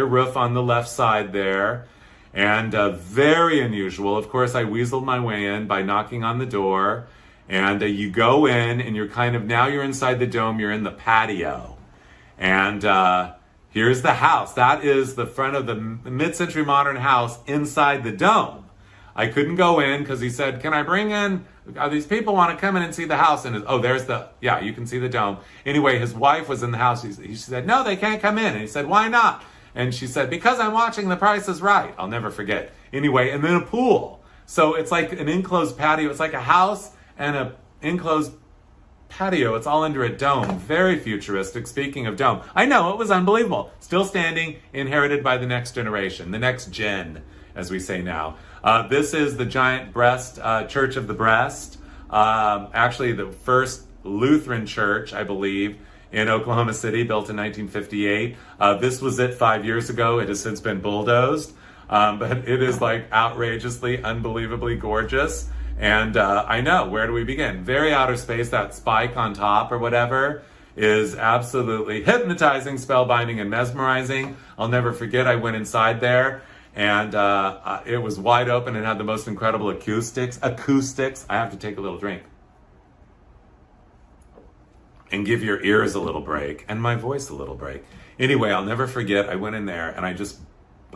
roof on the left side there. And very unusual. Of course, I weaseled my way in by knocking on the door. And you go in, and now you're inside the dome, you're in the patio. And here's the house. That is the front of the mid-century modern house inside the dome. I couldn't go in because he said, can I bring in, these people want to come in and see the house. And you can see the dome. Anyway, his wife was in the house. She said, no, they can't come in. And he said, why not? And she said, because I'm watching The Price is Right. I'll never forget. Anyway, and then a pool. So it's like an enclosed patio. It's like a house and an enclosed patio. It's all under a dome. Very futuristic. Speaking of dome, I know, it was unbelievable. Still standing, inherited by the next generation, the next gen, as we say now. This is the Giant Breast Church of the Breast. Actually, the first Lutheran church, I believe, in Oklahoma City, built in 1958. This was it 5 years ago. It has since been bulldozed. But it is like outrageously, unbelievably gorgeous. And I know, where do we begin? Very outer space, that spike on top or whatever is absolutely hypnotizing, spellbinding, and mesmerizing. I'll never forget, I went inside there, and it was wide open and had the most incredible acoustics. I have to take a little drink and give your ears a little break and my voice a little break. Anyway, I'll never forget, I went in there and I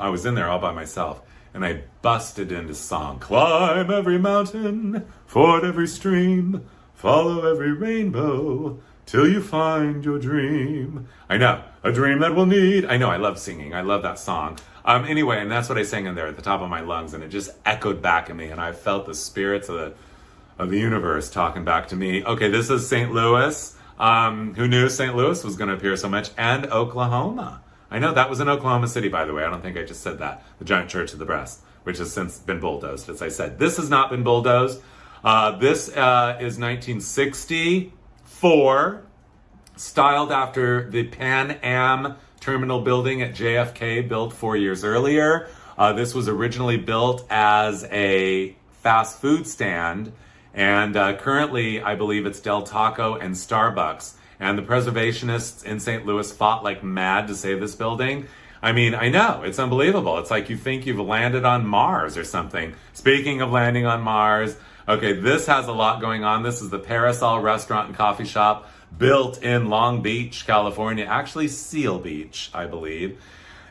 was in there all by myself. And I busted into song. Climb every mountain, ford every stream, follow every rainbow, till you find your dream. I know, a dream that will need. I know, I love singing. I love that song. Anyway, and that's what I sang in there at the top of my lungs, and it just echoed back at me, and I felt the spirits of the universe talking back to me. Okay, this is St. Louis. Who knew St. Louis was going to appear so much? And Oklahoma. I know, that was in Oklahoma City, by the way. I don't think I just said that. The Giant Church of the Breast, which has since been bulldozed, as I said. This has not been bulldozed. This is 1964, styled after the Pan Am terminal building at JFK, built 4 years earlier. This was originally built as a fast food stand, and currently, I believe it's Del Taco and Starbucks. And the preservationists in St. Louis fought like mad to save this building. I mean, I know, it's unbelievable. It's like you think you've landed on Mars or something. Speaking of landing on Mars, okay, this has a lot going on. This is the Parasol Restaurant and Coffee Shop, built in Long Beach, California, actually Seal Beach, I believe,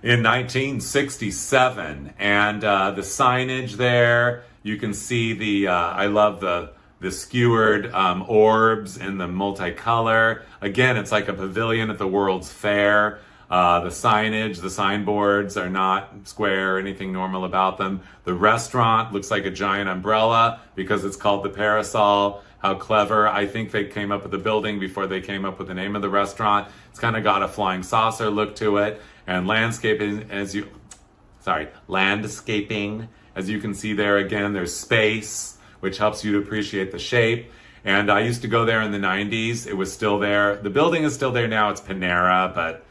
in 1967. And the signage there, you can see the, I love the skewered orbs and the multicolor. Again, it's like a pavilion at the World's Fair. The signage, the signboards are not square or anything normal about them. The restaurant looks like a giant umbrella because it's called the Parasol. How clever. I think they came up with the building before they came up with the name of the restaurant. It's kind of got a flying saucer look to it. And landscaping, as you can see there, again, there's space, which helps you to appreciate the shape. And I used to go there in the 90s. It was still there. The building is still there now. It's Panera, but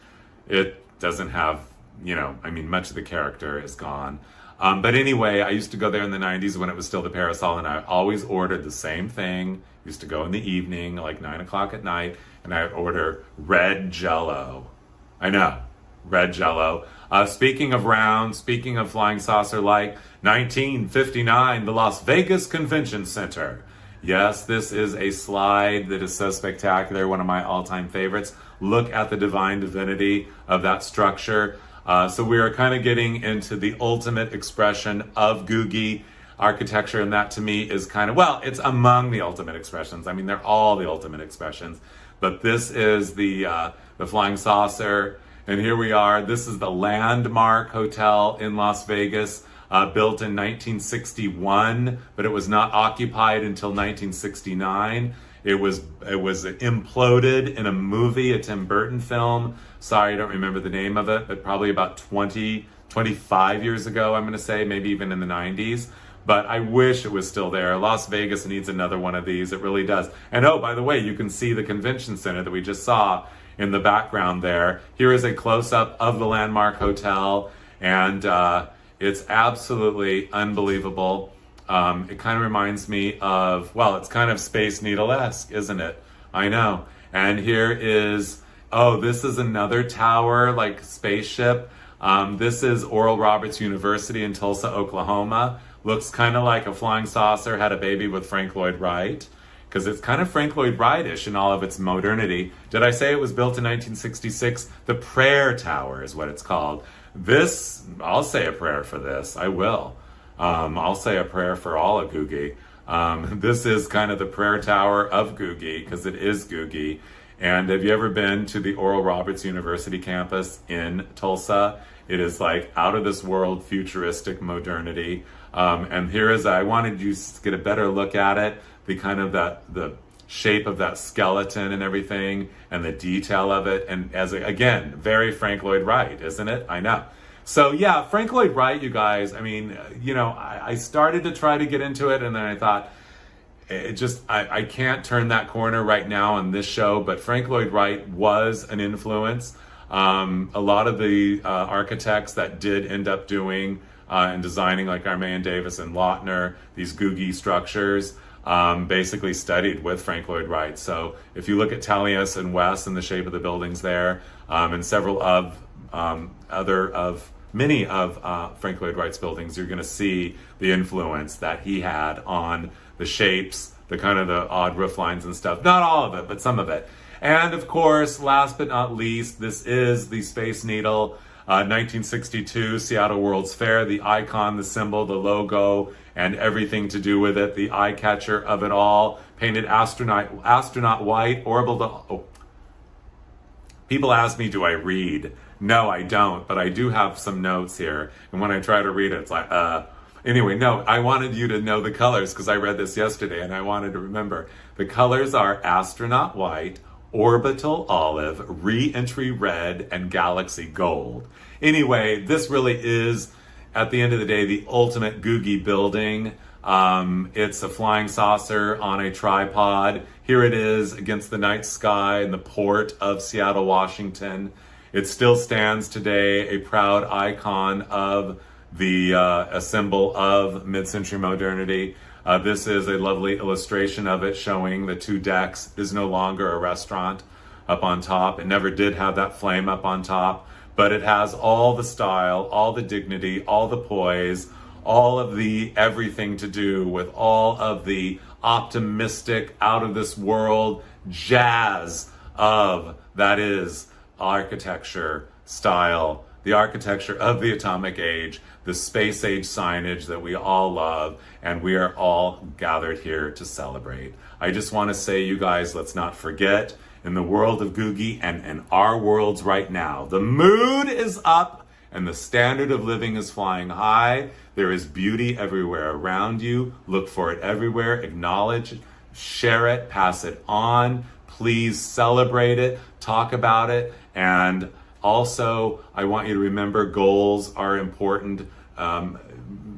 it doesn't have, much of the character is gone. But anyway, I used to go there in the 90s when it was still the Parasol, and I always ordered the same thing. Used to go in the evening, like 9 o'clock at night, and I would order red Jell-O. I know, red Jell-O. Speaking of round, speaking of flying saucer-like, 1959, the Las Vegas Convention Center. Yes, this is a slide that is so spectacular, one of my all-time favorites. Look at the divine divinity of that structure. So we are kind of getting into the ultimate expression of Googie architecture, and that to me is kind of, well, it's among the ultimate expressions. I mean, they're all the ultimate expressions, but this is the flying saucer, and here we are. This is the Landmark Hotel in Las Vegas, built in 1961, but it was not occupied until 1969. It was imploded in a movie, a Tim Burton film. Sorry, I don't remember the name of it, but probably about 25 years ago, I'm going to say, maybe even in the 90s. But I wish it was still there. Las Vegas needs another one of these. It really does. And oh, by the way, you can see the convention center that we just saw in the background there. Here is a close-up of the Landmark Hotel, and it's absolutely unbelievable. It kind of reminds me of, well, it's kind of Space Needle-esque, isn't it? I know. And here is, this is another tower, like spaceship. This is Oral Roberts University in Tulsa, Oklahoma. Looks kind of like a flying saucer had a baby with Frank Lloyd Wright, because it's kind of Frank Lloyd Wright-ish in all of its modernity. Did I say it was built in 1966? The Prayer Tower is what it's called. This, I'll say a prayer for this. I will. I'll say a prayer for all of Googie. This is kind of the prayer tower of Googie, because it is Googie. And have you ever been to the Oral Roberts University campus in Tulsa? It is like out of this world, futuristic modernity. And here is, I wanted you to get a better look at it, the kind of the shape of that skeleton and everything, and the detail of it. And again, very Frank Lloyd Wright, isn't it? I know. So yeah, Frank Lloyd Wright, you guys, I mean, I started to try to get into it, and then I thought, I can't turn that corner right now on this show, but Frank Lloyd Wright was an influence. A lot of the architects that did end up doing and designing, like Armand Davis and Lautner, these Googie structures, basically studied with Frank Lloyd Wright. So if you look at Tallius and West and the shape of the buildings there, and several of many of Frank Lloyd Wright's buildings, you're going to see the influence that he had on the shapes, the kind of the odd roof lines and stuff. Not all of it, but some of it. And of course, last but not least, this is the Space Needle, 1962 Seattle World's Fair, the icon, the symbol, the logo, and everything to do with it, the eye catcher of it all, painted astronaut white, orbital. People ask me, do I read? No, I don't, but I do have some notes here. And when I try to read it, it's like, Anyway, no, I wanted you to know the colors because I read this yesterday and I wanted to remember. The colors are astronaut white, orbital olive, re-entry red, and galaxy gold. Anyway, this really is, at the end of the day, the ultimate Googie building. It's a flying saucer on a tripod. Here it is against the night sky in the port of Seattle, Washington. It still stands today, a proud icon of a symbol of mid-century modernity. This is a lovely illustration of it showing the two decks is no longer a restaurant up on top. It never did have that flame up on top, but it has all the style, all the dignity, all the poise, all of the everything to do with all of the optimistic, out of this world jazz of that is architecture, style, the architecture of the atomic age, the space age signage that we all love, and we are all gathered here to celebrate. I just want to say, you guys, let's not forget, in the world of Googie and in our worlds right now, the mood is up and the standard of living is flying high. There is beauty everywhere around you. Look for it everywhere. Acknowledge it, share it, pass it on. Please celebrate it, talk about it, and also, I want you to remember goals are important.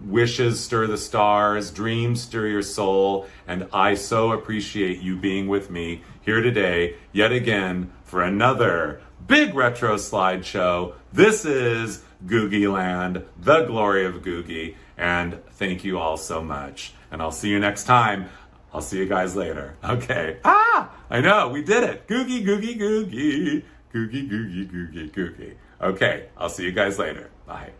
Wishes stir the stars, dreams stir your soul, and I so appreciate you being with me here today, yet again, for another big retro slideshow. This is Googieland, the glory of Googie, and thank you all so much. And I'll see you next time. I'll see you guys later. Okay. I know, we did it. Googie, Googie, Googie. Googie, Googie, Googie, Googie. Okay, I'll see you guys later. Bye.